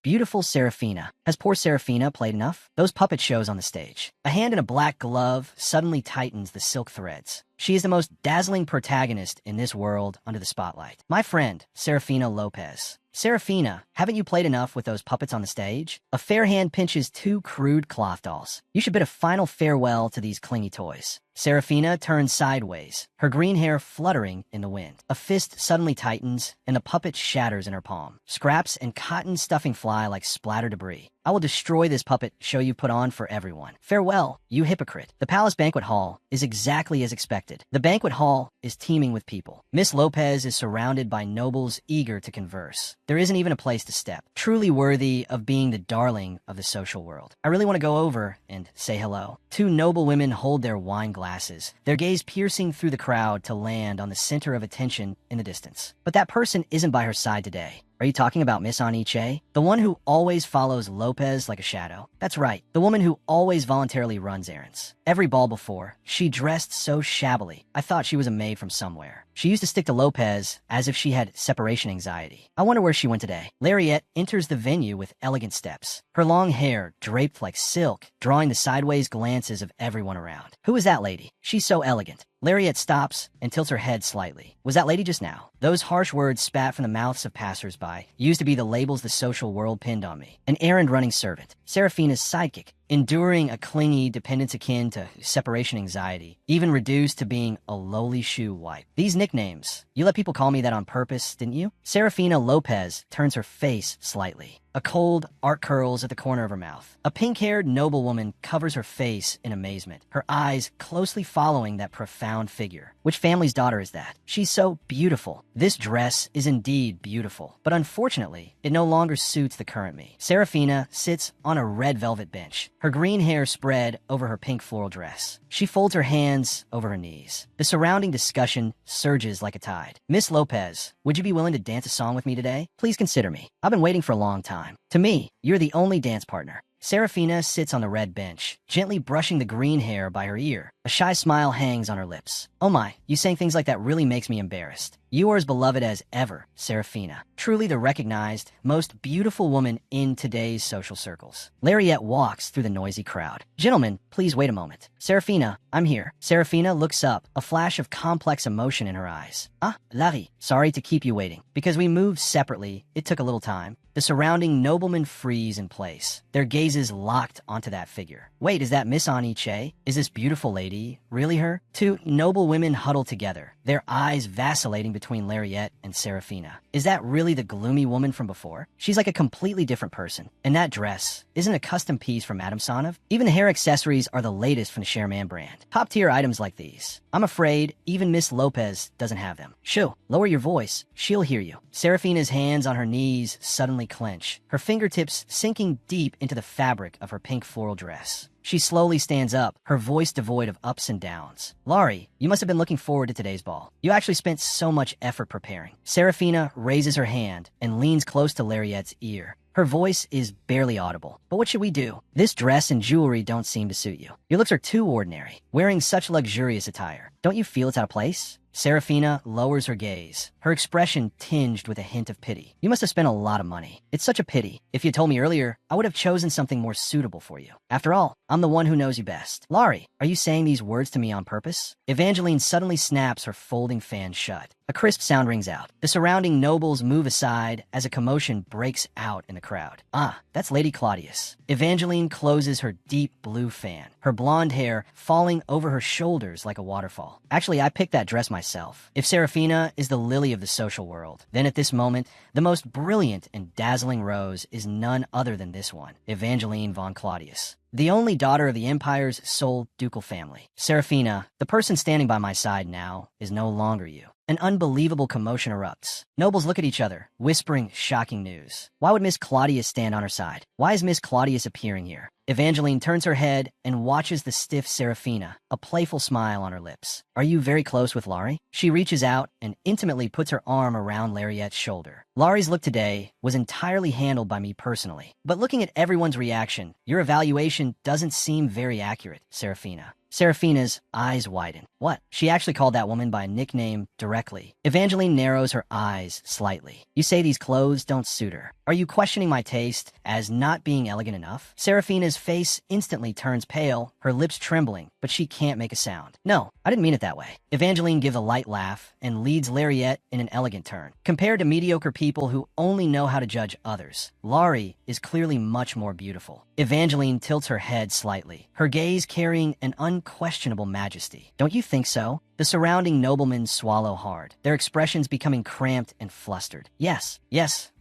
Beautiful Serafina. Has poor Serafina played enough? Those puppet shows on the stage. A hand in a black glove suddenly tightens the silk threads. She is the most dazzling protagonist in this world under the spotlight. My friend, Serafina Lopez. Serafina, haven't you played enough with those puppets on the stage? A fair hand pinches two crude cloth dolls. You should bid a final farewell to these clingy toys. Serafina turns sideways, her green hair fluttering in the wind. A fist suddenly tightens, and the puppet shatters in her palm. Scraps and cotton stuffing fly like splatter debris. I will destroy this puppet show you put on for everyone. Farewell, you hypocrite. The palace banquet hall is exactly as expected. The banquet hall is teeming with people. Miss Lopez is surrounded by nobles eager to converse. There isn't even a place to step. Truly worthy of being the darling of the social world. I really want to go over and say hello. Two noble women hold their wine glasses, their gaze piercing through the crowd to land on the center of attention in the distance. But that person isn't by her side today. Are you talking about Miss Aniche? The one who always follows Lopez like a shadow? That's right, the woman who always voluntarily runs errands. Every ball before, she dressed so shabbily, I thought she was a maid from somewhere. She used to stick to Lopez as if she had separation anxiety. I wonder where she went today. Lariette enters the venue with elegant steps, her long hair draped like silk, drawing the sideways glances of everyone around. Who is that lady? She's so elegant. Lariette stops and tilts her head slightly. Was that lady just now? Those harsh words spat from the mouths of passers-by used to be the labels the social world pinned on me. An errand-running servant. Serafina's sidekick. Enduring a clingy dependence akin to separation anxiety, even reduced to being a lowly shoe wipe. These nicknames, you let people call me that on purpose, didn't you? Serafina Lopez turns her face slightly. A cold arc curls at the corner of her mouth. A pink-haired noblewoman covers her face in amazement, her eyes closely following that profound figure. Which family's daughter is that? She's so beautiful. This dress is indeed beautiful, but unfortunately, it no longer suits the current me. Serafina sits on a red velvet bench, her green hair spread over her pink floral dress. She folds her hands over her knees. The surrounding discussion surges like a tide. Miss Lopez, would you be willing to dance a song with me today? Please consider me. I've been waiting for a long time. To me, you're the only dance partner. Serafina sits on the red bench, gently brushing the green hair by her ear. A shy smile hangs on her lips. Oh my, you saying things like that really makes me embarrassed. You are as beloved as ever, Serafina. Truly the recognized, most beautiful woman in today's social circles. Lariette walks through the noisy crowd. Gentlemen, please wait a moment. Serafina, I'm here. Serafina looks up, a flash of complex emotion in her eyes. Ah, Larry, sorry to keep you waiting. Because we moved separately, it took a little time. The surrounding noblemen freeze in place, their gazes locked onto that figure. Wait, is that Miss Aniche? Is this beautiful lady really her? Two noble women huddle together, their eyes vacillating between Lariette and Serafina. Is that really the gloomy woman from before? She's like a completely different person. And that dress isn't a custom piece from Madame Sonov. Even the hair accessories are the latest from the Sherman brand. Top-tier items like these. I'm afraid even Miss Lopez doesn't have them. Shoo, lower your voice. She'll hear you. Serafina's hands on her knees suddenly clench, her fingertips sinking deep into the fabric of her pink floral dress. She slowly stands up, her voice devoid of ups and downs. Laurie, you must have been looking forward to today's ball. You actually spent so much effort preparing. Serafina raises her hand and leans close to Lariette's ear. Her voice is barely audible. But what should we do? This dress and jewelry don't seem to suit you. Your looks are too ordinary, wearing such luxurious attire. Don't you feel it's out of place? Serafina lowers her gaze, her expression tinged with a hint of pity. You must have spent a lot of money. It's such a pity. If you told me earlier, I would have chosen something more suitable for you. After all, I'm the one who knows you best. Laurie, are you saying these words to me on purpose? Evangeline suddenly snaps her folding fan shut. A crisp sound rings out. The surrounding nobles move aside as a commotion breaks out in the crowd. Ah, that's Lady Claudius. Evangeline closes her deep blue fan, her blonde hair falling over her shoulders like a waterfall. Actually, I picked that dress myself. If Serafina is the lily of the social world, then at this moment, the most brilliant and dazzling rose is none other than this one, Evangeline von Claudius. The only daughter of the Empire's sole ducal family. Serafina, the person standing by my side now, is no longer you. An unbelievable commotion erupts. Nobles look at each other, whispering shocking news. Why would Miss Claudius stand on her side? Why is Miss Claudius appearing here? Evangeline turns her head and watches the stiff Serafina, a playful smile on her lips. Are you very close with Laurie? She reaches out and intimately puts her arm around Lariette's shoulder. Laurie's look today was entirely handled by me personally. But looking at everyone's reaction, your evaluation doesn't seem very accurate, Serafina. Serafina's eyes widen. What? She actually called that woman by a nickname directly. Evangeline narrows her eyes slightly. You say these clothes don't suit her. Are you questioning my taste as not being elegant enough? Serafina's face instantly turns pale, her lips trembling, but she can't make a sound. No, I didn't mean it that way. Evangeline gives a light laugh and leads Lariette in an elegant turn. Compared to mediocre people who only know how to judge others, Laurie is clearly much more beautiful. Evangeline tilts her head slightly, her gaze carrying an unquestionable majesty. Don't you think so? The surrounding noblemen swallow hard, their expressions becoming cramped and flustered. Yes,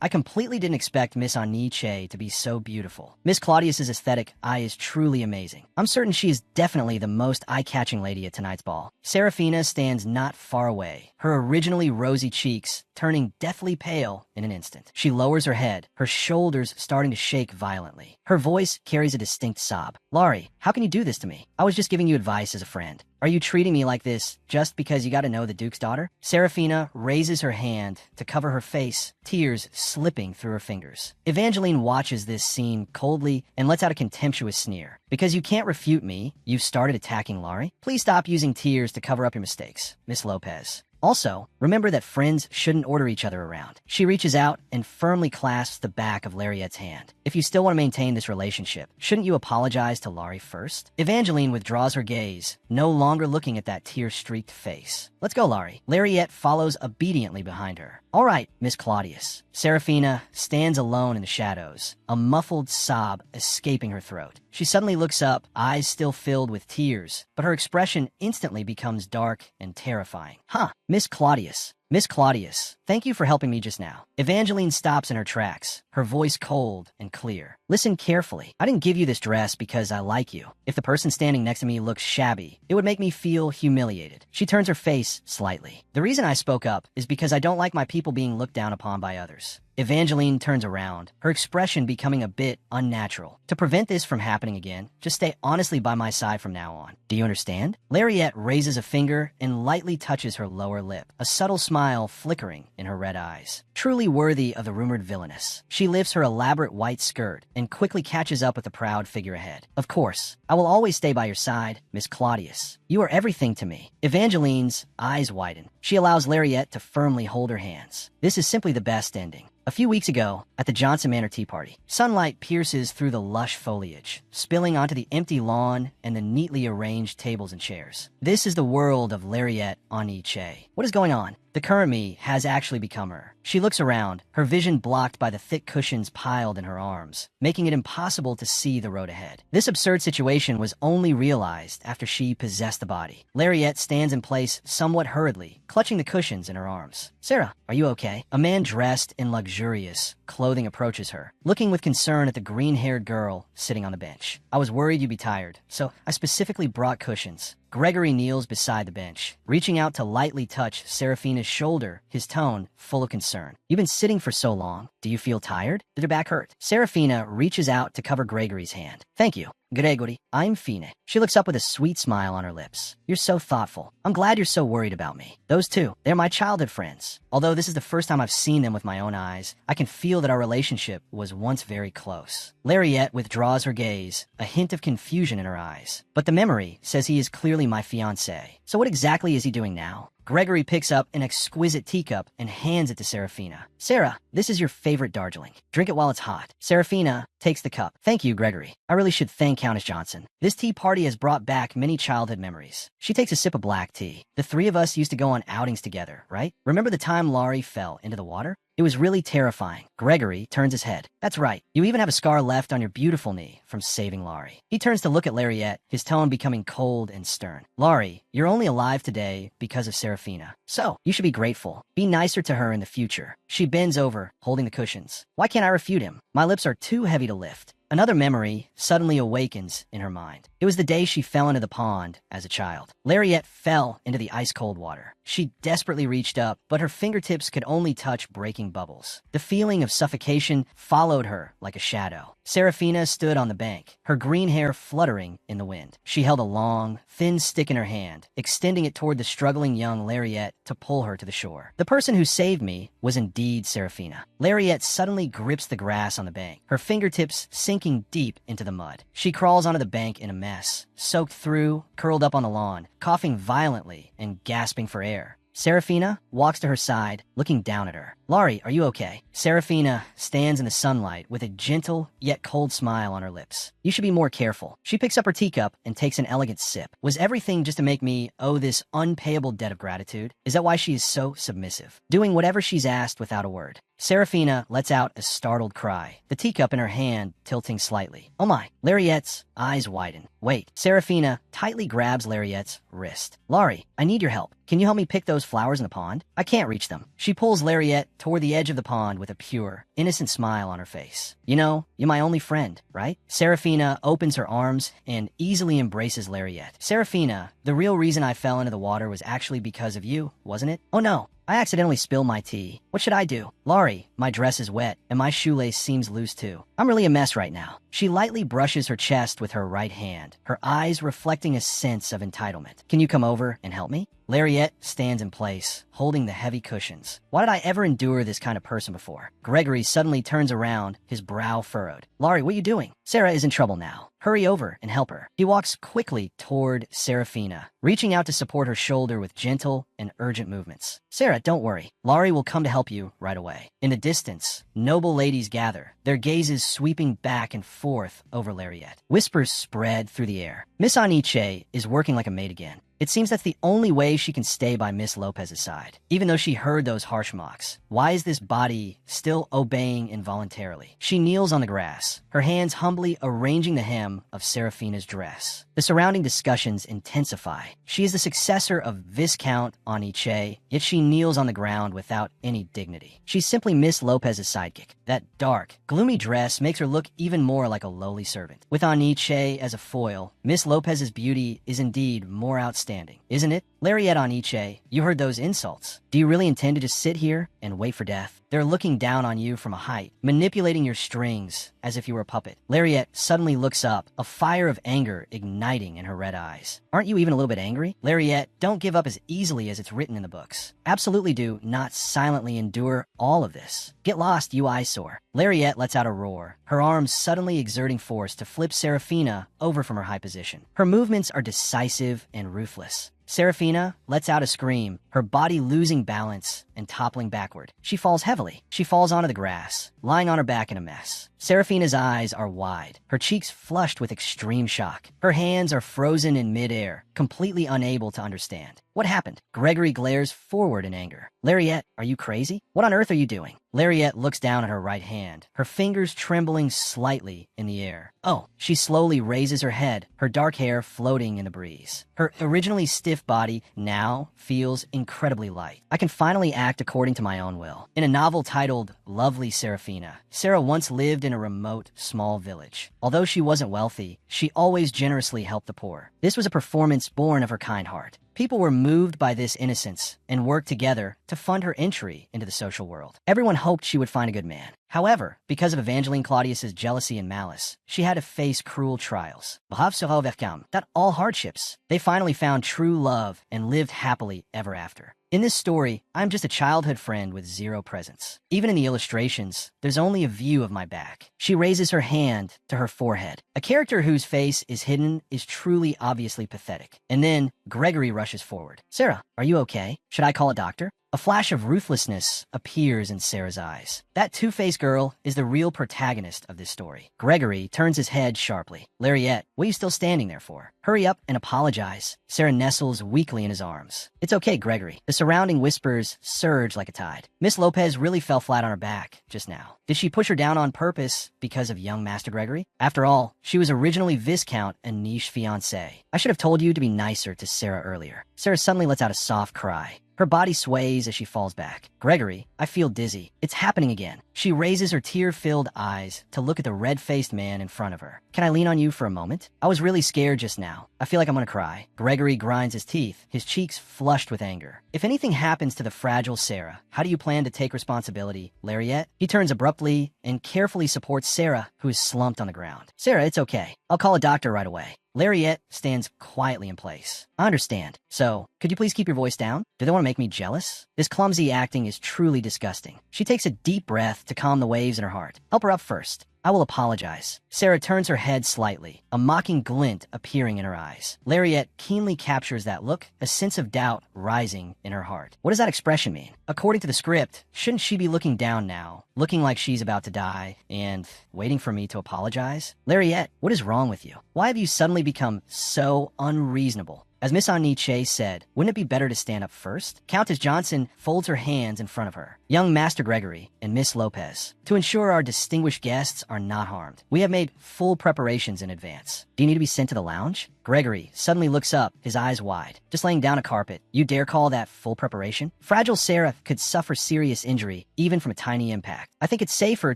I completely didn't expect Miss Aniche to be so beautiful. Miss Claudius's aesthetic eye is truly amazing. I'm certain she is definitely the most eye-catching lady at tonight's ball. Serafina stands not far away, her originally rosy cheeks turning deathly pale in an instant. She lowers her head, her shoulders starting to shake violently. Her voice carries a distinct sob. Laurie, how can you do this to me? I was just giving you advice as a friend. Are you treating me like this just because you got to know the Duke's daughter? Serafina raises her hand to cover her face, tears slipping through her fingers. Evangeline watches this scene coldly and lets out a contemptuous sneer. Because you can't refute me, you've started attacking Laurie? Please stop using tears to cover up your mistakes, Miss Lopez. Also, remember that friends shouldn't order each other around. She reaches out and firmly clasps the back of Lariette's hand. If you still want to maintain this relationship, shouldn't you apologize to Laurie first? Evangeline withdraws her gaze, no longer looking at that tear-streaked face. Let's go, Laurie. Lariette follows obediently behind her. All right, Miss Claudius. Serafina stands alone in the shadows, a muffled sob escaping her throat. She suddenly looks up, eyes still filled with tears, but her expression instantly becomes dark and terrifying. Huh, Miss Claudius. Miss Claudius, thank you for helping me just now. Evangeline stops in her tracks, her voice cold and clear. Listen carefully. I didn't give you this dress because I like you. If the person standing next to me looks shabby, it would make me feel humiliated. She turns her face slightly. The reason I spoke up is because I don't like my people being looked down upon by others. Evangeline turns around, her expression becoming a bit unnatural. To prevent this from happening again, just stay honestly by my side from now on. Do you understand? Lariette raises a finger and lightly touches her lower lip, a subtle smile flickering in her red eyes. Truly worthy of the rumored villainess, she lifts her elaborate white skirt and quickly catches up with the proud figure ahead. Of course, I will always stay by your side, Miss Claudius. You are everything to me. Evangeline's eyes widen. She allows Lariette to firmly hold her hands. This is simply the best ending. A few weeks ago, at the Johnson Manor Tea Party, sunlight pierces through the lush foliage, spilling onto the empty lawn and the neatly arranged tables and chairs. This is the world of Lariette Aniche. What is going on? The current me has actually become her. She looks around, her vision blocked by the thick cushions piled in her arms, making it impossible to see the road ahead. This absurd situation was only realized after she possessed the body. Lariette stands in place somewhat hurriedly, clutching the cushions in her arms. Sarah, are you okay? A man dressed in luxurious clothing approaches her, looking with concern at the green-haired girl sitting on the bench. I was worried you'd be tired, so I specifically brought cushions. Gregory kneels beside the bench, reaching out to lightly touch Serafina's shoulder, his tone full of concern. You've been sitting for so long. Do you feel tired? Did your back hurt? Serafina reaches out to cover Gregory's hand. Thank you. Gregory, I'm Fine. She looks up with a sweet smile on her lips. You're so thoughtful. I'm glad you're so worried about me. Those two, they're my childhood friends. Although this is the first time I've seen them with my own eyes, I can feel that our relationship was once very close. Lariette withdraws her gaze, a hint of confusion in her eyes. But the memory says he is clearly my fiancé. So what exactly is he doing now? Gregory picks up an exquisite teacup and hands it to Serafina. Sarah, this is your favorite Darjeeling. Drink it while it's hot. Serafina takes the cup. Thank you, Gregory. I really should thank Countess Johnson. This tea party has brought back many childhood memories. She takes a sip of black tea. The three of us used to go on outings together, right? Remember the time Laurie fell into the water? It was really terrifying. Gregory turns his head. That's right. You even have a scar left on your beautiful knee from saving Laurie. He turns to look at Lariette, his tone becoming cold and stern. Laurie, you're only alive today because of Serafina. So, you should be grateful. Be nicer to her in the future. She bends over, holding the cushions. Why can't I refute him? My lips are too heavy to lift. Another memory suddenly awakens in her mind. It was the day she fell into the pond as a child. Lariette fell into the ice-cold water. She desperately reached up, but her fingertips could only touch breaking bubbles. The feeling of suffocation followed her like a shadow. Serafina stood on the bank, her green hair fluttering in the wind. She held a long, thin stick in her hand, extending it toward the struggling young Lariette to pull her to the shore. The person who saved me was indeed Serafina. Lariette suddenly grips the grass on the bank, her fingertips sinking deep into the mud. She crawls onto the bank in a mess, soaked through, curled up on the lawn, coughing violently and gasping for air. Serafina walks to her side, looking down at her. Laurie, are you okay? Serafina stands in the sunlight with a gentle yet cold smile on her lips. You should be more careful. She picks up her teacup and takes an elegant sip. Was everything just to make me owe this unpayable debt of gratitude? Is that why she is so submissive? Doing whatever she's asked without a word. Serafina lets out a startled cry, the teacup in her hand tilting slightly. Oh my! Lariette's eyes widen. Wait. Serafina tightly grabs Lariette's wrist. Laurie, I need your help. Can you help me pick those flowers in the pond? I can't reach them. She pulls Lariette toward the edge of the pond with a pure, innocent smile on her face. You know, you're my only friend, right? Serafina opens her arms and easily embraces Lariette. Serafina, the real reason I fell into the water was actually because of you, wasn't it? Oh no. I accidentally spilled my tea. What should I do? Laurie, my dress is wet, and my shoelace seems loose too. I'm really a mess right now. She lightly brushes her chest with her right hand, her eyes reflecting a sense of entitlement. Can you come over and help me? Lariette stands in place, holding the heavy cushions. Why did I ever endure this kind of person before? Gregory suddenly turns around, his brow furrowed. Laurie, what are you doing? Sarah is in trouble now. Hurry over and help her. He walks quickly toward Serafina, reaching out to support her shoulder with gentle and urgent movements. Sarah, don't worry. Laurie will come to help you right away. In the distance, noble ladies gather, their gazes sweeping back and forth over Lariette. Whispers spread through the air. Miss Aniche is working like a maid again. It seems that's the only way she can stay by Miss Lopez's side, even though she heard those harsh mocks. Why is this body still obeying involuntarily? She kneels on the grass, her hands humbly arranging the hem of Serafina's dress. The surrounding discussions intensify. She is the successor of Viscount Aniche, yet she kneels on the ground without any dignity. She's simply Miss Lopez's sidekick. That dark, gloomy dress makes her look even more like a lowly servant. With Aniche as a foil, Miss Lopez's beauty is indeed more outstanding, isn't it? Lariette Aniche, you heard those insults. Do you really intend to just sit here and wait for death? They're looking down on you from a height, manipulating your strings as if you were a puppet. Lariette suddenly looks up, a fire of anger igniting in her red eyes. Aren't you even a little bit angry? Lariette, don't give up as easily as it's written in the books. Absolutely do not silently endure all of this. Get lost, you eyesore. Lariette lets out a roar, her arms suddenly exerting force to flip Serafina over from her high position. Her movements are decisive and ruthless. Serafina lets out a scream, her body losing balance and toppling backward. She falls heavily. She falls onto the grass, lying on her back in a mess. Serafina's eyes are wide, her cheeks flushed with extreme shock. Her hands are frozen in midair, completely unable to understand. What happened? Gregory glares forward in anger. Lariette, are you crazy? What on earth are you doing? Lariette looks down at her right hand, her fingers trembling slightly in the air. Oh, she slowly raises her head, her dark hair floating in the breeze. Her originally stiff body now feels incredibly light. I can finally act according to my own will. In a novel titled Lovely Serafina, Sarah once lived in a remote, small village. Although she wasn't wealthy, she always generously helped the poor. This was a performance born of her kind heart. People were moved by this innocence and worked together to fund her entry into the social world. Everyone hoped she would find a good man. However, because of Evangeline Claudius's jealousy and malice, she had to face cruel trials. Brave sera overcome. That all hardships. They finally found true love and lived happily ever after. In this story, I'm just a childhood friend with zero presence. Even in the illustrations, there's only a view of my back. She raises her hand to her forehead. A character whose face is hidden is truly obviously pathetic. And then Gregory rushes forward. Sarah, are you okay? Should I call a doctor? A flash of ruthlessness appears in Sarah's eyes. That two-faced girl is the real protagonist of this story. Gregory turns his head sharply. Lariette, what are you still standing there for? Hurry up and apologize. Sarah nestles weakly in his arms. It's okay, Gregory. The surrounding whispers surge like a tide. Miss Lopez really fell flat on her back just now. Did she push her down on purpose because of young Master Gregory? After all, she was originally Viscount Aniche's fiancée. I should have told you to be nicer to Sarah earlier. Sarah suddenly lets out a soft cry. Her body sways as she falls back. Gregory, I feel dizzy. It's happening again. She raises her tear-filled eyes to look at the red-faced man in front of her. Can I lean on you for a moment? I was really scared just now. I feel like I'm gonna cry. Gregory grinds his teeth, his cheeks flushed with anger. If anything happens to the fragile Sarah, how do you plan to take responsibility, Lariette? He turns abruptly and carefully supports Sarah, who is slumped on the ground. Sarah, it's okay. I'll call a doctor right away. Lariette stands quietly in place. I understand. So, could you please keep your voice down? Do they want to make me jealous? This clumsy acting is truly disgusting. She takes a deep breath to calm the waves in her heart. Help her up first. I will apologize. Sarah turns her head slightly, a mocking glint appearing in her eyes. Lariette keenly captures that look, a sense of doubt rising in her heart. What does that expression mean? According to the script, shouldn't she be looking down now, looking like she's about to die, and waiting for me to apologize? Lariette, what is wrong with you? Why have you suddenly become so unreasonable? As Miss Aniche said, wouldn't it be better to stand up first? Countess Johnson folds her hands in front of her. Young Master Gregory and Miss Lopez, to ensure our distinguished guests are not harmed, we have made full preparations in advance. Do you need to be sent to the lounge? Gregory suddenly looks up, his eyes wide. Just laying down a carpet. You dare call that full preparation? Fragile Sarah could suffer serious injury, even from a tiny impact. I think it's safer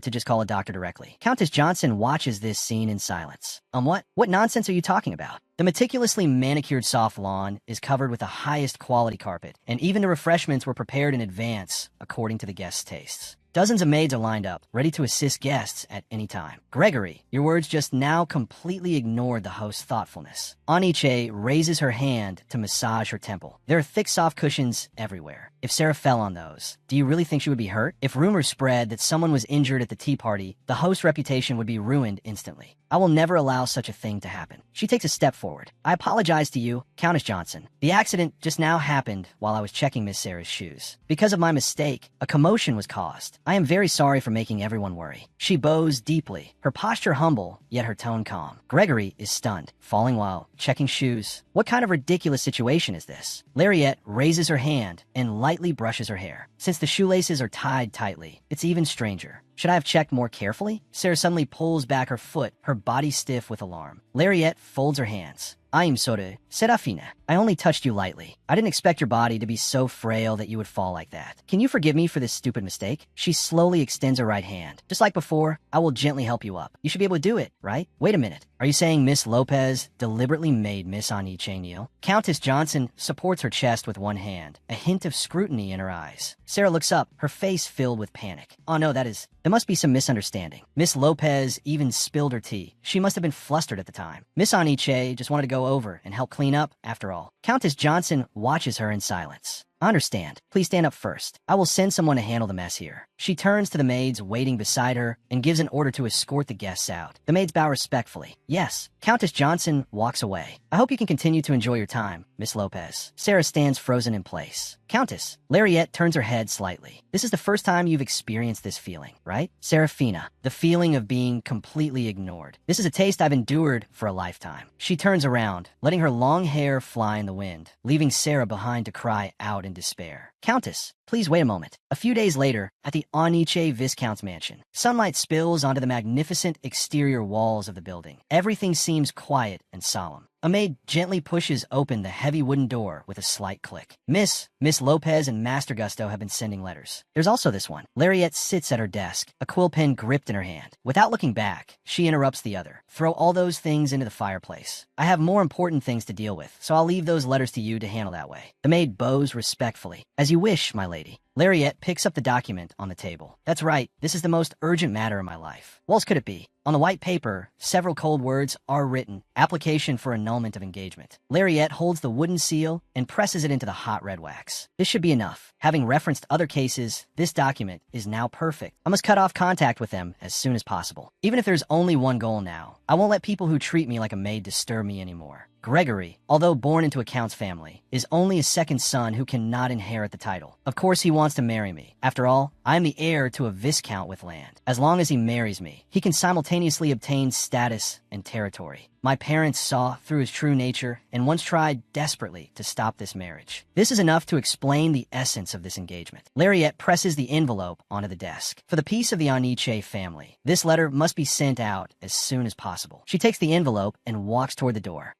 to just call a doctor directly. Countess Johnson watches this scene in silence. What? What nonsense are you talking about? The meticulously manicured soft lawn is covered with the highest quality carpet, and even the refreshments were prepared in advance, according to the guests' tastes. Dozens of maids are lined up, ready to assist guests at any time. Gregory, your words just now completely ignored the host's thoughtfulness. Aniche raises her hand to massage her temple. There are thick, soft cushions everywhere. If Sarah fell on those, do you really think she would be hurt? If rumors spread that someone was injured at the tea party, the host's reputation would be ruined instantly. I will never allow such a thing to happen. She takes a step forward. I apologize to you, Countess Johnson. The accident just now happened while I was checking Miss Sarah's shoes. Because of my mistake, a commotion was caused. I am very sorry for making everyone worry. She bows deeply, her posture humble, yet her tone calm. Gregory is stunned, falling while checking shoes. What kind of ridiculous situation is this? Lariette raises her hand and lightly brushes her hair. Since the shoelaces are tied tightly, it's even stranger. Should I have checked more carefully? Sarah suddenly pulls back her foot, her body stiff with alarm. Lariette folds her hands. I'm sorry, Serafina. I only touched you lightly. I didn't expect your body to be so frail that you would fall like that. Can you forgive me for this stupid mistake? She slowly extends her right hand. Just like before, I will gently help you up. You should be able to do it, right? Wait a minute. Are you saying Miss Lopez deliberately made Miss Aniche kneel? Countess Johnson supports her chest with one hand, a hint of scrutiny in her eyes. Sarah looks up, her face filled with panic. Oh no, there must be some misunderstanding. Miss Lopez even spilled her tea. She must have been flustered at the time. Miss Aniche just wanted to go over and help clean up, after all. Countess Johnson watches her in silence. I understand. Please stand up first. I will send someone to handle the mess here. She turns to the maids waiting beside her and gives an order to escort the guests out. The maids bow respectfully. Yes. Countess Johnson walks away. I hope you can continue to enjoy your time, Miss Lopez. Sarah stands frozen in place. Countess. Lariette turns her head slightly. This is the first time you've experienced this feeling, right? Serafina. The feeling of being completely ignored. This is a taste I've endured for a lifetime. She turns around, letting her long hair fly in the wind, leaving Sarah behind to cry out in despair. Countess, please wait a moment. A few days later, at the Aniche Viscount's mansion, sunlight spills onto the magnificent exterior walls of the building. Everything seems quiet and solemn. A maid gently pushes open the heavy wooden door with a slight click. Miss Lopez and Master Gusto have been sending letters. There's also this one. Lariette sits at her desk, a quill pen gripped in her hand. Without looking back, she interrupts the other. Throw all those things into the fireplace. I have more important things to deal with, so I'll leave those letters to you to handle that way. The maid bows respectfully. As you wish, my lady. Lariette picks up the document on the table. That's right, this is the most urgent matter in my life. What else could it be? On the white paper, several cold words are written. Application for annulment of engagement. Lariette holds the wooden seal and presses it into the hot red wax. This should be enough. Having referenced other cases, this document is now perfect. I must cut off contact with them as soon as possible. Even if there's only one goal now, I won't let people who treat me like a maid disturb me anymore. Gregory, although born into a count's family, is only a second son who cannot inherit the title. Of course, he wants to marry me. After all, I am the heir to a viscount with land. As long as he marries me, he can simultaneously obtain status and territory. My parents saw through his true nature and once tried desperately to stop this marriage. This is enough to explain the essence of this engagement. Lariette presses the envelope onto the desk. For the peace of the Aniche family, this letter must be sent out as soon as possible. She takes the envelope and walks toward the door.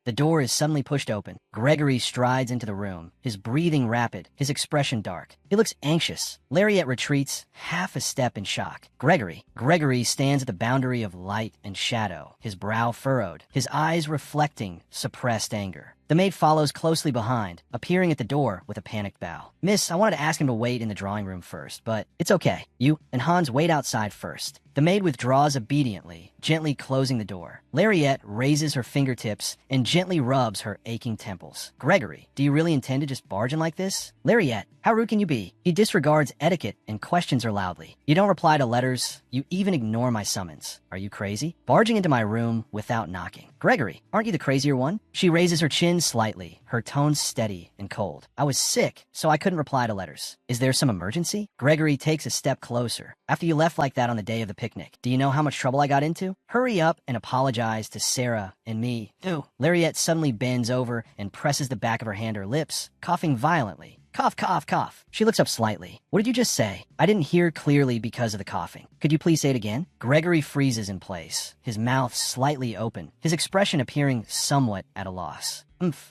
The door is suddenly pushed open. Gregory strides into the room, his breathing rapid, his expression dark. He looks anxious. Lariette retreats half a step in shock. Gregory stands at the boundary of light and shadow, his brow furrowed, his eyes reflecting suppressed anger. The maid follows closely behind, appearing at the door with a panicked bow. Miss, I wanted to ask him to wait in the drawing room first, but it's okay. You and Hans wait outside first. The maid withdraws obediently, gently closing the door. Lariette raises her fingertips and gently rubs her aching temples. Gregory, do you really intend to just barge in like this? Lariette, how rude can you be? He disregards etiquette and questions her loudly. You don't reply to letters. You even ignore my summons. Are you crazy? Barging into my room without knocking. Gregory, aren't you the crazier one? She raises her chin slightly, her tone steady and cold. I was sick, so I couldn't reply to letters. Is there some emergency? Gregory takes a step closer. After you left like that on the day of the picnic, do you know how much trouble I got into? Hurry up and apologize to Sarah and me. Ew. Lariette suddenly bends over and presses the back of her hand to her lips, coughing violently. Cough, cough, cough. She looks up slightly. What did you just say? I didn't hear clearly because of the coughing. Could you please say it again? Gregory freezes in place, his mouth slightly open, his expression appearing somewhat at a loss.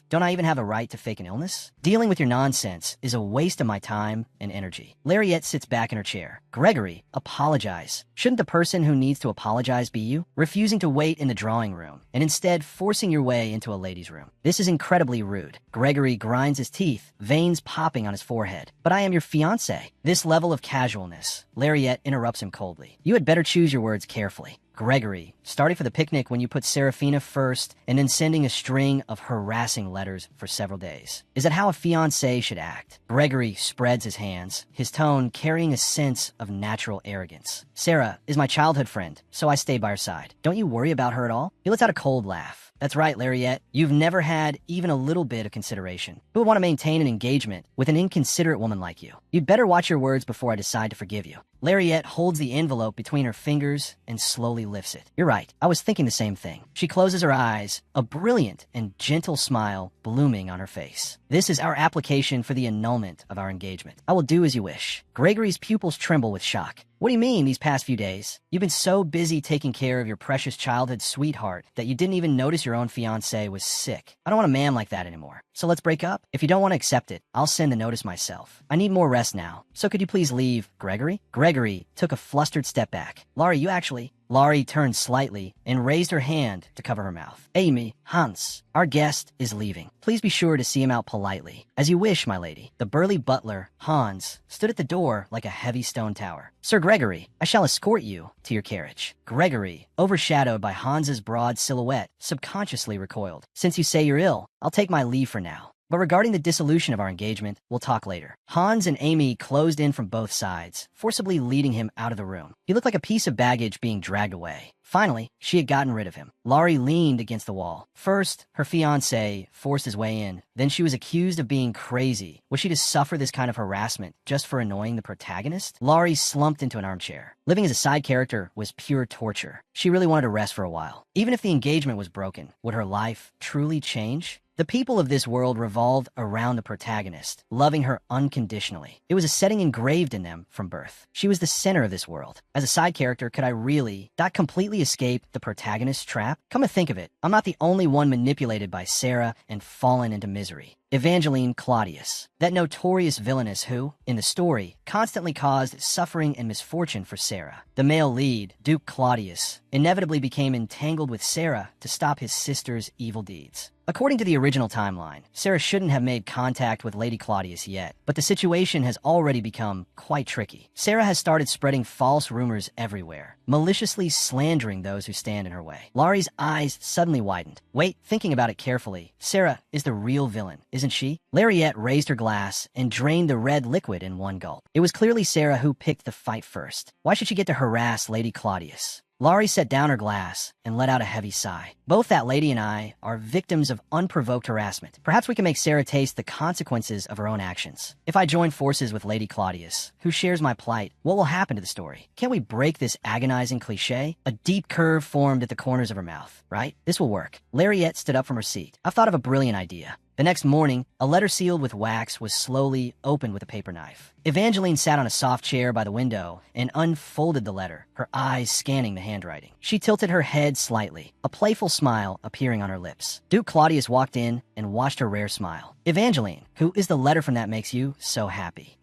Don't I even have a right to fake an illness? Dealing with your nonsense is a waste of my time and energy. Lariette sits back in her chair. Gregory, apologize. Shouldn't the person who needs to apologize be you? Refusing to wait in the drawing room and instead forcing your way into a ladies' room. This is incredibly rude. Gregory grinds his teeth, veins popping on his forehead. But I am your fiancé. This level of casualness. Lariette interrupts him coldly. You had better choose your words carefully. Gregory, starting for the picnic when you put Serafina first and then sending a string of harassing letters for several days. Is that how a fiancé should act? Gregory spreads his hands, his tone carrying a sense of natural arrogance. Sarah is my childhood friend, so I stay by her side. Don't you worry about her at all? He lets out a cold laugh. That's right, Lariette. You've never had even a little bit of consideration. Who would want to maintain an engagement with an inconsiderate woman like you? You'd better watch your words before I decide to forgive you. Lariette holds the envelope between her fingers and slowly lifts it. You're right. I was thinking the same thing. She closes her eyes, a brilliant and gentle smile blooming on her face. This is our application for the annulment of our engagement. I will do as you wish. Gregory's pupils tremble with shock. What do you mean these past few days? You've been so busy taking care of your precious childhood sweetheart that you didn't even notice your own fiancé was sick. I don't want a man like that anymore. So let's break up? If you don't want to accept it, I'll send the notice myself. I need more rest now. So could you please leave, Gregory? Gregory took a flustered step back. Laurie, you actually... Laurie turned slightly and raised her hand to cover her mouth. Amy, Hans, our guest is leaving. Please be sure to see him out politely. As you wish, my lady. The burly butler, Hans, stood at the door like a heavy stone tower. Sir Gregory, I shall escort you to your carriage. Gregory, overshadowed by Hans's broad silhouette, subconsciously recoiled. Since you say you're ill, I'll take my leave for now. But regarding the dissolution of our engagement, we'll talk later. Hans and Amy closed in from both sides, forcibly leading him out of the room. He looked like a piece of baggage being dragged away. Finally, she had gotten rid of him. Laurie leaned against the wall. First, her fiancé forced his way in. Then she was accused of being crazy. Was she to suffer this kind of harassment just for annoying the protagonist? Laurie slumped into an armchair. Living as a side character was pure torture. She really wanted to rest for a while. Even if the engagement was broken, would her life truly change? The people of this world revolved around the protagonist, loving her unconditionally. It was a setting engraved in them from birth. She was the center of this world. As a side character, could I really not completely escape the protagonist's trap? Come to think of it, I'm not the only one manipulated by Sarah and fallen into misery. Evangeline Claudius, that notorious villainess who, in the story, constantly caused suffering and misfortune for Sarah. The male lead, Duke Claudius, inevitably became entangled with Sarah to stop his sister's evil deeds. According to the original timeline, Sarah shouldn't have made contact with Lady Claudius yet, but the situation has already become quite tricky. Sarah has started spreading false rumors everywhere, maliciously slandering those who stand in her way. Laurie's eyes suddenly widened. Wait, thinking about it carefully, Sarah is the real villain, isn't she? Lariette raised her glass and drained the red liquid in one gulp. It was clearly Sarah who picked the fight first. Why should she get to harass Lady Claudius? Laurie set down her glass and let out a heavy sigh. Both that lady and I are victims of unprovoked harassment. Perhaps we can make Sarah taste the consequences of her own actions. If I join forces with Lady Claudius, who shares my plight, what will happen to the story? Can't we break this agonizing cliche? A deep curve formed at the corners of her mouth, right? This will work. Lariette stood up from her seat. I've thought of a brilliant idea. The next morning, a letter sealed with wax was slowly opened with a paper knife. Evangeline sat on a soft chair by the window and unfolded the letter, her eyes scanning the handwriting. She tilted her head slightly, a playful smile appearing on her lips. Duke Claudius walked in and watched her rare smile. Evangeline, who is the letter from that makes you so happy?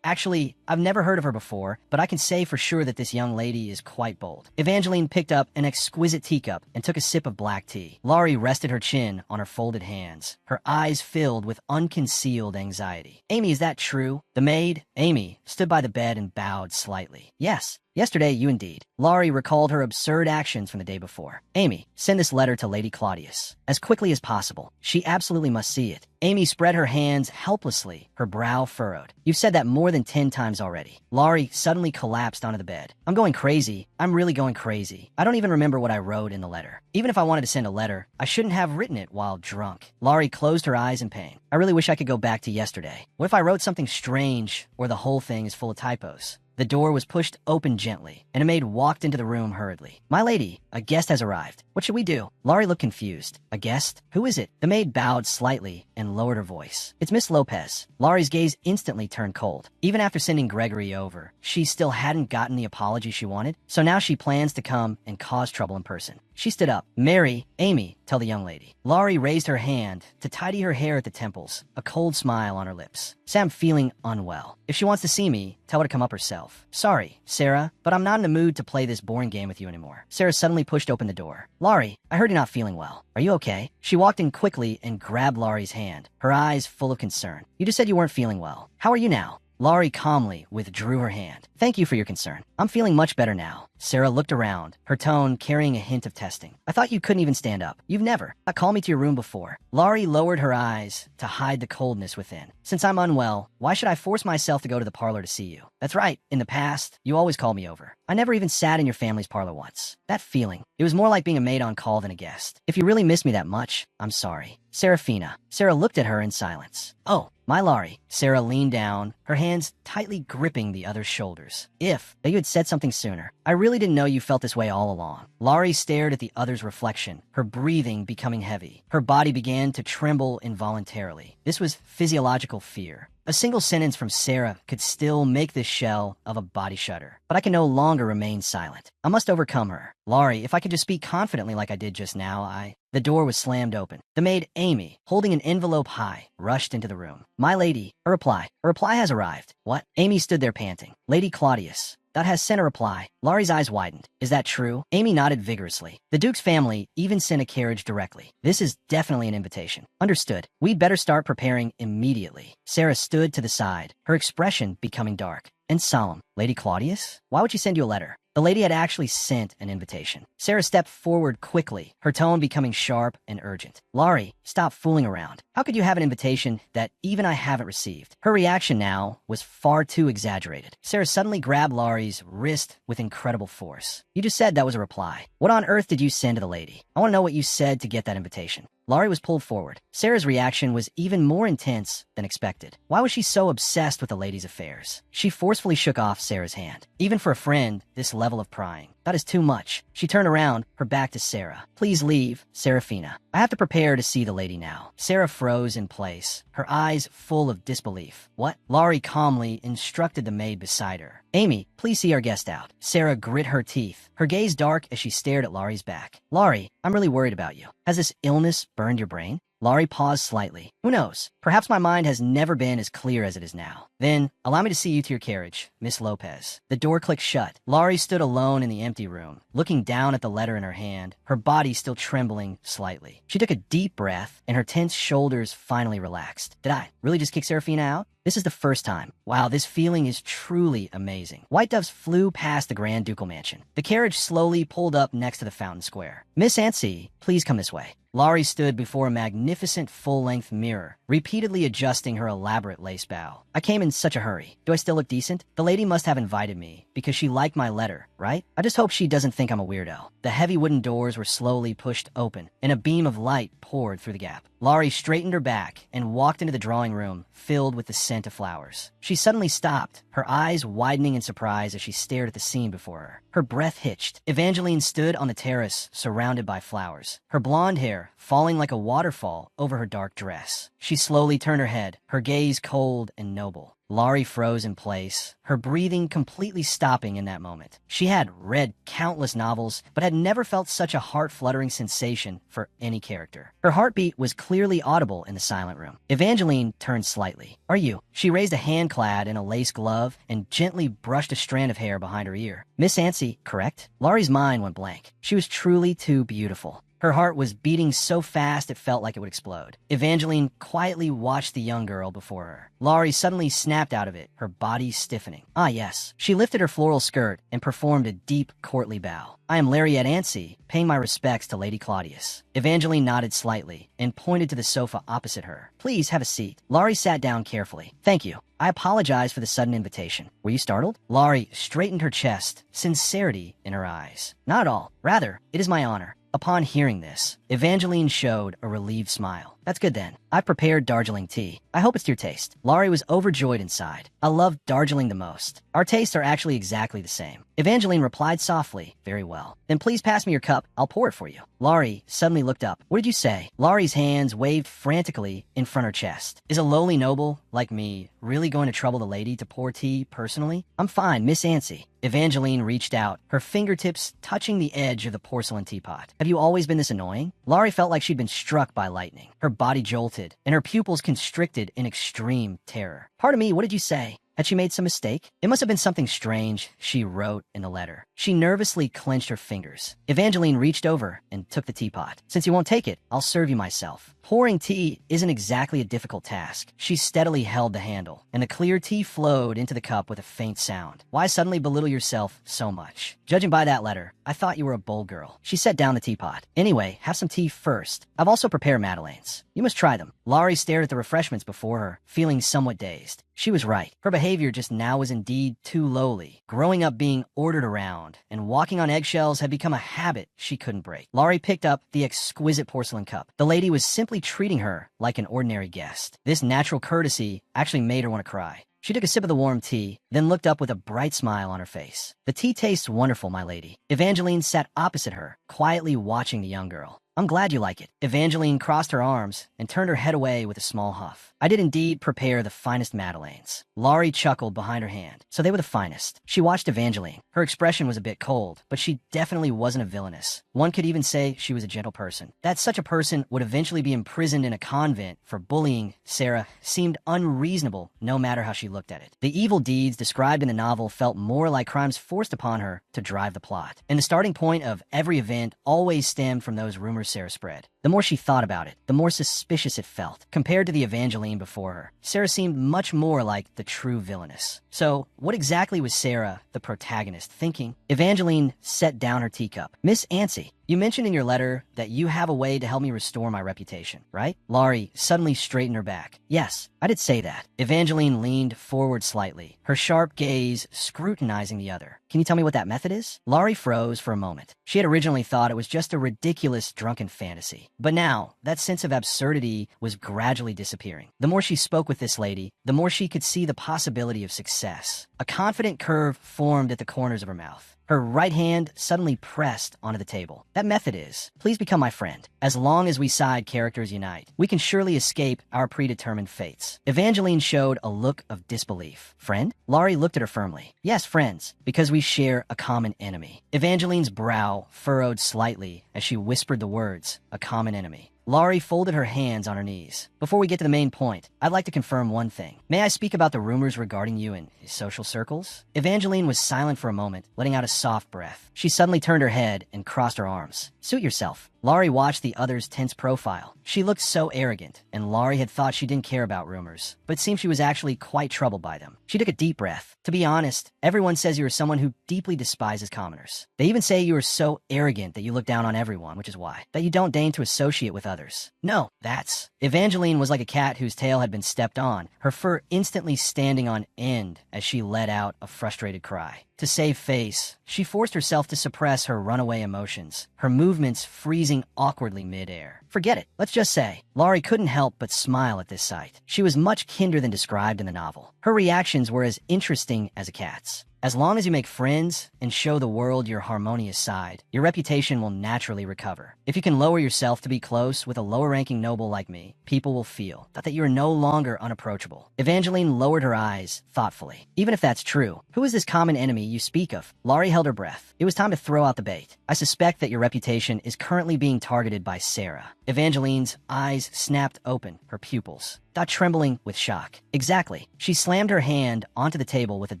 Actually, I've never heard of her before, but I can say for sure that this young lady is quite bold. Evangeline picked up an exquisite teacup and took a sip of black tea. Laurie rested her chin on her folded hands, her eyes filled with unconcealed anxiety. Amy, is that true? The maid, Amy, stood by the bed and bowed slightly. Yes. Yesterday, you indeed. Laurie recalled her absurd actions from the day before. Amy, send this letter to Lady Claudius. As quickly as possible. She absolutely must see it. Amy spread her hands helplessly, her brow furrowed. You've said that more than 10 times already. Laurie suddenly collapsed onto the bed. I'm going crazy. I'm really going crazy. I don't even remember what I wrote in the letter. Even if I wanted to send a letter, I shouldn't have written it while drunk. Laurie closed her eyes in pain. I really wish I could go back to yesterday. What if I wrote something strange or the whole thing is full of typos? The door was pushed open gently, and a maid walked into the room hurriedly. My lady, a guest has arrived. What should we do? Laurie looked confused. A guest? Who is it? The maid bowed slightly and lowered her voice. It's Miss Lopez. Laurie's gaze instantly turned cold. Even after sending Gregory over, she still hadn't gotten the apology she wanted, so now she plans to come and cause trouble in person. She stood up. Mary, Amy, tell the young lady. Laurie raised her hand to tidy her hair at the temples, a cold smile on her lips. Say I'm feeling unwell. If she wants to see me, tell her to come up herself. Sorry, Sarah, but I'm not in the mood to play this boring game with you anymore. Sarah suddenly pushed open the door. Laurie, I heard you're not feeling well. Are you okay? She walked in quickly and grabbed Laurie's hand, her eyes full of concern. You just said you weren't feeling well. How are you now? Laurie calmly withdrew her hand. Thank you for your concern. I'm feeling much better now. Sarah looked around, her tone carrying a hint of testing. I thought you couldn't even stand up. You've never. Call me to your room before. Laurie lowered her eyes to hide the coldness within. Since I'm unwell, why should I force myself to go to the parlor to see you? That's right. In the past, you always called me over. I never even sat in your family's parlor once. That feeling. It was more like being a maid on call than a guest. If you really miss me that much, I'm sorry. Serafina. Sarah looked at her in silence. Oh, my Laurie. Sarah leaned down, her hands tightly gripping the other's shoulders. If that you had said something sooner. I really didn't know you felt this way all along. Laurie stared at the other's reflection, her breathing becoming heavy. Her body began to tremble involuntarily. This was physiological fear. A single sentence from Sarah could still make this shell of a body shudder. But I can no longer remain silent. I must overcome her. Laurie, if I could just speak confidently like I did just now, The door was slammed open. The maid, Amy, holding an envelope high, rushed into the room. My lady, a reply. A reply has arrived. What? Amy stood there panting. Lady Claudius. That has sent a reply. Laurie's eyes widened. Is that true? Amy nodded vigorously. The Duke's family even sent a carriage directly. This is definitely an invitation. Understood. We'd better start preparing immediately. Sarah stood to the side, her expression becoming dark and solemn. Lady Claudius? Why would she send you a letter? The lady had actually sent an invitation. Sarah stepped forward quickly, her tone becoming sharp and urgent. Laurie, stop fooling around. How could you have an invitation that even I haven't received? Her reaction now was far too exaggerated. Sarah suddenly grabbed Laurie's wrist with incredible force. You just said that was a reply. What on earth did you send to the lady? I want to know what you said to get that invitation. Laurie was pulled forward. Sarah's reaction was even more intense than expected. Why was she so obsessed with the lady's affairs? She forcefully shook off Sarah's hand. Even for a friend, this level of prying. That is too much. She turned around, her back to Sarah. Please leave, Serafina. I have to prepare to see the lady now. Sarah froze in place, her eyes full of disbelief. What? Laurie calmly instructed the maid beside her. Amy, please see our guest out. Sarah grit her teeth, her gaze dark as she stared at Laurie's back. Laurie, I'm really worried about you. Has this illness burned your brain? Laurie paused slightly. Who knows? Perhaps my mind has never been as clear as it is now. Then, allow me to see you to your carriage, Miss Lopez. The door clicked shut. Laurie stood alone in the empty room, looking down at the letter in her hand, her body still trembling slightly. She took a deep breath, and her tense shoulders finally relaxed. Did I really just kick Serafina out? This is the first time. Wow, this feeling is truly amazing. White doves flew past the Grand Ducal Mansion. The carriage slowly pulled up next to the fountain square. Miss Anstey, please come this way. Laurie stood before a magnificent full-length mirror, repeatedly adjusting her elaborate lace bow. I came in such a hurry. Do I still look decent? The lady must have invited me because she liked my letter, right? I just hope she doesn't think I'm a weirdo. The heavy wooden doors were slowly pushed open, and a beam of light poured through the gap. Laurie straightened her back and walked into the drawing room, filled with the scent of flowers. She suddenly stopped, her eyes widening in surprise as she stared at the scene before her. Her breath hitched. Evangeline stood on the terrace, surrounded by flowers, her blonde hair falling like a waterfall over her dark dress. She slowly turned her head, her gaze cold and noble. Laurie froze in place, her breathing completely stopping in that moment. She had read countless novels, but had never felt such a heart-fluttering sensation for any character. Her heartbeat was clearly audible in the silent room. Evangeline turned slightly. "Are you?" She raised a hand clad in a lace glove and gently brushed a strand of hair behind her ear. "Miss Ansi, correct?" Laurie's mind went blank. She was truly too beautiful. Her heart was beating so fast it felt like it would explode. Evangeline quietly watched the young girl before her. Laurie suddenly snapped out of it, her body stiffening. "Ah, yes." She lifted her floral skirt and performed a deep, courtly bow. "I am Lariette Ansi, paying my respects to Lady Claudius." Evangeline nodded slightly and pointed to the sofa opposite her. "Please have a seat." Laurie sat down carefully. "Thank you. I apologize for the sudden invitation." "Were you startled?" Laurie straightened her chest, sincerity in her eyes. "Not at all. Rather, it is my honor." Upon hearing this, Evangeline showed a relieved smile. "That's good then. I've prepared Darjeeling tea. I hope it's to your taste." Laurie was overjoyed inside. "I love Darjeeling the most. Our tastes are actually exactly the same." Evangeline replied softly, "Very well. Then please pass me your cup. I'll pour it for you." Laurie suddenly looked up. "What did you say?" Laurie's hands waved frantically in front of her chest. "Is a lowly noble, like me, really going to trouble the lady to pour tea personally?" "I'm fine, Miss Ansi." Evangeline reached out, her fingertips touching the edge of the porcelain teapot. "Have you always been this annoying?" Laurie felt like she'd been struck by lightning. Her body jolted, and her pupils constricted in extreme terror. "Pardon me, what did you say?" Had she made some mistake? It must have been something strange she wrote in the letter. She nervously clenched her fingers. Evangeline reached over and took the teapot. "Since you won't take it, I'll serve you myself." Pouring tea isn't exactly a difficult task. She steadily held the handle, and the clear tea flowed into the cup with a faint sound. "Why suddenly belittle yourself so much? Judging by that letter, I thought you were a bold girl." She set down the teapot. "Anyway, have some tea first. I've also prepared madeleines. You must try them." Laurie stared at the refreshments before her, feeling somewhat dazed. She was right. Her behavior just now was indeed too lowly. Growing up being ordered around and walking on eggshells had become a habit she couldn't break. Laurie picked up the exquisite porcelain cup. The lady was simply treating her like an ordinary guest. This natural courtesy actually made her want to cry. She took a sip of the warm tea, then looked up with a bright smile on her face. "The tea tastes wonderful, my lady." Evangeline sat opposite her, quietly watching the young girl. "I'm glad you like it." Evangeline crossed her arms and turned her head away with a small huff. "I did indeed prepare the finest madeleines." Laurie chuckled behind her hand. "So they were the finest." She watched Evangeline. Her expression was a bit cold, but she definitely wasn't a villainess. One could even say she was a gentle person. That such a person would eventually be imprisoned in a convent for bullying Sarah seemed unreasonable, no matter how she looked at it. The evil deeds described in the novel felt more like crimes forced upon her to drive the plot. And the starting point of every event always stemmed from those rumors Sarah spread. The more she thought about it, the more suspicious it felt. Compared to the Evangeline before her, Sarah seemed much more like the true villainess. So, what exactly was Sarah, the protagonist, thinking? Evangeline set down her teacup. "Miss Ansi, you mentioned in your letter that you have a way to help me restore my reputation, right?" Laurie suddenly straightened her back. "Yes, I did say that." Evangeline leaned forward slightly, her sharp gaze scrutinizing the other. "Can you tell me what that method is?" Laurie froze for a moment. She had originally thought it was just a ridiculous drunken fantasy. But now, that sense of absurdity was gradually disappearing. The more she spoke with this lady, the more she could see the possibility of success. A confident curve formed at the corners of her mouth. Her right hand suddenly pressed onto the table. "That method is, please become my friend. As long as we side characters unite, we can surely escape our predetermined fates." Evangeline showed a look of disbelief. "Friend?" Laurie looked at her firmly. "Yes, friends, because we share a common enemy." Evangeline's brow furrowed slightly as she whispered the words, "a common enemy." Laurie folded her hands on her knees. "Before we get to the main point, I'd like to confirm one thing. May I speak about the rumors regarding you in social circles?" Evangeline was silent for a moment, letting out a soft breath. She suddenly turned her head and crossed her arms. "Suit yourself." Laurie watched the other's tense profile. She looked so arrogant, and Laurie had thought she didn't care about rumors, but it seemed she was actually quite troubled by them. She took a deep breath. "To be honest, everyone says you are someone who deeply despises commoners. They even say you are so arrogant that you look down on everyone, which is why, that you don't deign to associate with others." "No, that's..." Evangeline was like a cat whose tail had been stepped on, her fur instantly standing on end as she let out a frustrated cry. To save face, she forced herself to suppress her runaway emotions, her movements freezing awkwardly mid-air. "Forget it. Let's just say." Laurie couldn't help but smile at this sight. She was much kinder than described in the novel. Her reactions were as interesting as a cat's. As long as you make friends and show the world your harmonious side, your reputation will naturally recover. If you can lower yourself to be close with a lower-ranking noble like me, people will feel that you are no longer unapproachable. Evangeline lowered her eyes thoughtfully. Even if that's true, who is this common enemy you speak of? Laurie held her breath. It was time to throw out the bait. I suspect that your reputation is currently being targeted by Sarah. Evangeline's eyes snapped open, her pupils trembling with shock. Exactly. She slammed her hand onto the table with a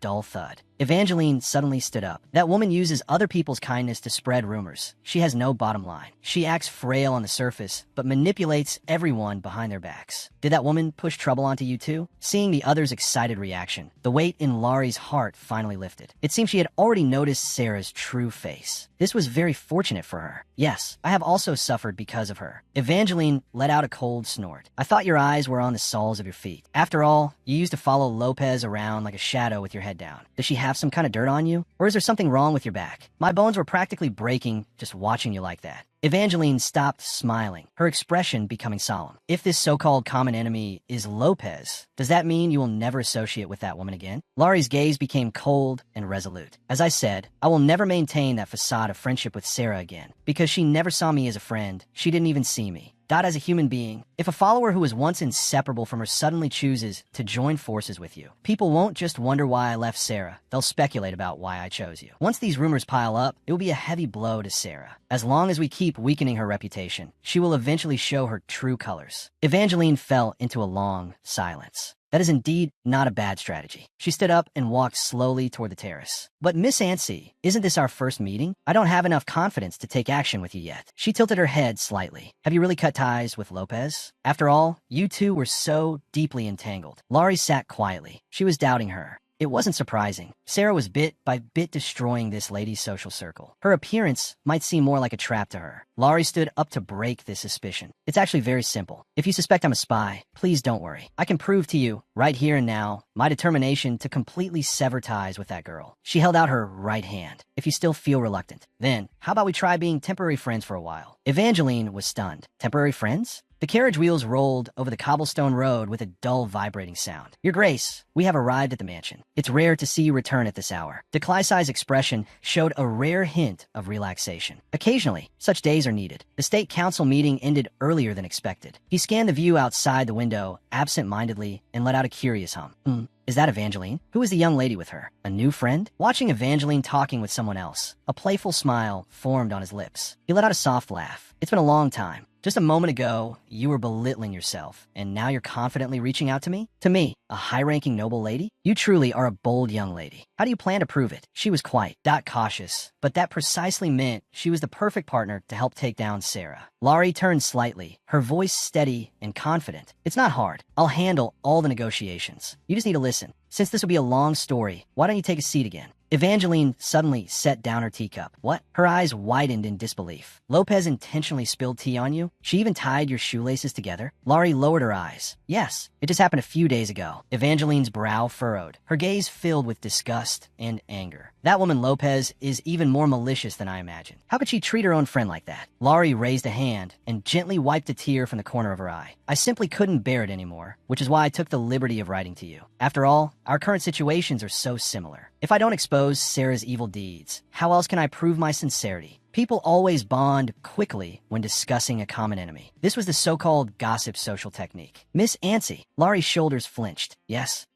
dull thud. Evangeline suddenly stood up. That woman uses other people's kindness to spread rumors. She has no bottom line. She acts frail on the surface, but manipulates everyone behind their backs. Did that woman push trouble onto you too? Seeing the other's excited reaction, the weight in Laurie's heart finally lifted. It seemed she had already noticed Sarah's true face. This was very fortunate for her. Yes, I have also suffered because of her. Evangeline let out a cold snort. I thought your eyes were on the soles of your feet. After all, you used to follow Lopez around like a shadow with your head down. Does she have some kind of dirt on you? Or is there something wrong with your back? My bones were practically breaking just watching you like that. Evangeline stopped smiling, her expression becoming solemn. If this so-called common enemy is Lopez, does that mean you will never associate with that woman again? Laurie's gaze became cold and resolute. As I said, I will never maintain that facade of friendship with Sarah again, because she never saw me as a friend. She didn't even see me. Not as a human being. If a follower who was once inseparable from her suddenly chooses to join forces with you, people won't just wonder why I left Sarah. They'll speculate about why I chose you. Once these rumors pile up, it will be a heavy blow to Sarah. As long as we keep weakening her reputation, she will eventually show her true colors. Evangeline fell into a long silence. That is indeed not a bad strategy. She stood up and walked slowly toward the terrace. But Miss Ansi, isn't this our first meeting? I don't have enough confidence to take action with you yet. She tilted her head slightly. Have you really cut ties with Lopez? After all, you two were so deeply entangled. Laurie sat quietly. She was doubting her. It wasn't surprising. Sarah was bit by bit destroying this lady's social circle. Her appearance might seem more like a trap to her. Laurie stood up to break this suspicion. It's actually very simple. If you suspect I'm a spy, please don't worry. I can prove to you, right here and now, my determination to completely sever ties with that girl. She held out her right hand. If you still feel reluctant, then how about we try being temporary friends for a while? Evangeline was stunned. Temporary friends? The carriage wheels rolled over the cobblestone road with a dull vibrating sound. Your Grace, we have arrived at the mansion. It's rare to see you return at this hour. De Clysai's expression showed a rare hint of relaxation. Occasionally, such days are needed. The state council meeting ended earlier than expected. He scanned the view outside the window absent-mindedly and let out a curious hum. Is that Evangeline? Who is the young lady with her? A new friend? Watching Evangeline talking with someone else, a playful smile formed on his lips. He let out a soft laugh. It's been a long time. Just a moment ago, you were belittling yourself, and now you're confidently reaching out to me? To me, a high-ranking noble lady? You truly are a bold young lady. How do you plan to prove it? She was quite cautious, but that precisely meant she was the perfect partner to help take down Sarah. Laurie turned slightly, her voice steady and confident. It's not hard. I'll handle all the negotiations. You just need to listen. Since this will be a long story, why don't you take a seat again? Evangeline suddenly set down her teacup. What? Her eyes widened in disbelief. Lopez intentionally spilled tea on you? She even tied your shoelaces together? Laurie lowered her eyes. Yes, it just happened a few days ago. Evangeline's brow furrowed, her gaze filled with disgust and anger. That woman Lopez is even more malicious than I imagined. How could she treat her own friend like that? Laurie raised a hand and gently wiped a tear from the corner of her eye. I simply couldn't bear it anymore, which is why I took the liberty of writing to you. After all, our current situations are so similar. If I don't expose Sarah's evil deeds, how else can I prove my sincerity? People always bond quickly when discussing a common enemy. This was the so-called gossip social technique. Miss Ansi, Laurie's shoulders flinched. Yes.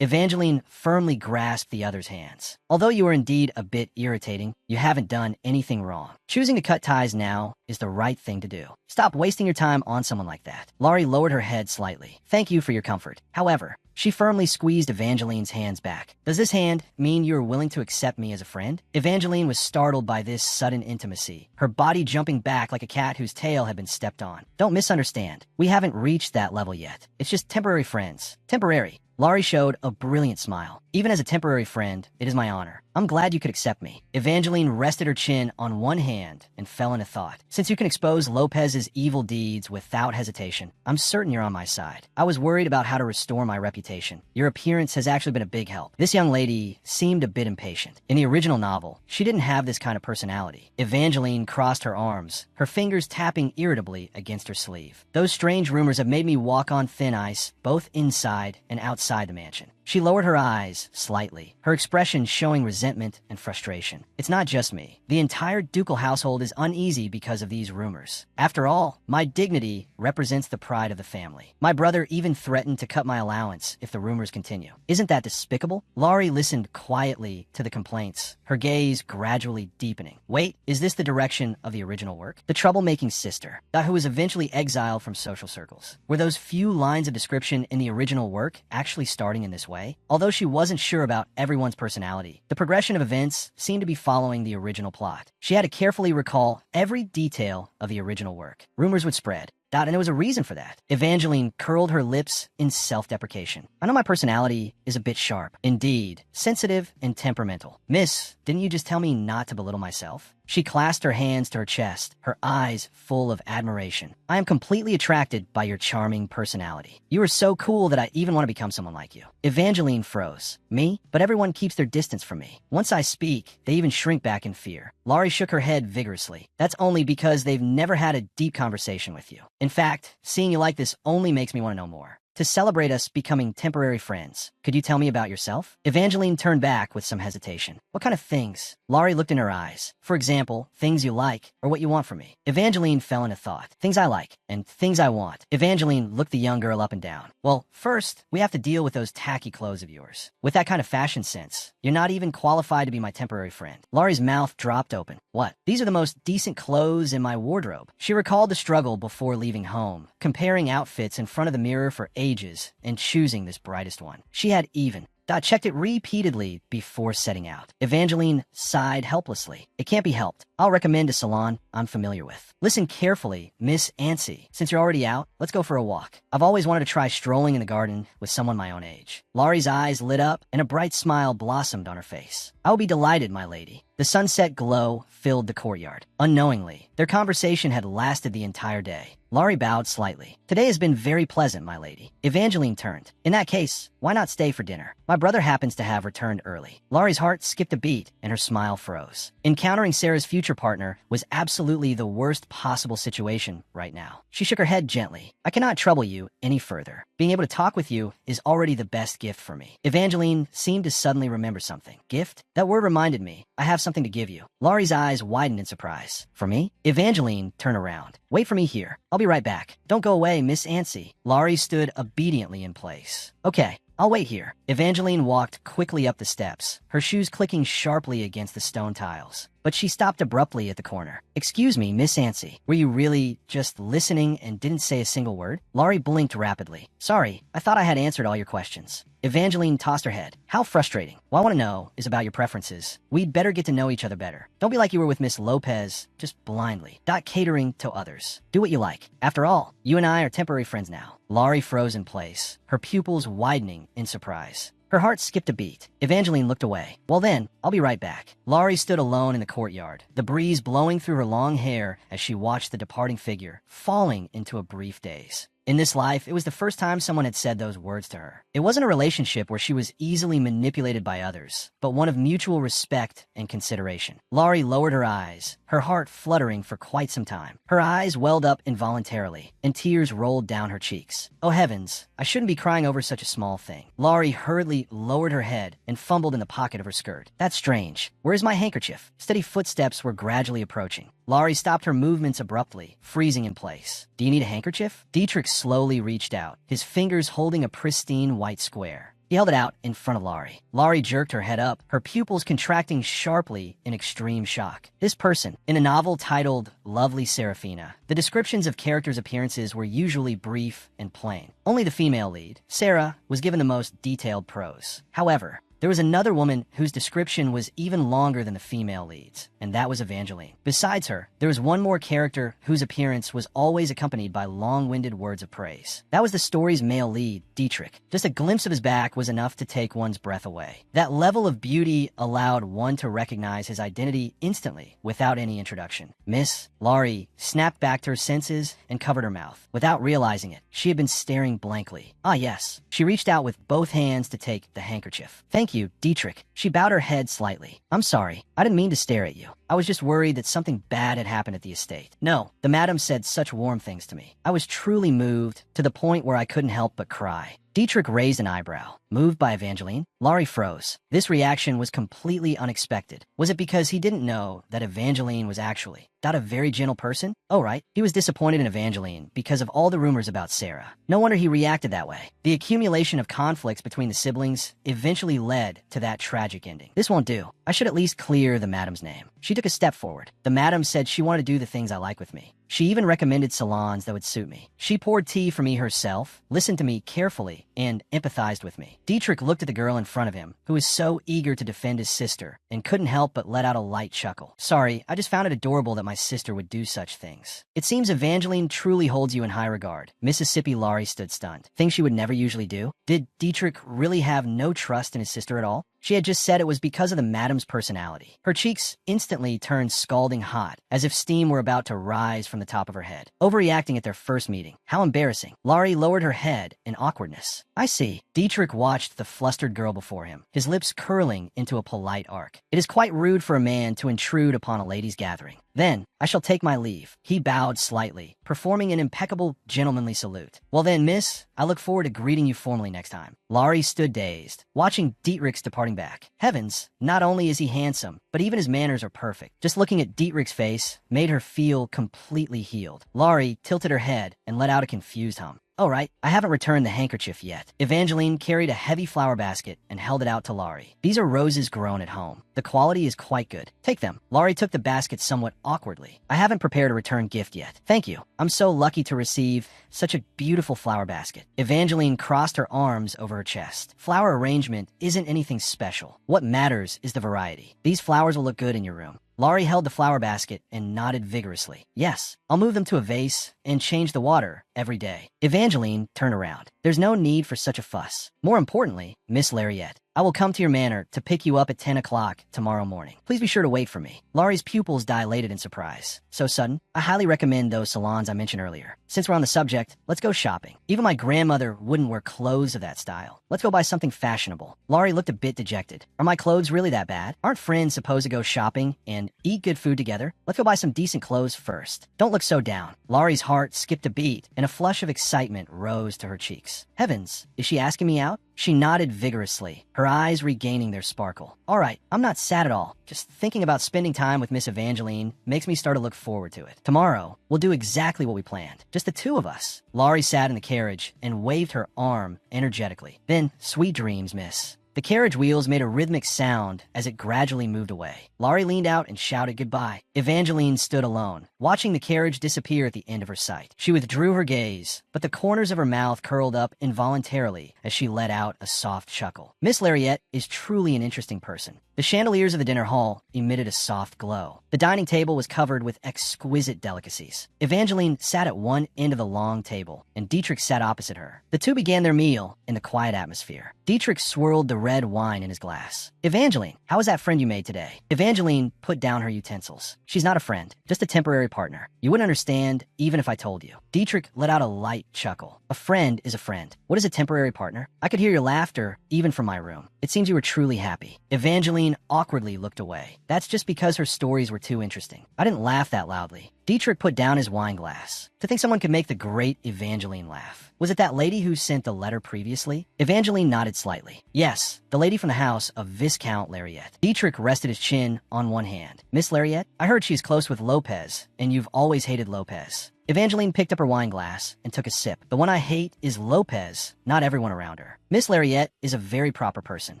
Evangeline firmly grasped the other's hands. Although you are indeed a bit irritating, you haven't done anything wrong. Choosing to cut ties now is the right thing to do. Stop wasting your time on someone like that. Laurie lowered her head slightly. Thank you for your comfort. However, she firmly squeezed Evangeline's hands back. Does this hand mean you are willing to accept me as a friend? Evangeline was startled by this sudden intimacy, her body jumping back like a cat whose tail had been stepped on. Don't misunderstand. We haven't reached that level yet. It's just temporary friends. Temporary. Laurie showed a brilliant smile. Even as a temporary friend, it is my honor. I'm glad you could accept me. Evangeline rested her chin on one hand and fell into thought. Since you can expose Lopez's evil deeds without hesitation, I'm certain you're on my side. I was worried about how to restore my reputation. Your appearance has actually been a big help. This young lady seemed a bit impatient. In the original novel, she didn't have this kind of personality. Evangeline crossed her arms, her fingers tapping irritably against her sleeve. Those strange rumors have made me walk on thin ice, both inside and outside outside the mansion. She lowered her eyes slightly, her expression showing resentment and frustration. It's not just me. The entire ducal household is uneasy because of these rumors. After all, my dignity represents the pride of the family. My brother even threatened to cut my allowance if the rumors continue. Isn't that despicable? Laurie listened quietly to the complaints, her gaze gradually deepening. Wait, is this the direction of the original work? The troublemaking sister, who was eventually exiled from social circles. Were those few lines of description in the original work actually starting in this way? Although she wasn't sure about everyone's personality, the progression of events seemed to be following the original plot. She had to carefully recall every detail of the original work. Rumors would spread. And there was a reason for that. Evangeline curled her lips in self-deprecation. I know my personality is a bit sharp. Indeed, sensitive and temperamental. Miss, didn't you just tell me not to belittle myself? She clasped her hands to her chest, her eyes full of admiration. I am completely attracted by your charming personality. You are so cool that I even want to become someone like you. Evangeline froze. Me? But everyone keeps their distance from me. Once I speak, they even shrink back in fear. Laurie shook her head vigorously. That's only because they've never had a deep conversation with you. In fact, seeing you like this only makes me want to know more. To celebrate us becoming temporary friends, could you tell me about yourself? Evangeline turned back with some hesitation. What kind of things? Laurie looked in her eyes. For example, things you like or what you want from me. Evangeline fell into thought. Things I like and things I want. Evangeline looked the young girl up and down. Well, first, we have to deal with those tacky clothes of yours. With that kind of fashion sense, you're not even qualified to be my temporary friend. Laurie's mouth dropped open. What? These are the most decent clothes in my wardrobe. She recalled the struggle before leaving home, comparing outfits in front of the mirror for ages and choosing this brightest one. She had even checked it repeatedly before setting out. Evangeline sighed helplessly. It can't be helped. I'll recommend a salon I'm familiar with. Listen carefully, Miss Ansi. Since you're already out, let's go for a walk. I've always wanted to try strolling in the garden with someone my own age. Laurie's eyes lit up and a bright smile blossomed on her face. I will be delighted, my lady. The sunset glow filled the courtyard. Unknowingly, their conversation had lasted the entire day. Laurie bowed slightly. Today has been very pleasant, my lady. Evangeline turned. In that case, why not stay for dinner? My brother happens to have returned early. Laurie's heart skipped a beat and her smile froze. Encountering Sarah's future partner was absolutely the worst possible situation right now. She shook her head gently. I cannot trouble you any further. Being able to talk with you is already the best gift for me. Evangeline seemed to suddenly remember something. Gift? That word reminded me. I have something to give you. Laurie's eyes widened in surprise. For me? Evangeline turned around. Wait for me here. I'll be right back. Don't go away, Miss Ansi. Laurie stood obediently in place. Okay. I'll wait here. Evangeline walked quickly up the steps, her shoes clicking sharply against the stone tiles. But she stopped abruptly at the corner. Excuse me, Miss Ansi. Were you really just listening and didn't say a single word? Laurie blinked rapidly. Sorry, I thought I had answered all your questions. Evangeline tossed her head. How frustrating. What I want to know is about your preferences. We'd better get to know each other better. Don't be like you were with Miss Lopez, just blindly, not catering to others. Do what you like. After all, you and I are temporary friends now. Laurie froze in place, her pupils widening in surprise. Her heart skipped a beat. Evangeline looked away. Well then, I'll be right back. Laurie stood alone in the courtyard, the breeze blowing through her long hair as she watched the departing figure, falling into a brief daze. In this life, it was the first time someone had said those words to her. It wasn't a relationship where she was easily manipulated by others, but one of mutual respect and consideration. Laurie lowered her eyes, her heart fluttering for quite some time. Her eyes welled up involuntarily, and tears rolled down her cheeks. Oh heavens, I shouldn't be crying over such a small thing. Laurie hurriedly lowered her head and fumbled in the pocket of her skirt. That's strange. Where's my handkerchief? Steady footsteps were gradually approaching. Laurie stopped her movements abruptly, freezing in place. Do you need a handkerchief? Dietrich slowly reached out, his fingers holding a pristine white square. He held it out in front of Laurie. Laurie jerked her head up, her pupils contracting sharply in extreme shock. This person, in a novel titled Lovely Seraphina, the descriptions of characters' appearances were usually brief and plain. Only the female lead, Sarah, was given the most detailed prose. However, there was another woman whose description was even longer than the female leads, and that was Evangeline. Besides her, there was one more character whose appearance was always accompanied by long-winded words of praise. That was the story's male lead, Dietrich. Just a glimpse of his back was enough to take one's breath away. That level of beauty allowed one to recognize his identity instantly, without any introduction. Miss Laurie snapped back to her senses and covered her mouth. Without realizing it, she had been staring blankly. Ah, yes. She reached out with both hands to take the handkerchief. Thank you, Dietrich. She bowed her head slightly. I'm sorry. I didn't mean to stare at you. I was just worried that something bad had happened at the estate. No, the madam said such warm things to me. I was truly moved to the point where I couldn't help but cry. Dietrich raised an eyebrow. Moved by Evangeline, Laurie froze. This reaction was completely unexpected. Was it because he didn't know that Evangeline was actually not a very gentle person? Oh, right. He was disappointed in Evangeline because of all the rumors about Sarah. No wonder he reacted that way. The accumulation of conflicts between the siblings eventually led to that tragic ending. This won't do. I should at least clear the madam's name. She took a step forward. The madam said she wanted to do the things I like with me. She even recommended salons that would suit me. She poured tea for me herself, listened to me carefully, and empathized with me. Dietrich looked at the girl in front of him, who was so eager to defend his sister, and couldn't help but let out a light chuckle. Sorry, I just found it adorable that my sister would do such things. It seems Evangeline truly holds you in high regard. Mississippi Laurie stood stunned. Things she would never usually do? Did Dietrich really have no trust in his sister at all? She had just said it was because of the madam's personality. Her cheeks instantly turned scalding hot, as if steam were about to rise from the top of her head. Overreacting at their first meeting. How embarrassing. Laurie lowered her head in awkwardness. I see. Dietrich watched the flustered girl before him, his lips curling into a polite arc. It is quite rude for a man to intrude upon a ladies' gathering. Then, I shall take my leave. He bowed slightly, performing an impeccable gentlemanly salute. Well then, miss, I look forward to greeting you formally next time. Laurie stood dazed, watching Dietrich's departing back. Heavens, not only is he handsome, but even his manners are perfect. Just looking at Dietrich's face made her feel completely healed. Laurie tilted her head and let out a confused hum. Oh, right, I haven't returned the handkerchief yet. Evangeline carried a heavy flower basket and held it out to Laurie. These are roses grown at home. The quality is quite good. Take them. Laurie took the basket somewhat awkwardly. I haven't prepared a return gift yet. Thank you. I'm so lucky to receive such a beautiful flower basket. Evangeline crossed her arms over her chest. Flower arrangement isn't anything special. What matters is the variety. These flowers will look good in your room. Laurie held the flower basket and nodded vigorously. Yes, I'll move them to a vase and change the water every day. Evangeline turned around. There's no need for such a fuss. More importantly, Miss Lariette, I will come to your manor to pick you up at 10 o'clock tomorrow morning. Please be sure to wait for me. Laurie's pupils dilated in surprise. So sudden? I highly recommend those salons I mentioned earlier. Since we're on the subject, let's go shopping. Even my grandmother wouldn't wear clothes of that style. Let's go buy something fashionable. Laurie looked a bit dejected. Are my clothes really that bad? Aren't friends supposed to go shopping and eat good food together? Let's go buy some decent clothes first. Don't look so down. Laurie's heart skipped a beat, and a flush of excitement rose to her cheeks. Heavens, is she asking me out? She nodded vigorously, her eyes regaining their sparkle. All right, I'm not sad at all. Just thinking about spending time with Miss Evangeline makes me start to look forward to it. Tomorrow, we'll do exactly what we planned. Just the two of us. Laurie sat in the carriage and waved her arm energetically. Then, sweet dreams, miss. The carriage wheels made a rhythmic sound as it gradually moved away. Laurie leaned out and shouted goodbye. Evangeline stood alone, watching the carriage disappear at the end of her sight. She withdrew her gaze, but the corners of her mouth curled up involuntarily as she let out a soft chuckle. Miss Lariette is truly an interesting person. The chandeliers of the dinner hall emitted a soft glow. The dining table was covered with exquisite delicacies. Evangeline sat at one end of the long table, and Dietrich sat opposite her. The two began their meal in the quiet atmosphere. Dietrich swirled the red wine in his glass. Evangeline, how was that friend you made today? Evangeline put down her utensils. She's not a friend, just a temporary partner. You wouldn't understand even if I told you. Dietrich let out a light chuckle. A friend is a friend. What is a temporary partner? I could hear your laughter even from my room. It seems you were truly happy. Evangeline awkwardly looked away. That's just because her stories were too interesting. I didn't laugh that loudly. Dietrich put down his wine glass. To think someone could make the great Evangeline laugh. Was it that lady who sent the letter previously? Evangeline nodded slightly. Yes, the lady from the house of Viscount Lariette. Dietrich rested his chin on one hand. Miss Lariette, I heard she's close with Lopez, and you've always hated Lopez. Evangeline picked up her wine glass and took a sip. The one I hate is Lopez, not everyone around her. Miss Lariette is a very proper person.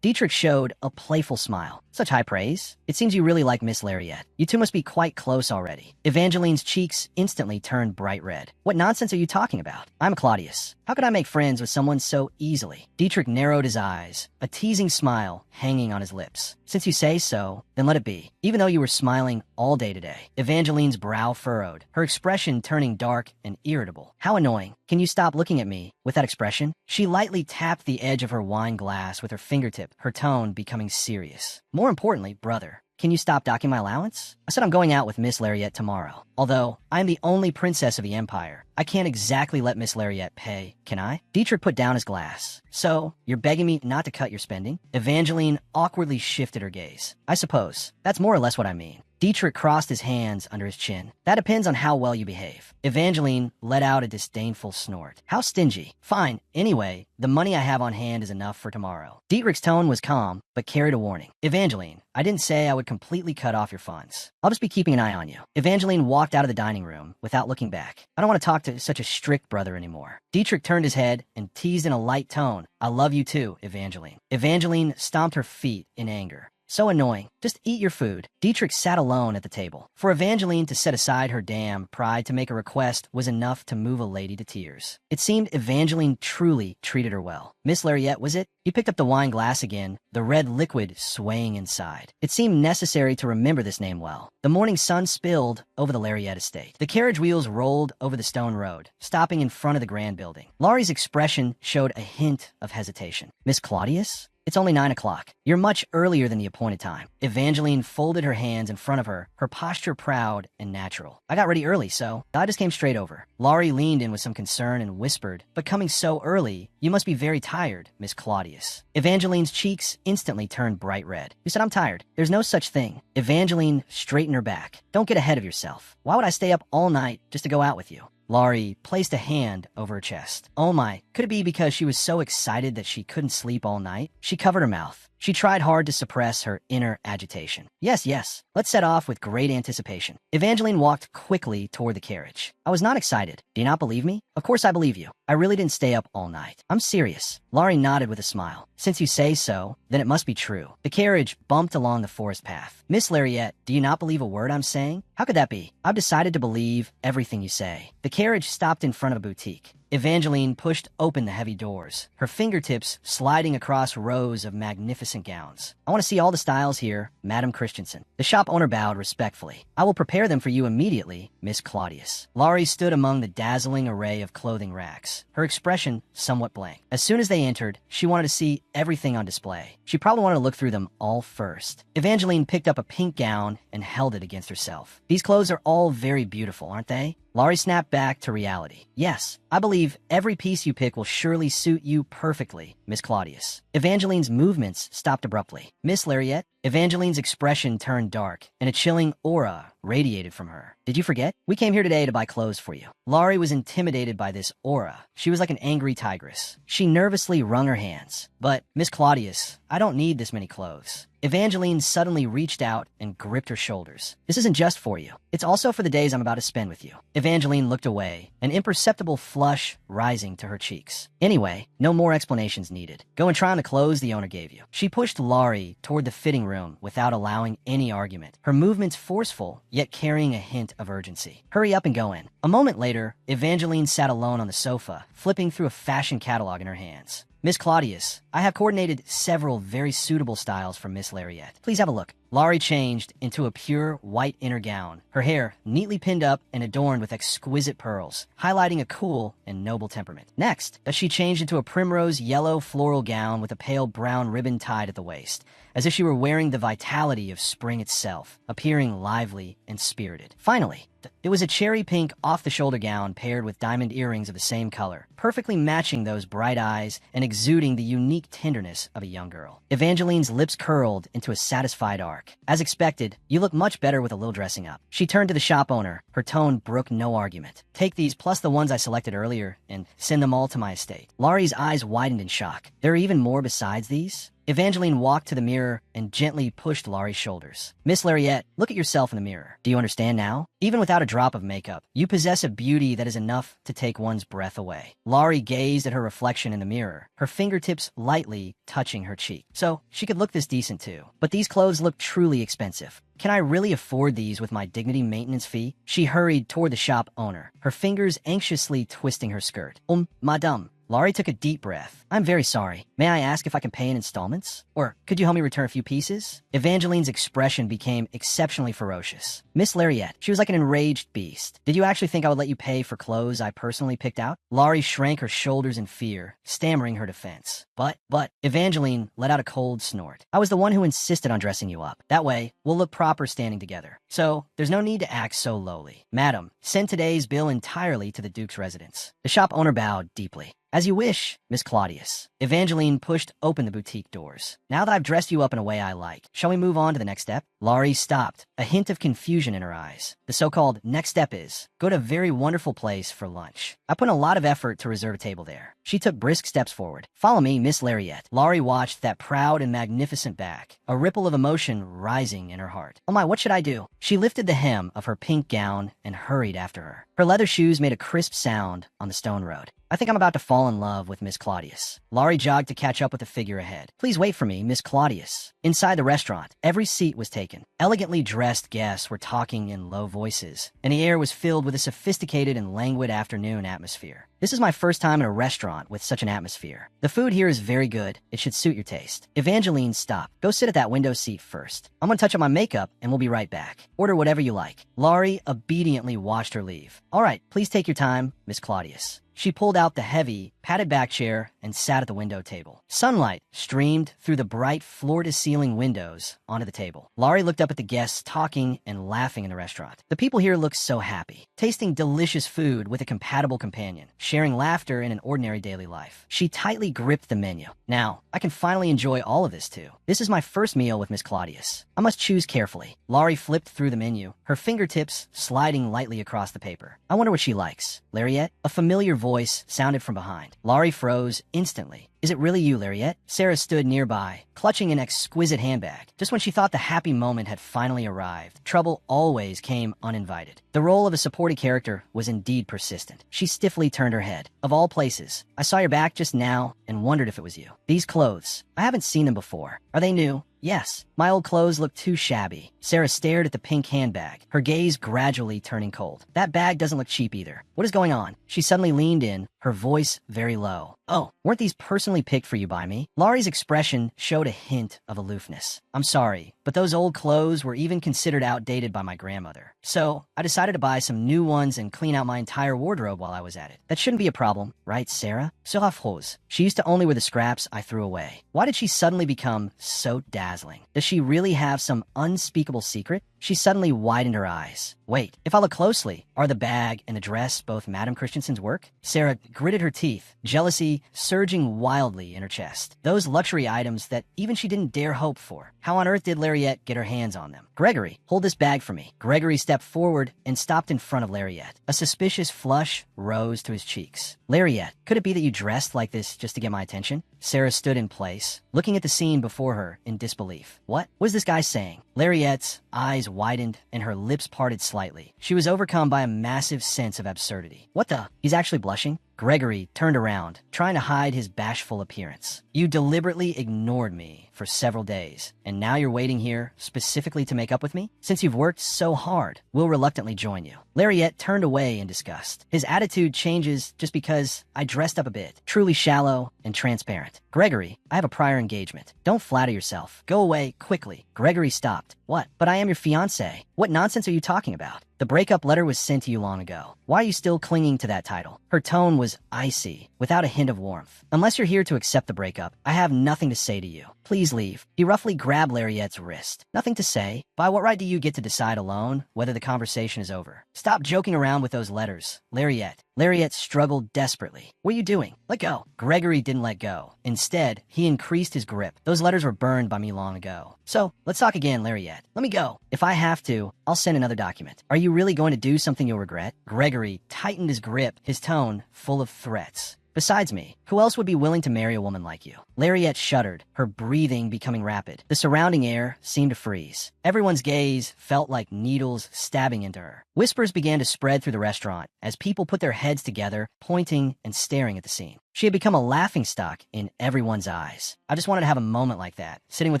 Dietrich showed a playful smile. Such high praise. It seems you really like Miss Lariette. You two must be quite close already. Evangeline's cheeks instantly turned bright red. What nonsense are you talking about? I'm Claudius. How could I make friends with someone so easily? Dietrich narrowed his eyes, a teasing smile hanging on his lips. Since you say so, then let it be. Even though you were smiling all day today. Evangeline's brow furrowed, her expression turning dark and irritable. How annoying. Can you stop looking at me with that expression? She lightly tapped the edge of her wine glass with her fingertip, her tone becoming serious. More importantly, brother, can you stop docking my allowance? I said I'm going out with Miss Lariette tomorrow. Although I am the only princess of the Empire, I can't exactly let Miss Lariette pay, can I? Dietrich put down his glass. So, you're begging me not to cut your spending? Evangeline awkwardly shifted her gaze. I suppose. That's more or less what I mean. Dietrich crossed his hands under his chin. That depends on how well you behave. Evangeline let out a disdainful snort. How stingy. Fine. Anyway, the money I have on hand is enough for tomorrow. Dietrich's tone was calm, but carried a warning. Evangeline, I didn't say I would completely cut off your funds. I'll just be keeping an eye on you. Evangeline walked out of the dining room without looking back. I don't want to talk to such a strict brother anymore. Dietrich turned his head and teased in a light tone. I love you too, Evangeline. Evangeline stomped her feet in anger. So annoying. Just eat your food. Dietrich sat alone at the table. For Evangeline to set aside her damn pride to make a request was enough to move a lady to tears. It seemed Evangeline truly treated her well. Miss Lariette, was it? He picked up the wine glass again, the red liquid swaying inside. It seemed necessary to remember this name well. The morning sun spilled over the Lariette estate. The carriage wheels rolled over the stone road, stopping in front of the grand building. Laurie's expression showed a hint of hesitation. Miss Claudius? It's only 9 o'clock. You're much earlier than the appointed time. Evangeline folded her hands in front of her, her posture proud and natural. I got ready early, so I just came straight over. Laurie leaned in with some concern and whispered, but coming so early, you must be very tired, Miss Claudius. Evangeline's cheeks instantly turned bright red. You said I'm tired. There's no such thing. Evangeline straightened her back. Don't get ahead of yourself. Why would I stay up all night just to go out with you? Laurie placed a hand over her chest. Oh my, could it be because she was so excited that she couldn't sleep all night? She covered her mouth. She tried hard to suppress her inner agitation. Yes, let's set off with great anticipation. Evangeline walked quickly toward the carriage. I was not excited. Do you not believe me? Of course I believe you. I really didn't stay up all night. I'm serious. Laurie nodded with a smile. Since you say so, then it must be true. The carriage bumped along the forest path. Miss Lariette, do you not believe a word I'm saying? How could that be? I've decided to believe everything you say. The carriage stopped in front of a boutique. Evangeline pushed open the heavy doors, her fingertips sliding across rows of magnificent gowns. I want to see all the styles here, Madam Christensen. The shop owner bowed respectfully. I will prepare them for you immediately, Miss Claudius. Laurie stood among the dazzling array of clothing racks, her expression somewhat blank. As soon as they entered, she wanted to see everything on display. She probably wanted to look through them all first. Evangeline picked up a pink gown and held it against herself. These clothes are all very beautiful, aren't they? Laurie snapped back to reality. Yes, I believe every piece you pick will surely suit you perfectly, Miss Claudius. Evangeline's movements stopped abruptly. Miss Lariette? Evangeline's expression turned dark, and a chilling aura radiated from her. Did you forget? We came here today to buy clothes for you. Laurie was intimidated by this aura. She was like an angry tigress. She nervously wrung her hands. But, Miss Claudius, I don't need this many clothes. Evangeline suddenly reached out and gripped her shoulders. This isn't just for you. It's also for the days I'm about to spend with you. Evangeline looked away, an imperceptible flush rising to her cheeks. Anyway, no more explanations needed. Go and try on the clothes the owner gave you. She pushed Laurie toward the fitting room without allowing any argument, her movements forceful, yet carrying a hint of urgency. Hurry up and go in. A moment later, Evangeline sat alone on the sofa, flipping through a fashion catalog in her hands. Miss Claudius, I have coordinated several very suitable styles for Miss Lariette. Please have a look. Laurie changed into a pure white inner gown, her hair neatly pinned up and adorned with exquisite pearls, highlighting a cool and noble temperament. Next, she changed into a primrose yellow floral gown with a pale brown ribbon tied at the waist, as if she were wearing the vitality of spring itself, appearing lively and spirited. Finally, it was a cherry pink off-the-shoulder gown paired with diamond earrings of the same color, perfectly matching those bright eyes and exuding the unique tenderness of a young girl. Evangeline's lips curled into a satisfied arc. As expected, you look much better with a little dressing up. She turned to the shop owner. Her tone brooked no argument. Take these plus the ones I selected earlier and send them all to my estate. Laurie's eyes widened in shock. There are even more besides these? Evangeline walked to the mirror and gently pushed Laurie's shoulders. Miss Lariette, look at yourself in the mirror. Do you understand now? Even without a drop of makeup, you possess a beauty that is enough to take one's breath away. Laurie gazed at her reflection in the mirror, her fingertips lightly touching her cheek. So, she could look this decent too. But these clothes look truly expensive. Can I really afford these with my dignity maintenance fee? She hurried toward the shop owner, her fingers anxiously twisting her skirt. Madame. Laurie took a deep breath. I'm very sorry. May I ask if I can pay in installments? Or could you help me return a few pieces? Evangeline's expression became exceptionally ferocious. Miss Lariette, she was like an enraged beast. Did you actually think I would let you pay for clothes I personally picked out? Laurie shrank her shoulders in fear, stammering her defense. But, Evangeline let out a cold snort. I was the one who insisted on dressing you up. That way, we'll look proper standing together. So, there's no need to act so lowly. Madam, send today's bill entirely to the Duke's residence. The shop owner bowed deeply. As you wish, Miss Claudius. Evangeline pushed open the boutique doors. Now that I've dressed you up in a way I like, shall we move on to the next step? Laurie stopped, a hint of confusion in her eyes. The so-called next step is, go to a very wonderful place for lunch. I put in a lot of effort to reserve a table there. She took brisk steps forward. Follow me, Miss Lariette. Laurie watched that proud and magnificent back, a ripple of emotion rising in her heart. Oh my, what should I do? She lifted the hem of her pink gown and hurried after her. Her leather shoes made a crisp sound on the stone road. I think I'm about to fall in love with Miss Claudius. Laurie jogged to catch up with the figure ahead. Please wait for me, Miss Claudius. Inside the restaurant, every seat was taken. Elegantly dressed guests were talking in low voices, and the air was filled with a sophisticated and languid afternoon atmosphere. This is my first time in a restaurant with such an atmosphere. The food here is very good. It should suit your taste. Evangeline stopped. Go sit at that window seat first. I'm gonna touch up my makeup and we'll be right back. Order whatever you like. Laurie obediently watched her leave. All right, please take your time, Miss Claudius. She pulled out the heavy, padded back chair and sat at the window table. Sunlight streamed through the bright floor-to-ceiling windows onto the table. Laurie looked up at the guests talking and laughing in the restaurant. The people here looked so happy, tasting delicious food with a compatible companion, sharing laughter in an ordinary daily life. She tightly gripped the menu. Now, I can finally enjoy all of this too. This is my first meal with Miss Claudius. I must choose carefully. Laurie flipped through the menu, her fingertips sliding lightly across the paper. I wonder what she likes. Lariette? A familiar voice sounded from behind. Laurie froze instantly. Is it really you, Lariette? Sarah stood nearby, clutching an exquisite handbag. Just when she thought the happy moment had finally arrived, trouble always came uninvited. The role of a supporting character was indeed persistent. She stiffly turned her head. Of all places, I saw your back just now and wondered if it was you. These clothes, I haven't seen them before. Are they new? Yes. My old clothes look too shabby. Sarah stared at the pink handbag, her gaze gradually turning cold. That bag doesn't look cheap either. What is going on? She suddenly leaned in, her voice very low. Oh, weren't these personally picked for you by me? Laurie's expression showed a hint of aloofness. I'm sorry, but those old clothes were even considered outdated by my grandmother. So, I decided to buy some new ones and clean out my entire wardrobe while I was at it. That shouldn't be a problem, right, Sarah? Sera Froze. She used to only wear the scraps I threw away. Why did she suddenly become so dazzling? Does she really have some unspeakable secret? She suddenly widened her eyes. Wait, if I look closely, are the bag and the dress both Madame Christensen's work? Sarah gritted her teeth, jealousy surging wildly in her chest. Those luxury items that even she didn't dare hope for. How on earth did Lariette get her hands on them? Gregory, hold this bag for me. Gregory stepped forward and stopped in front of Lariette. A suspicious flush rose to his cheeks. Lariette, could it be that you dressed like this just to get my attention? Sarah stood in place, looking at the scene before her in disbelief. What was this guy saying? Lariette's eyes widened and her lips parted slightly. She was overcome by a massive sense of absurdity. What the? He's actually blushing? Gregory turned around, trying to hide his bashful appearance. You deliberately ignored me for several days, and now you're waiting here specifically to make up with me? Since you've worked so hard, we'll reluctantly join you. Lariette turned away in disgust. His attitude changes just because I dressed up a bit. Truly shallow and transparent. Gregory, I have a prior engagement. Don't flatter yourself. Go away quickly. Gregory stopped. What? But I am your fiancé. What nonsense are you talking about? The breakup letter was sent to you long ago. Why are you still clinging to that title? Her tone was icy, without a hint of warmth. Unless you're here to accept the breakup, I have nothing to say to you. Please leave. He roughly grabbed Lariette's wrist. Nothing to say? By what right do you get to decide alone whether the conversation is over? Stop joking around with those letters. Lariette struggled desperately. What are you doing? Let go. Gregory didn't let go. Instead, he increased his grip. Those letters were burned by me long ago. So, let's talk again, Lariette. Let me go. If I have to, I'll send another document. Are you really going to do something you'll regret? Gregory tightened his grip, his tone full of threats. Besides me, who else would be willing to marry a woman like you? Lariette shuddered, her breathing becoming rapid. The surrounding air seemed to freeze. Everyone's gaze felt like needles stabbing into her. Whispers began to spread through the restaurant as people put their heads together, pointing and staring at the scene. She had become a laughingstock in everyone's eyes. I just wanted to have a moment like that, sitting with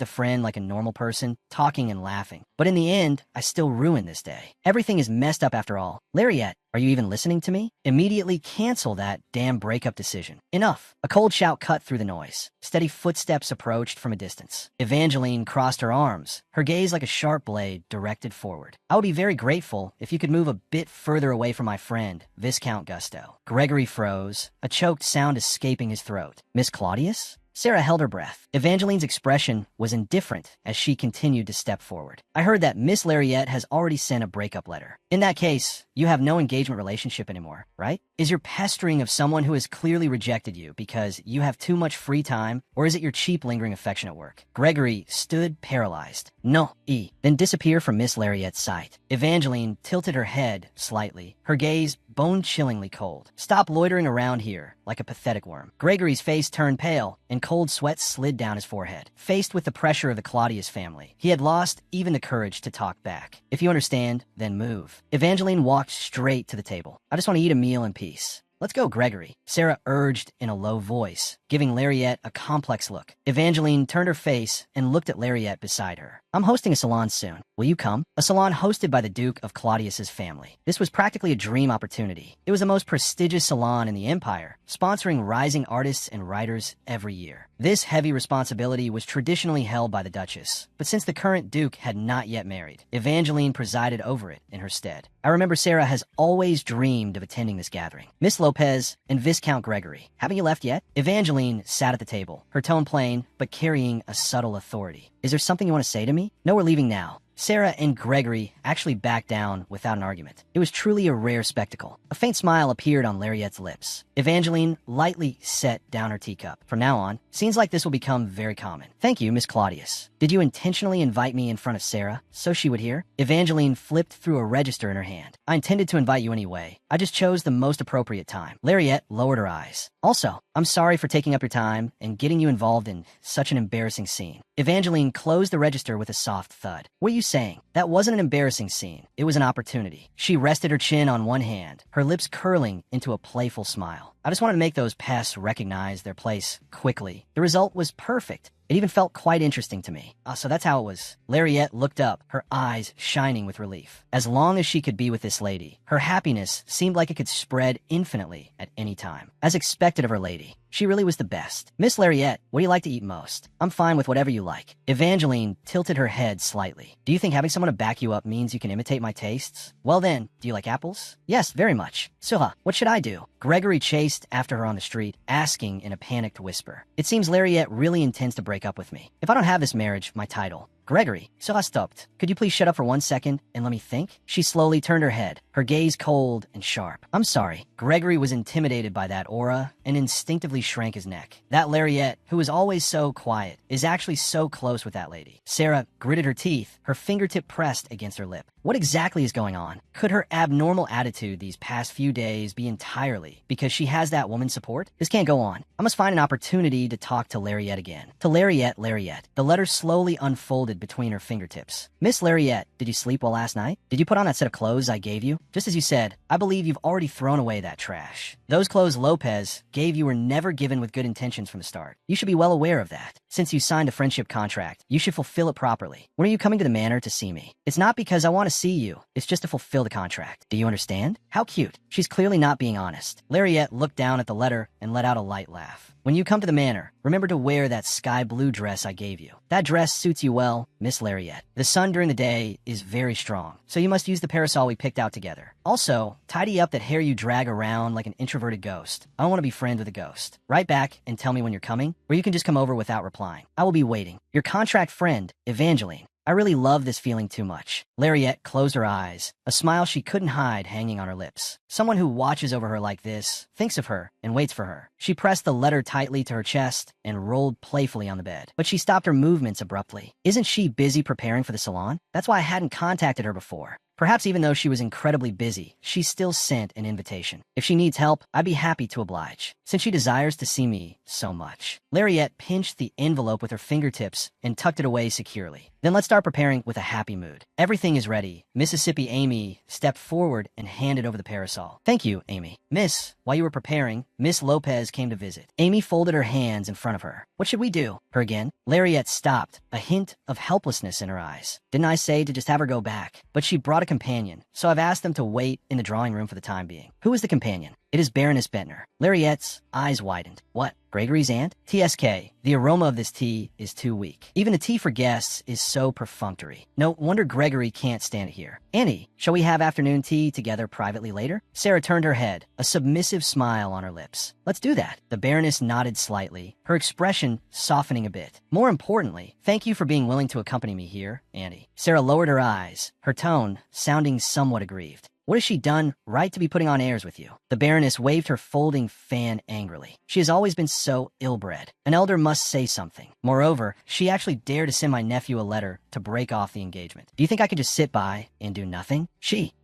a friend like a normal person, talking and laughing. But in the end, I still ruined this day. Everything is messed up after all. Lariette, are you even listening to me? Immediately cancel that damn breakup decision. Enough. A cold shout cut through the noise. Steady footsteps approached from a distance. Evangeline crossed her arms, her gaze like a sharp blade directed forward. I would be very grateful if you could move a bit further away from my friend, Viscount Gusto. Gregory froze, a choked sound escaping his throat. Miss Claudius? Sarah held her breath. Evangeline's expression was indifferent as she continued to step forward. I heard that Miss Lariette has already sent a breakup letter. In that case, you have no engagement relationship anymore, right? Is your pestering of someone who has clearly rejected you because you have too much free time, or is it your cheap lingering affection at work? Gregory stood paralyzed. No, then disappear from Miss Lariette's sight. Evangeline tilted her head slightly, her gaze bone-chillingly cold. Stop loitering around here like a pathetic worm. Gregory's face turned pale, and cold sweat slid down his forehead. Faced with the pressure of the Claudius family, he had lost even the courage to talk back. If you understand, then move. Evangeline walked straight to the table. I just want to eat a meal in peace. Let's go, Gregory, Sarah urged in a low voice, giving Lariette a complex look. Evangeline turned her face and looked at Lariette beside her. I'm hosting a salon soon. Will you come? A salon hosted by the Duke of Claudius's family. This was practically a dream opportunity. It was the most prestigious salon in the empire, sponsoring rising artists and writers every year. This heavy responsibility was traditionally held by the Duchess, but since the current Duke had not yet married, Evangeline presided over it in her stead. I remember Sarah has always dreamed of attending this gathering. Miss Lopez and Viscount Gregory, haven't you left yet? Evangeline sat at the table, her tone plain, but carrying a subtle authority. Is there something you want to say to me? No, we're leaving now. Sarah and Gregory actually backed down without an argument. It was truly a rare spectacle. A faint smile appeared on Lariette's lips. Evangeline lightly set down her teacup. From now on, scenes like this will become very common. Thank you, Miss Claudius. Did you intentionally invite me in front of Sarah so she would hear? Evangeline flipped through a register in her hand. I intended to invite you anyway. I just chose the most appropriate time. Lariette lowered her eyes. Also, I'm sorry for taking up your time and getting you involved in such an embarrassing scene. Evangeline closed the register with a soft thud. What are you saying? That wasn't an embarrassing scene. It was an opportunity. She rested her chin on one hand, her lips curling into a playful smile. I just wanted to make those pests recognize their place quickly. The result was perfect. It even felt quite interesting to me. So that's how it was. Lariette looked up, her eyes shining with relief. As long as she could be with this lady, her happiness seemed like it could spread infinitely at any time. As expected of her lady, she really was the best. Miss Lariette, what do you like to eat most? I'm fine with whatever you like. Evangeline tilted her head slightly. Do you think having someone to back you up means you can imitate my tastes? Well then, do you like apples? Yes, very much. Sura, what should I do? Gregory chased after her on the street, asking in a panicked whisper. It seems Lariette really intends to break up with me. If I don't have this marriage, my title. Gregory, Sura stopped. Could you please shut up for 1 second and let me think? She slowly turned her head, her gaze cold and sharp. I'm sorry. Gregory was intimidated by that aura and instinctively shrank his neck. That Lariette, who was always so quiet, is actually so close with that lady. Sarah gritted her teeth, her fingertip pressed against her lip. What exactly is going on? Could her abnormal attitude these past few days be entirely because she has that woman's support? This can't go on. I must find an opportunity to talk to Lariette again. To Lariette. The letter slowly unfolded between her fingertips. Miss Lariette, did you sleep well last night? Did you put on that set of clothes I gave you? Just as you said, I believe you've already thrown away that trash. Those clothes Lopez gave you were never given with good intentions from the start. You should be well aware of that. Since you signed a friendship contract, you should fulfill it properly. When are you coming to the manor to see me? It's not because I want to see you. It's just to fulfill the contract. Do you understand? How cute. She's clearly not being honest. Lariette looked down at the letter and let out a light laugh. When you come to the manor, remember to wear that sky blue dress I gave you. That dress suits you well, Miss Lariette. The sun during the day is very strong, so you must use the parasol we picked out together. Also, tidy up that hair you drag around like an introverted ghost. I don't want to be friends with a ghost. Write back and tell me when you're coming, or you can just come over without replying. I will be waiting. Your contract friend, Evangeline. I really love this feeling too much. Lariette closed her eyes, a smile she couldn't hide hanging on her lips. Someone who watches over her like this, thinks of her, and waits for her. She pressed the letter tightly to her chest and rolled playfully on the bed. But she stopped her movements abruptly. Isn't she busy preparing for the salon? That's why I hadn't contacted her before. Perhaps even though she was incredibly busy, she still sent an invitation. If she needs help, I'd be happy to oblige, since she desires to see me so much. Lariette pinched the envelope with her fingertips and tucked it away securely. Then let's start preparing with a happy mood. Everything is ready. Mississippi Amy stepped forward and handed over the parasol. Thank you, Amy. Miss, while you were preparing, Miss Lopez came to visit. Amy folded her hands in front of her. What should we do? Her again? Lariette stopped, a hint of helplessness in her eyes. Didn't I say to just have her go back? But she brought a companion, so I've asked them to wait in the drawing room for the time being. Who is the companion? It is Baroness Bentner. Lariette's eyes widened. What? Gregory's aunt? TSK. The aroma of this tea is too weak. Even the tea for guests is so perfunctory. No wonder Gregory can't stand it here. Annie, shall we have afternoon tea together privately later? Sarah turned her head, a submissive smile on her lips. Let's do that. The Baroness nodded slightly, her expression softening a bit. More importantly, thank you for being willing to accompany me here, Annie. Sarah lowered her eyes, her tone sounding somewhat aggrieved. What has she done right to be putting on airs with you? The Baroness waved her folding fan angrily. She has always been so ill-bred. An elder must say something. Moreover, she actually dared to send my nephew a letter to break off the engagement. Do you think I could just sit by and do nothing?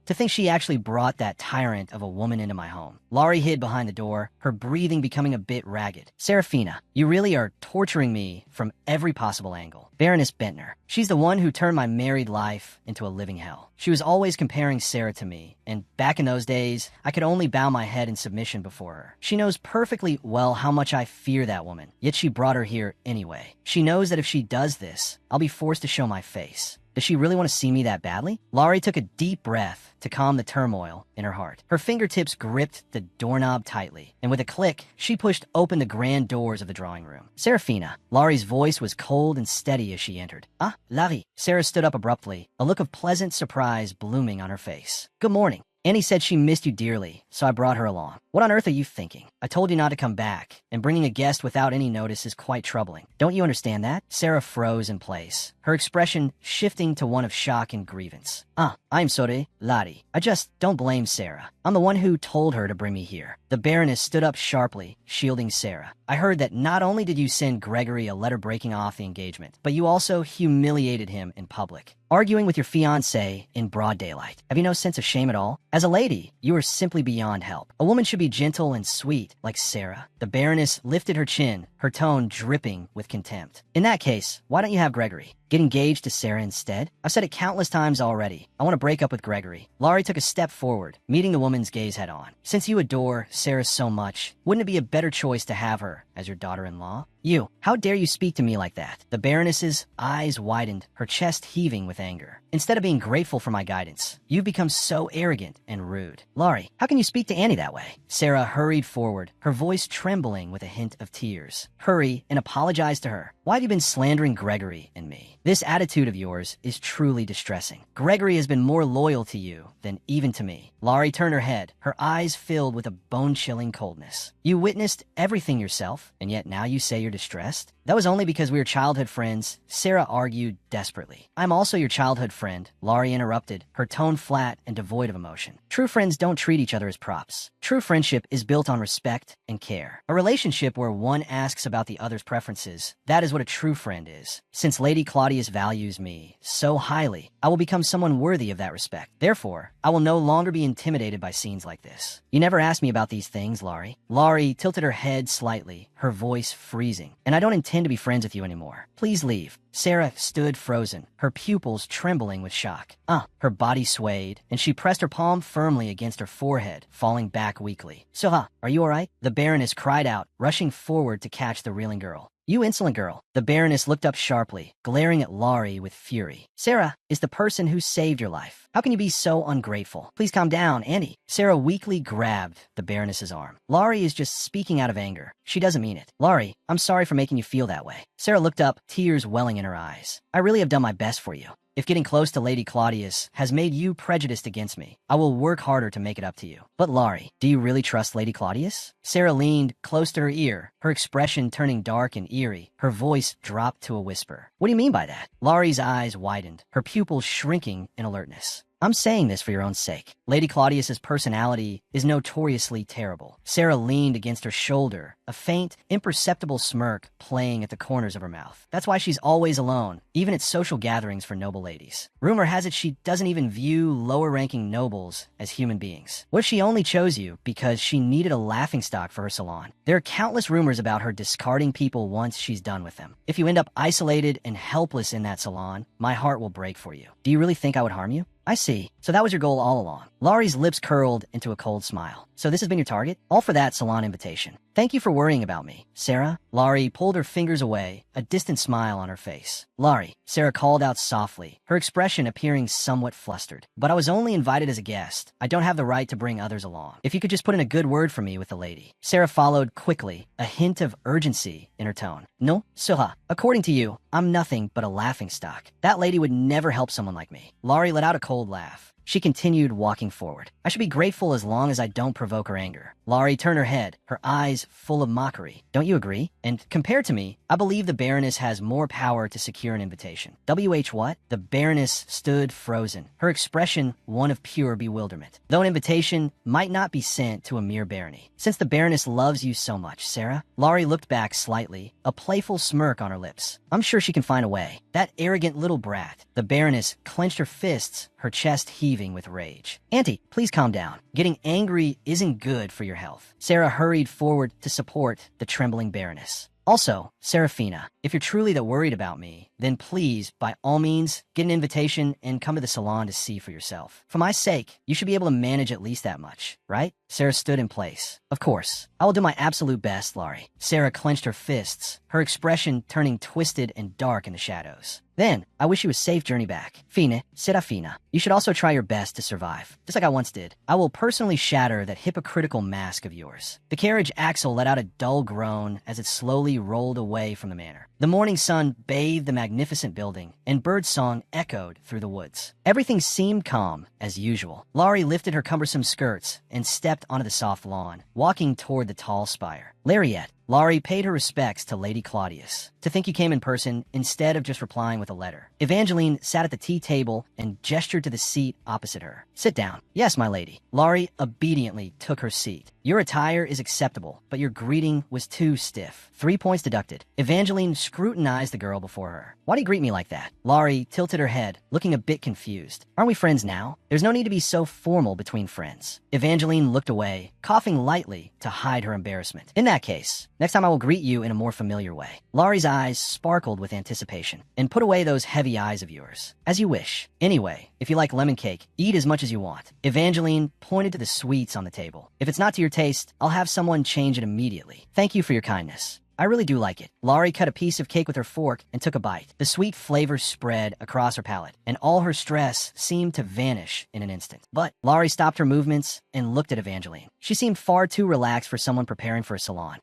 To think she actually brought that tyrant of a woman into my home. Laurie hid behind the door, her breathing becoming a bit ragged. Serafina, you really are torturing me from every possible angle. Baroness Bentner, she's the one who turned my married life into a living hell. She was always comparing Sarah to me, and back in those days, I could only bow my head in submission before her. She knows perfectly well how much I fear that woman, yet she brought her here anyway. She knows that if she does this, I'll be forced to show my face. Does she really want to see me that badly? Laurie took a deep breath to calm the turmoil in her heart. Her fingertips gripped the doorknob tightly, and with a click, she pushed open the grand doors of the drawing room. Serafina. Laurie's voice was cold and steady as she entered. Ah, Laurie. Sarah stood up abruptly, a look of pleasant surprise blooming on her face. Good morning. Annie said she missed you dearly, so I brought her along. What on earth are you thinking? I told you not to come back, and bringing a guest without any notice is quite troubling. Don't you understand that? Sarah froze in place, her expression shifting to one of shock and grievance. I'm sorry, Lottie. I just don't blame Sarah. I'm the one who told her to bring me here. The Baroness stood up sharply, shielding Sarah. I heard that not only did you send Gregory a letter breaking off the engagement, but you also humiliated him in public, arguing with your fiancé in broad daylight. Have you no sense of shame at all? As a lady, you are simply beyond help. A woman should be gentle and sweet, like Sarah. The Baroness lifted her chin, her tone dripping with contempt. In that case, why don't you have Gregory? Get engaged to Sarah instead? I've said it countless times already. I want to break up with Gregory. Laurie took a step forward, meeting the woman's gaze head on. Since you adore Sarah so much, wouldn't it be a better choice to have her as your daughter-in-law? You, how dare you speak to me like that? The Baroness's eyes widened, her chest heaving with anger. Instead of being grateful for my guidance, you've become so arrogant and rude. Laurie, how can you speak to Annie that way? Sarah hurried forward, her voice trembling with a hint of tears. Hurry and apologize to her. Why have you been slandering Gregory and me? This attitude of yours is truly distressing. Gregory has been more loyal to you than even to me. Laurie turned her head, her eyes filled with a bone-chilling coldness. You witnessed everything yourself, and yet now you say you're distressed? That was only because we were childhood friends, Sarah argued desperately. I'm also your childhood friend, Laurie interrupted, her tone flat and devoid of emotion. True friends don't treat each other as props. True friendship is built on respect and care. A relationship where one asks about the other's preferences, that is what a true friend is. Since Lady Claudius values me so highly, I will become someone worthy of that respect. Therefore, I will no longer be intimidated by scenes like this. You never asked me about these things, Laurie. Laurie tilted her head slightly, her voice freezing. And I don't intend to be friends with you anymore. Please leave. Sarah stood frozen, her pupils trembling with shock. Her body swayed, and she pressed her palm firmly against her forehead, falling back weakly. Sarah, are you all right? The Baroness cried out, rushing forward to catch the reeling girl. You insolent girl. The Baroness looked up sharply, glaring at Laurie with fury. Sarah is the person who saved your life. How can you be so ungrateful? Please calm down, Annie. Sarah weakly grabbed the Baroness's arm. Laurie is just speaking out of anger. She doesn't mean it. Laurie, I'm sorry for making you feel that way. Sarah looked up, tears welling in her eyes. I really have done my best for you. If getting close to Lady Claudius has made you prejudiced against me, I will work harder to make it up to you. But Laurie, do you really trust Lady Claudius? Sarah leaned close to her ear, her expression turning dark and eerie. Her voice dropped to a whisper. What do you mean by that? Laurie's eyes widened, her pupils shrinking in alertness. I'm saying this for your own sake. Lady Claudius's personality is notoriously terrible. Sarah leaned against her shoulder, a faint, imperceptible smirk playing at the corners of her mouth. That's why she's always alone, even at social gatherings for noble ladies. Rumor has it she doesn't even view lower-ranking nobles as human beings. What if she only chose you because she needed a laughingstock for her salon? There are countless rumors about her discarding people once she's done with them. If you end up isolated and helpless in that salon, my heart will break for you. Do you really think I would harm you? I see. So that was your goal all along. Laurie's lips curled into a cold smile. So this has been your target? All for that salon invitation. Thank you for worrying about me, Sarah. Laurie pulled her fingers away, a distant smile on her face. Laurie, Sarah called out softly, her expression appearing somewhat flustered. But I was only invited as a guest. I don't have the right to bring others along. If you could just put in a good word for me with the lady. Sarah followed quickly, a hint of urgency in her tone. No, Sera. According to you, I'm nothing but a laughingstock. That lady would never help someone like me. Laurie let out a cold laugh. She continued walking forward. I should be grateful as long as I don't provoke her anger. Laurie turned her head, her eyes full of mockery. Don't you agree? And compared to me, I believe the Baroness has more power to secure an invitation. WH what? The Baroness stood frozen, her expression one of pure bewilderment. Though an invitation might not be sent to a mere barony. Since the Baroness loves you so much, Sarah, Laurie looked back slightly, a playful smirk on her lips. I'm sure she can find a way. That arrogant little brat. The Baroness clenched her fists, her chest heaving with rage. Auntie, please calm down. Getting angry isn't good for your health. Sarah hurried forward to support the trembling Baroness. Also, Serafina, if you're truly that worried about me, then please, by all means, get an invitation and come to the salon to see for yourself. For my sake, you should be able to manage at least that much, right? Sarah stood in place. Of course. I will do my absolute best, Laurie. Sarah clenched her fists, her expression turning twisted and dark in the shadows. Then, I wish you a safe journey back. Fine, Serafina. You should also try your best to survive, just like I once did. I will personally shatter that hypocritical mask of yours. The carriage axle let out a dull groan as it slowly rolled away from the manor. The morning sun bathed the magnificent building, and birdsong echoed through the woods. Everything seemed calm, as usual. Laurie lifted her cumbersome skirts and stepped onto the soft lawn, walking toward the tall spire. Lariat. Laurie paid her respects to Lady Claudius. To think you came in person instead of just replying with a letter. Evangeline sat at the tea table and gestured to the seat opposite her. Sit down. Yes, my lady. Laurie obediently took her seat. Your attire is acceptable, but your greeting was too stiff. 3 points deducted. Evangeline scrutinized the girl before her. Why do you greet me like that? Laurie tilted her head, looking a bit confused. Aren't we friends now? There's no need to be so formal between friends. Evangeline looked away, coughing lightly to hide her embarrassment. In that case, next time I will greet you in a more familiar way. Laurie's eyes sparkled with anticipation. And put away those heavy eyes of yours. As you wish. Anyway, if you like lemon cake, eat as much as you want. Evangeline pointed to the sweets on the table. If it's not to your taste, I'll have someone change it immediately. Thank you for your kindness. I really do like it. Laurie cut a piece of cake with her fork and took a bite. The sweet flavor spread across her palate, and all her stress seemed to vanish in an instant. But Laurie stopped her movements and looked at Evangeline. She seemed far too relaxed for someone preparing for a salon.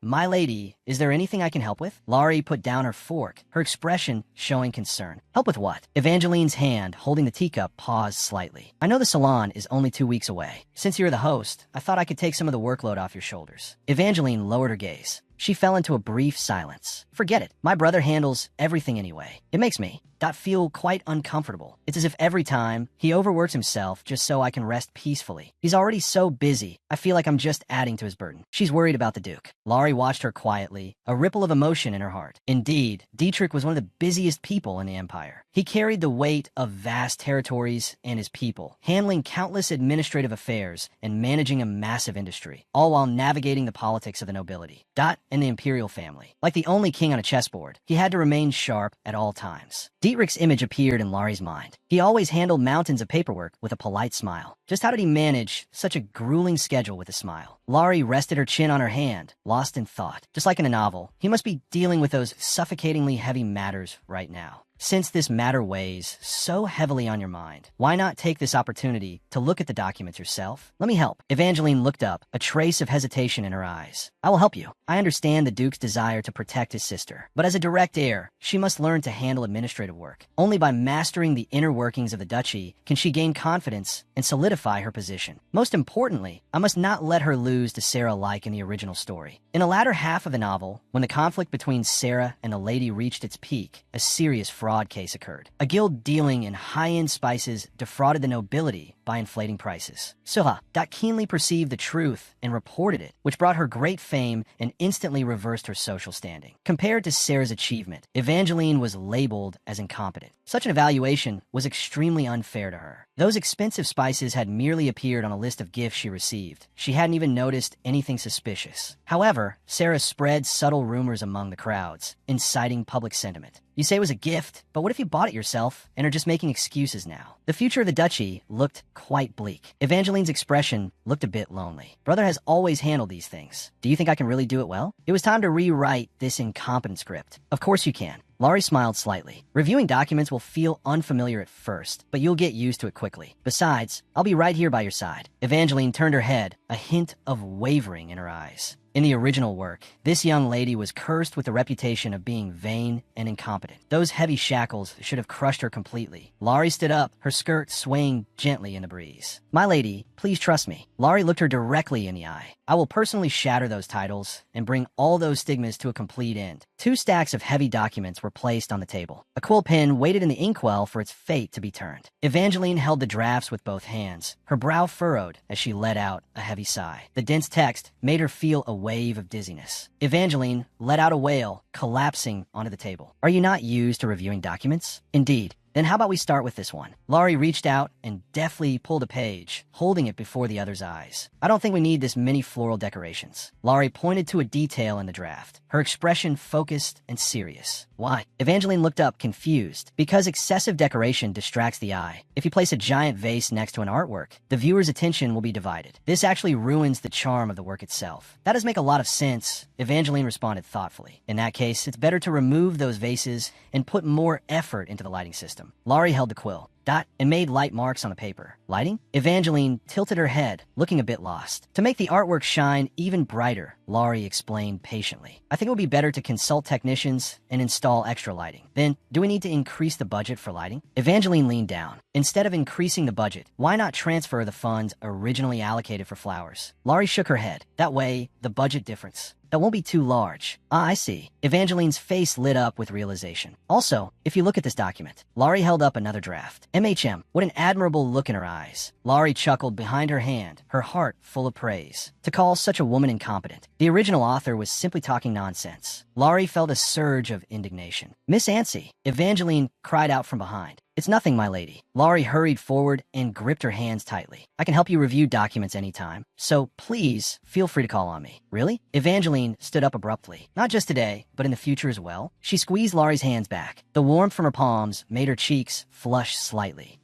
My lady, is there anything I can help with? Laurie put down her fork, her expression showing concern. Help with what? Evangeline's hand, holding the teacup, paused slightly. I know the salon is only 2 weeks away. Since you're the host, I thought I could take some of the workload off your shoulders. Evangeline lowered her gaze. She fell into a brief silence. Forget it. My brother handles everything anyway. It makes me feel quite uncomfortable. It's as if every time he overworks himself just so I can rest peacefully. He's already so busy. I feel like I'm just adding to his burden. She's worried about the Duke. Laurie watched her quietly, a ripple of emotion in her heart. Indeed, Dietrich was one of the busiest people in the Empire. He carried the weight of vast territories and his people, handling countless administrative affairs and managing a massive industry, all while navigating the politics of the nobility. And the imperial family. Like the only king on a chessboard, he had to remain sharp at all times. Dietrich's image appeared in Laurie's mind. He always handled mountains of paperwork with a polite smile. Just how did he manage such a grueling schedule with a smile? Laurie rested her chin on her hand, lost in thought. Just like in a novel, he must be dealing with those suffocatingly heavy matters right now. Since this matter weighs so heavily on your mind, why not take this opportunity to look at the documents yourself? Let me help. Evangeline looked up, a trace of hesitation in her eyes. I will help you. I understand the Duke's desire to protect his sister, but as a direct heir, she must learn to handle administrative work. Only by mastering the inner workings of the duchy can she gain confidence and solidify her position. Most importantly, I must not let her lose to Sarah like in the original story. In the latter half of the novel, when the conflict between Sarah and the lady reached its peak, a serious fraud case occurred. A guild dealing in high-end spices defrauded the nobility by inflating prices. Suha keenly perceived the truth and reported it, which brought her great fame and instantly reversed her social standing. Compared to Sarah's achievement, Evangeline was labeled as incompetent. Such an evaluation was extremely unfair to her. Those expensive spices had merely appeared on a list of gifts she received. She hadn't even noticed anything suspicious. However, Sarah spread subtle rumors among the crowds, inciting public sentiment. You say it was a gift, but what if you bought it yourself and are just making excuses now? The future of the duchy looked quite bleak. Evangeline's expression looked a bit lonely. Brother has always handled these things. Do you think I can really do it well? It was time to rewrite this incompetent script. Of course you can. Laurie smiled slightly. Reviewing documents will feel unfamiliar at first, but you'll get used to it quickly. Besides, I'll be right here by your side. Evangeline turned her head, a hint of wavering in her eyes. In the original work, this young lady was cursed with the reputation of being vain and incompetent. Those heavy shackles should have crushed her completely. Laurie stood up, her skirt swaying gently in the breeze. My lady, please trust me. Laurie looked her directly in the eye. I will personally shatter those titles and bring all those stigmas to a complete end. 2 stacks of heavy documents were placed on the table. A quill pen waited in the inkwell for its fate to be turned. Evangeline held the drafts with both hands, her brow furrowed as she let out a heavy sigh. The dense text made her feel a wave of dizziness. Evangeline let out a wail, collapsing onto the table. Are you not used to reviewing documents? Indeed. Then how about we start with this one? Laurie reached out and deftly pulled a page, holding it before the other's eyes. I don't think we need this many floral decorations. Laurie pointed to a detail in the draft, her expression focused and serious. Why? Evangeline looked up, confused. Because excessive decoration distracts the eye. If you place a giant vase next to an artwork, the viewer's attention will be divided. This actually ruins the charm of the work itself. That does make a lot of sense, Evangeline responded thoughtfully. In that case, it's better to remove those vases and put more effort into the lighting system. Laurie held the quill, and made light marks on the paper. Lighting? Evangeline tilted her head, looking a bit lost. To make the artwork shine even brighter, Laurie explained patiently. I think it would be better to consult technicians and install extra lighting. Then, do we need to increase the budget for lighting? Evangeline leaned down. Instead of increasing the budget, why not transfer the funds originally allocated for flowers? Laurie shook her head. That way, the budget difference that won't be too large. Ah, I see. Evangeline's face lit up with realization. Also, if you look at this document, Laurie held up another draft. MHM, what an admirable look in her eyes. Laurie chuckled behind her hand, her heart full of praise. To call such a woman incompetent. The original author was simply talking nonsense. Laurie felt a surge of indignation. Miss Ansi, Evangeline cried out from behind. It's nothing, my lady. Laurie hurried forward and gripped her hands tightly. I can help you review documents anytime, so please feel free to call on me. Really? Evangeline stood up abruptly. Not just today, but in the future as well. She squeezed Laurie's hands back. The warmth from her palms made her cheeks flush slightly.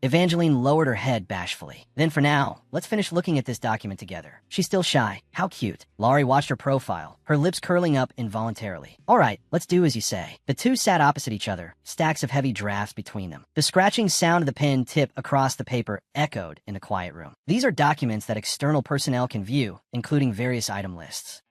Evangeline lowered her head bashfully. Then for now, let's finish looking at this document together. She's still shy. How cute. Laurie watched her profile, her lips curling up involuntarily. All right, let's do as you say. The two sat opposite each other, stacks of heavy drafts between them. The scratching sound of the pen tip across the paper echoed in the quiet room. These are documents that external personnel can view, including various item lists.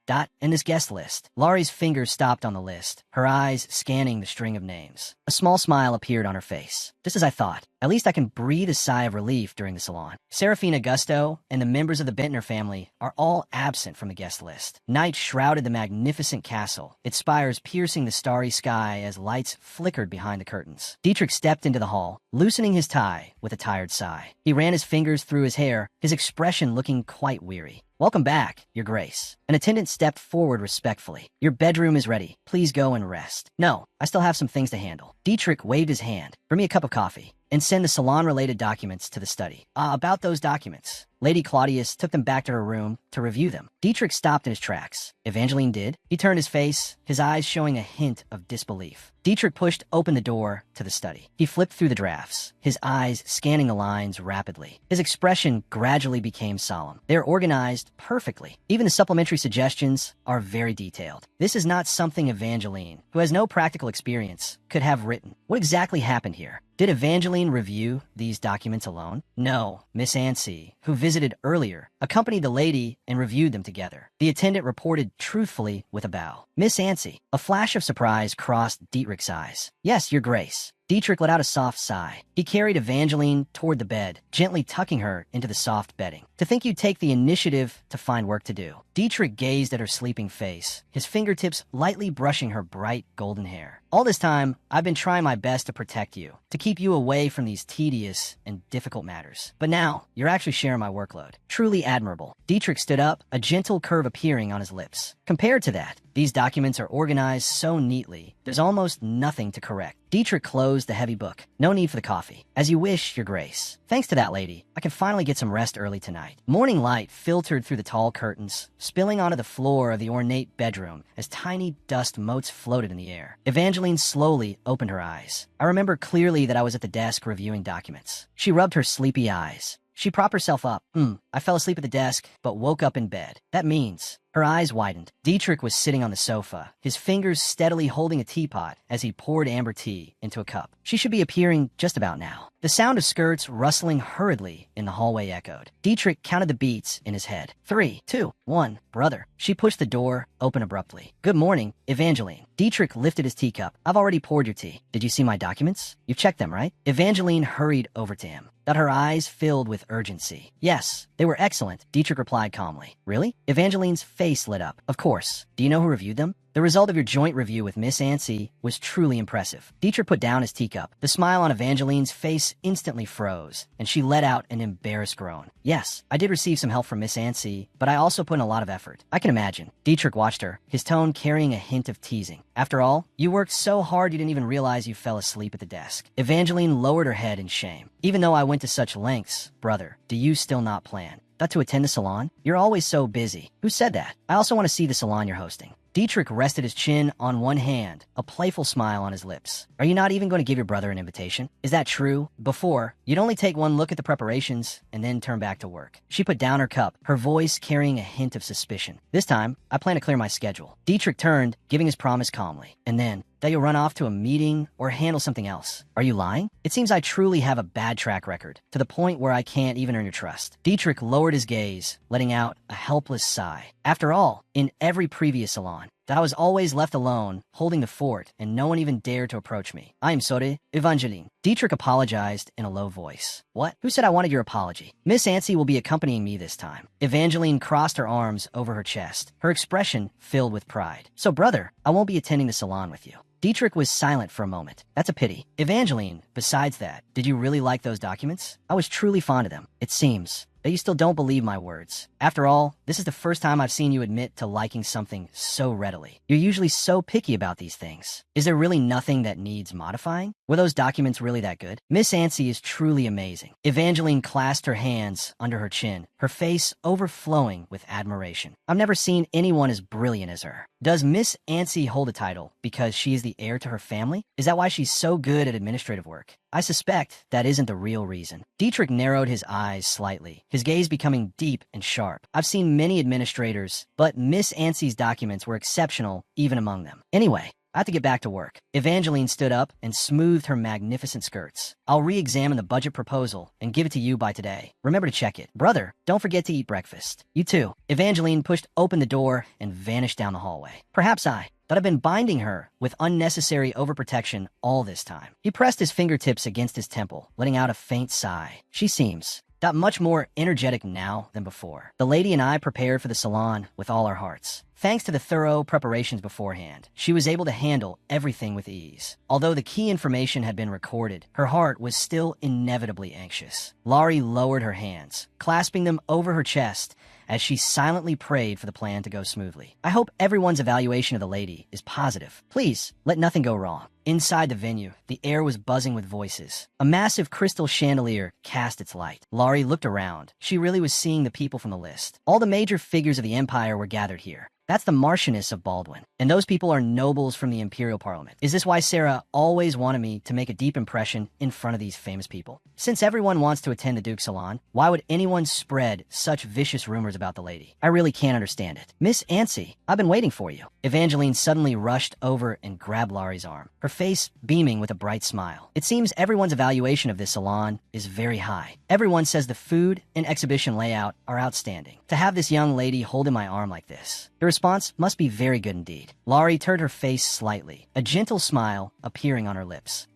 And this guest list. Laurie's fingers stopped on the list, her eyes scanning the string of names. A small smile appeared on her face. Just as I thought. At least I can breathe a sigh of relief during the salon. Serafina Gusto and the members of the Bentner family are all absent from the guest list. Night shrouded the magnificent castle, its spires piercing the starry sky as lights flickered behind the curtains. Dietrich stepped into the hall, loosening his tie with a tired sigh. He ran his fingers through his hair, his expression looking quite weary. Welcome back, Your Grace. An attendant stepped forward respectfully. Your bedroom is ready. Please go and rest. No, I still have some things to handle. Dietrich waved his hand. Bring me a cup of coffee. And send the salon-related documents to the study. About those documents. Lady Claudius took them back to her room to review them. Dietrich stopped in his tracks. Evangeline did. He turned his face, his eyes showing a hint of disbelief. Dietrich pushed open the door to the study. He flipped through the drafts, his eyes scanning the lines rapidly. His expression gradually became solemn. They are organized perfectly. Even the supplementary suggestions are very detailed. This is not something Evangeline, who has no practical experience, could have written. What exactly happened here? Did Evangeline review these documents alone? No, Miss Ansi, who visited earlier, accompanied the lady and reviewed them together. The attendant reported truthfully with a bow. Miss Ansi. A flash of surprise crossed Dietrich's eyes. Yes, Your Grace. Dietrich let out a soft sigh. He carried Evangeline toward the bed, gently tucking her into the soft bedding. To think you'd take the initiative to find work to do. Dietrich gazed at her sleeping face, his fingertips lightly brushing her bright golden hair. All this time, I've been trying my best to protect you, to keep you away from these tedious and difficult matters. But now, you're actually sharing my workload. Truly admirable. Dietrich stood up, a gentle curve appearing on his lips. Compared to that, these documents are organized so neatly, there's almost nothing to correct. Dietrich closed the heavy book. No need for the coffee. As you wish, Your Grace. Thanks to that lady, I can finally get some rest early tonight. Morning light filtered through the tall curtains, spilling onto the floor of the ornate bedroom as tiny dust motes floated in the air. Evangeline slowly opened her eyes. I remember clearly that I was at the desk reviewing documents. She rubbed her sleepy eyes. She propped herself up. I fell asleep at the desk, but woke up in bed. That means... Her eyes widened. Dietrich was sitting on the sofa, his fingers steadily holding a teapot as he poured amber tea into a cup. She should be appearing just about now. The sound of skirts rustling hurriedly in the hallway echoed. Dietrich counted the beats in his head. 3, 2, 1, brother. She pushed the door open abruptly. Good morning, Evangeline. Dietrich lifted his teacup. I've already poured your tea. Did you see my documents? You've checked them, right? Evangeline hurried over to him, that her eyes filled with urgency. Yes, they were excellent, Dietrich replied calmly. Really? Evangeline's face lit up. Of course. Do you know who reviewed them? The result of your joint review with Miss Ansi was truly impressive. Dietrich put down his teacup. The smile on Evangeline's face instantly froze, and she let out an embarrassed groan. Yes, I did receive some help from Miss Ansi, but I also put in a lot of effort. I can imagine. Dietrich watched her, his tone carrying a hint of teasing. After all, you worked so hard you didn't even realize you fell asleep at the desk. Evangeline lowered her head in shame. Even though I went to such lengths, brother, do you still not plan? Not to attend the salon? You're always so busy. Who said that? I also want to see the salon you're hosting. Dietrich rested his chin on one hand, a playful smile on his lips. Are you not even going to give your brother an invitation? Is that true? Before, you'd only take one look at the preparations and then turn back to work. She put down her cup, her voice carrying a hint of suspicion. This time, I plan to clear my schedule. Dietrich turned, giving his promise calmly. And then, that you'll run off to a meeting or handle something else. Are you lying? It seems I truly have a bad track record, to the point where I can't even earn your trust. Dietrich lowered his gaze, letting out a helpless sigh. After all, in every previous salon, that I was always left alone, holding the fort, and no one even dared to approach me. I am sorry, Evangeline. Dietrich apologized in a low voice. What? Who said I wanted your apology? Miss Ansi will be accompanying me this time. Evangeline crossed her arms over her chest, her expression filled with pride. So, brother, I won't be attending the salon with you. Dietrich was silent for a moment. That's a pity. Evangeline, besides that, did you really like those documents? I was truly fond of them. It seems that you still don't believe my words. After all, this is the first time I've seen you admit to liking something so readily. You're usually so picky about these things. Is there really nothing that needs modifying? Were those documents really that good? Miss Ansi is truly amazing. Evangeline clasped her hands under her chin, her face overflowing with admiration. I've never seen anyone as brilliant as her. Does Miss Ansi hold a title because she is the heir to her family? Is that why she's so good at administrative work? I suspect that isn't the real reason. Dietrich narrowed his eyes slightly, his gaze becoming deep and sharp. I've seen many administrators, but Miss Ansi's documents were exceptional even among them. Anyway, I have to get back to work. Evangeline stood up and smoothed her magnificent skirts. I'll re-examine the budget proposal and give it to you by today. Remember to check it. Brother, don't forget to eat breakfast. You too. Evangeline pushed open the door and vanished down the hallway. Perhaps that I've been binding her with unnecessary overprotection all this time. He pressed his fingertips against his temple, letting out a faint sigh. She seems that much more energetic now than before. The lady and I prepared for the salon with all our hearts. Thanks to the thorough preparations beforehand, she was able to handle everything with ease. Although the key information had been recorded, her heart was still inevitably anxious. Laurie lowered her hands, clasping them over her chest as she silently prayed for the plan to go smoothly. I hope everyone's evaluation of the lady is positive. Please, let nothing go wrong. Inside the venue, the air was buzzing with voices. A massive crystal chandelier cast its light. Laurie looked around. She really was seeing the people from the list. All the major figures of the Empire were gathered here. That's the Marchioness of Baldwin. And those people are nobles from the Imperial Parliament. Is this why Sarah always wanted me to make a deep impression in front of these famous people? Since everyone wants to attend the Duke's salon, why would anyone spread such vicious rumors about the lady? I really can't understand it. Miss Ansi, I've been waiting for you. Evangeline suddenly rushed over and grabbed Laurie's arm, her face beaming with a bright smile. It seems everyone's evaluation of this salon is very high. Everyone says the food and exhibition layout are outstanding. To have this young lady holding my arm like this, the response must be very good indeed. Laurie turned her face slightly, a gentle smile appearing on her lips.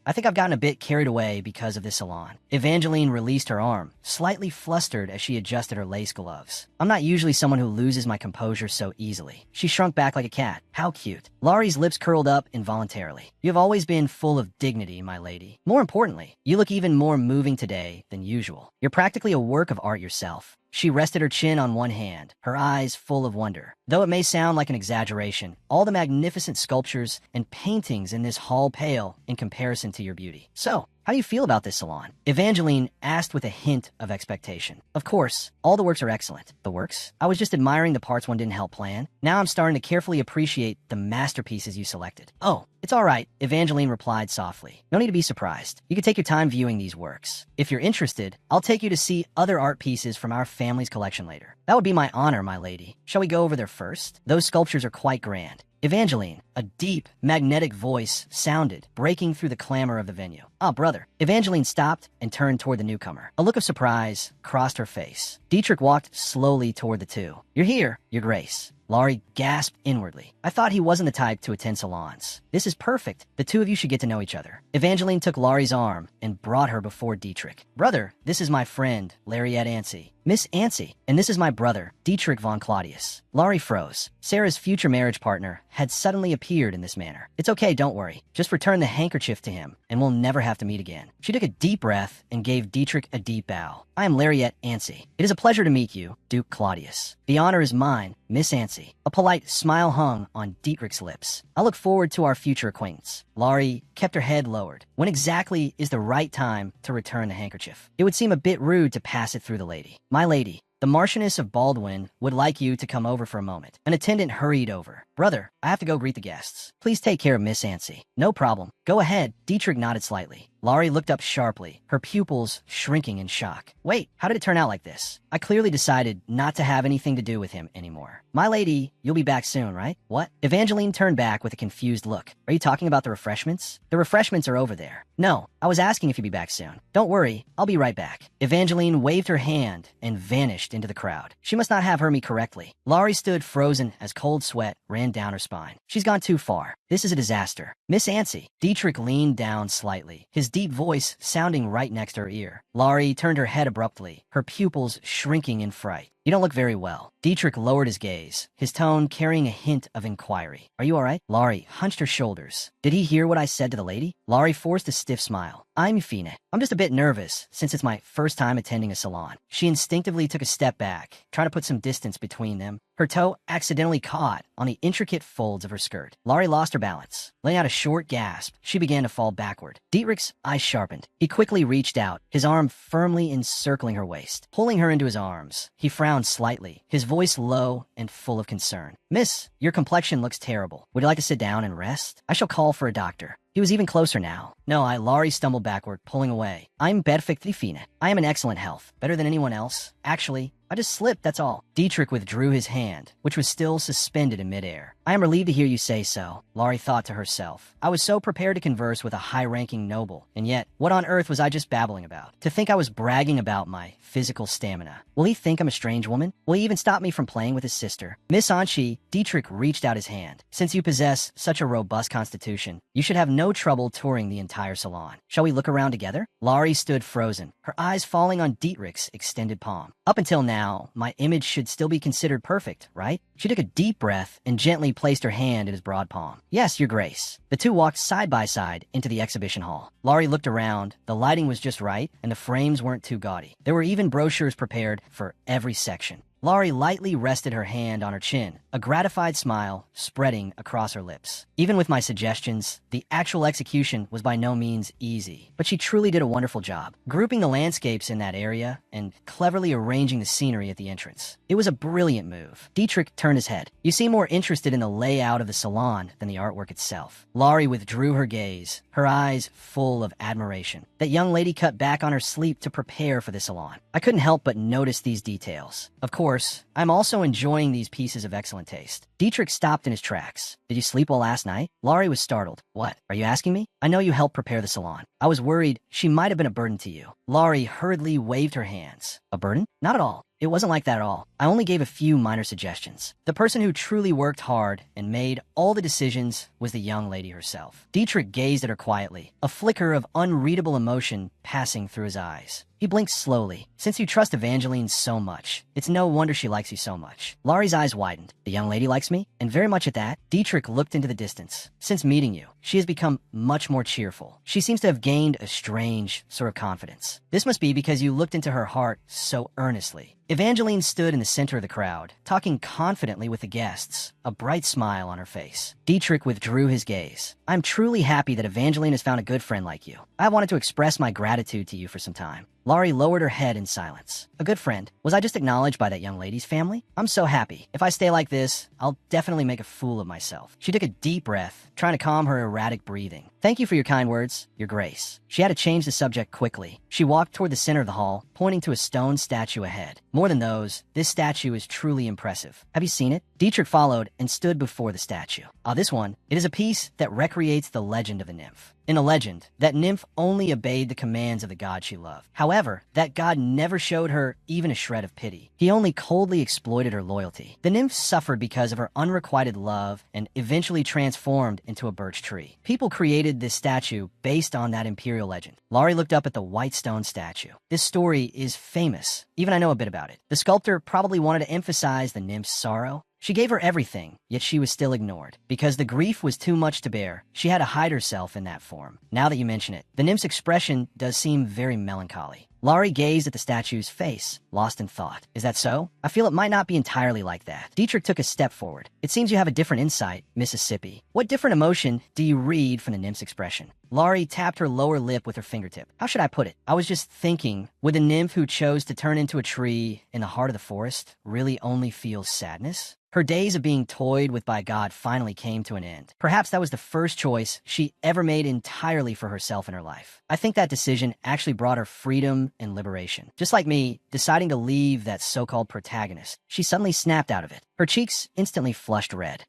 I think I've gotten a bit carried away because of this salon. Evangeline released her arm, slightly flustered as she adjusted her lace gloves. I'm not usually someone who loses my composure so easily. She shrunk back like a cat. How cute. Laurie's lips curled up involuntarily. You have always been full of dignity, my lady. More importantly, you look even more moving today than usual. You're practically a work of art yourself. She rested her chin on one hand, her eyes full of wonder. Though it may sound like an exaggeration, all the magnificent sculptures and paintings in this hall pale in comparison to your beauty. So, how do you feel about this salon? Evangeline asked with a hint of expectation. Of course, all the works are excellent. The works? I was just admiring the parts one didn't help plan. Now I'm starting to carefully appreciate the masterpieces you selected. Oh, it's all right, Evangeline replied softly. No need to be surprised. You can take your time viewing these works. If you're interested, I'll take you to see other art pieces from our family's collection later. That would be my honor, my lady. Shall we go over there first? Those sculptures are quite grand. Evangeline, a deep, magnetic voice sounded, breaking through the clamor of the venue. Ah, brother. Evangeline stopped and turned toward the newcomer. A look of surprise crossed her face. Dietrich walked slowly toward the two. You're here, Your Grace. Laurie gasped inwardly. I thought he wasn't the type to attend salons. This is perfect. The two of you should get to know each other. Evangeline took Laurie's arm and brought her before Dietrich. Brother, this is my friend, Lariette Ancy. Miss Ancy, and this is my brother, Dietrich von Claudius. Laurie froze. Sarah's future marriage partner had suddenly appeared in this manner. It's okay, don't worry. Just return the handkerchief to him, and we'll never have to meet again. She took a deep breath and gave Dietrich a deep bow. I am Lariette Ancy. It is a pleasure to meet you, Duke Claudius. The honor is mine, Miss Ancy. A polite smile hung on Dietrich's lips. I look forward to our future acquaintance. Laurie kept her head lowered. When exactly is the right time to return the handkerchief? It would seem a bit rude to pass it through the lady. My lady, the Marchioness of Baldwin would like you to come over for a moment. An attendant hurried over. Brother, I have to go greet the guests. Please take care of Miss Ancy. No problem. Go ahead. Dietrich nodded slightly. Laurie looked up sharply, her pupils shrinking in shock. Wait, how did it turn out like this? I clearly decided not to have anything to do with him anymore. My lady, you'll be back soon, right? What? Evangeline turned back with a confused look. Are you talking about the refreshments? The refreshments are over there. No, I was asking if you'd be back soon. Don't worry, I'll be right back. Evangeline waved her hand and vanished into the crowd. She must not have heard me correctly. Laurie stood frozen as cold sweat ran down her spine. She's gone too far. This is a disaster. Miss Ancy. Dietrich leaned down slightly, his deep voice sounding right next to her ear. Laurie turned her head abruptly, her pupils shrinking in fright. You don't look very well. Dietrich lowered his gaze, his tone carrying a hint of inquiry. Are you all right? Laurie hunched her shoulders. Did he hear what I said to the lady? Laurie forced a stiff smile. I'm Fine. I'm just a bit nervous since it's my first time attending a salon. She instinctively took a step back, trying to put some distance between them. Her toe accidentally caught on the intricate folds of her skirt. Laurie lost her balance. Letting out a short gasp, she began to fall backward. Dietrich's eyes sharpened. He quickly reached out, his arm firmly encircling her waist. Pulling her into his arms, he frowned slightly, his voice low and full of concern. Miss, your complexion looks terrible. Would you like to sit down and rest? I shall call for a doctor. He was even closer now. No, Laurie stumbled backward, pulling away. I'm perfectly fine. I am in excellent health. Better than anyone else. Actually, I just slipped, that's all. Dietrich withdrew his hand, which was still suspended in midair. I am relieved to hear you say so, Laurie thought to herself. I was so prepared to converse with a high-ranking noble, and yet, what on earth was I just babbling about? To think I was bragging about my physical stamina. Will he think I'm a strange woman? Will he even stop me from playing with his sister? Miss Ancy, Dietrich reached out his hand. Since you possess such a robust constitution, you should have no trouble touring the entire salon. Shall we look around together? Laurie stood frozen, her eyes falling on Dietrich's extended palm. Up until now, my image should still be considered perfect, right? She took a deep breath and gently placed her hand in his broad palm. Yes, Your Grace. The two walked side by side into the exhibition hall. Laurie looked around. The lighting was just right, and the frames weren't too gaudy. There were even brochures prepared for every section. Laurie lightly rested her hand on her chin, a gratified smile spreading across her lips. Even with my suggestions, the actual execution was by no means easy, but she truly did a wonderful job, grouping the landscapes in that area and cleverly arranging the scenery at the entrance. It was a brilliant move. Dietrich turned his head. You seem more interested in the layout of the salon than the artwork itself. Laurie withdrew her gaze, her eyes full of admiration. That young lady cut back on her sleep to prepare for the salon. I couldn't help but notice these details. Of course, I'm also enjoying these pieces of excellent taste. Dietrich stopped in his tracks. Did you sleep well last night? Laurie was startled. What? Are you asking me? I know you helped prepare the salon. I was worried she might have been a burden to you. Laurie hurriedly waved her hands. A burden? Not at all. It wasn't like that at all. I only gave a few minor suggestions. The person who truly worked hard and made all the decisions was the young lady herself. Dietrich gazed at her quietly, a flicker of unreadable emotion passing through his eyes. He blinked slowly. Since you trust Evangeline so much, it's no wonder she likes you so much. Laurie's eyes widened. The young lady likes me? And very much at that. Dietrich looked into the distance. Since meeting you, she has become much more cheerful. She seems to have gained a strange sort of confidence. This must be because you looked into her heart so earnestly. Evangeline stood in the center of the crowd, talking confidently with the guests, a bright smile on her face. Dietrich withdrew his gaze. I'm truly happy that Evangeline has found a good friend like you. I wanted to express my gratitude to you for some time. Laurie lowered her head in silence. A good friend? Was I just acknowledged by that young lady's family? I'm so happy. If I stay like this, I'll definitely make a fool of myself. She took a deep breath, trying to calm her erratic breathing. Thank you for your kind words, Your Grace. She had to change the subject quickly. She walked toward the center of the hall, pointing to a stone statue ahead. More than those, this statue is truly impressive. Have you seen it? Dietrich followed and stood before the statue. This one, it is a piece that recreates the legend of the nymph. In the legend, that nymph only obeyed the commands of the god she loved. However, that god never showed her even a shred of pity. He only coldly exploited her loyalty. The nymph suffered because of her unrequited love and eventually transformed into a birch tree. People created this statue based on that imperial legend. Laurie looked up at the white stone statue. This story is famous. Even I know a bit about it. The sculptor probably wanted to emphasize the nymph's sorrow. She gave her everything, yet she was still ignored. Because the grief was too much to bear, she had to hide herself in that form. Now that you mention it, the nymph's expression does seem very melancholy. Laurie gazed at the statue's face, lost in thought. Is that so? I feel it might not be entirely like that. Dietrich took a step forward. It seems you have a different insight, Mississippi. What different emotion do you read from the nymph's expression? Laurie tapped her lower lip with her fingertip. How should I put it? I was just thinking, would the nymph who chose to turn into a tree in the heart of the forest really only feel sadness? Her days of being toyed with by God finally came to an end. Perhaps that was the first choice she ever made entirely for herself in her life. I think that decision actually brought her freedom and liberation. Just like me, deciding to leave that so-called protagonist, she suddenly snapped out of it. Her cheeks instantly flushed red.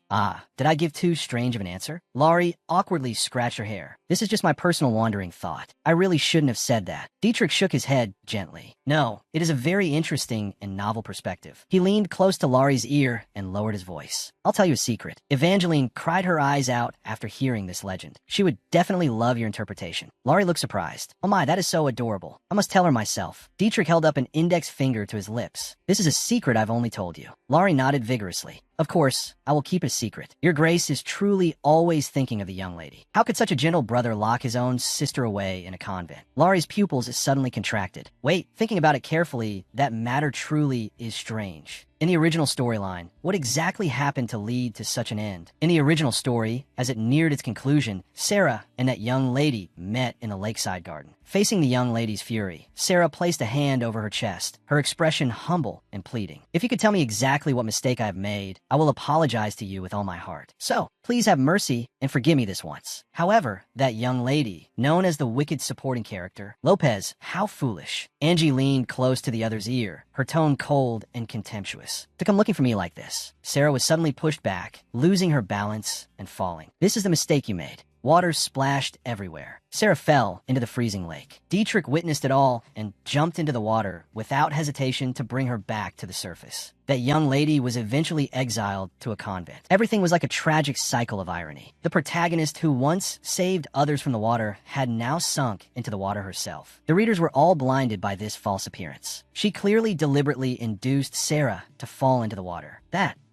Did I give too strange of an answer? Laurie awkwardly scratched her hair. This is just my personal wandering thought. I really shouldn't have said that. Dietrich shook his head gently. No, it is a very interesting and novel perspective. He leaned close to Laurie's ear and lowered his voice. I'll tell you a secret. Evangeline cried her eyes out after hearing this legend. She would definitely love your interpretation. Laurie looked surprised. Oh my, that is so adorable. I must tell her myself. Dietrich held up an index finger to his lips. This is a secret I've only told you. Laurie nodded vigorously. Of course, I will keep it a secret. Your Grace is truly always thinking of the young lady. How could such a gentle brother lock his own sister away in a convent? Laurie's pupils suddenly contracted. Wait, thinking about it carefully, that matter truly is strange. In the original storyline, what exactly happened to lead to such an end? In the original story, as it neared its conclusion, Sarah and that young lady met in a lakeside garden. Facing the young lady's fury, Sarah placed a hand over her chest, her expression humble and pleading. If you could tell me exactly what mistake I have made, I will apologize to you with all my heart. So, please have mercy and forgive me this once. However, that young lady, known as the wicked supporting character, Lopez, how foolish. Angie leaned close to the other's ear, her tone cold and contemptuous. To come looking for me like this. Sarah was suddenly pushed back, losing her balance and falling. This is the mistake you made. Water splashed everywhere. Sarah fell into the freezing lake. Dietrich witnessed it all and jumped into the water without hesitation to bring her back to the surface. That young lady was eventually exiled to a convent. Everything was like a tragic cycle of irony. The protagonist who once saved others from the water had now sunk into the water herself. The readers were all blinded by this false appearance. She clearly deliberately induced Sarah to fall into the water.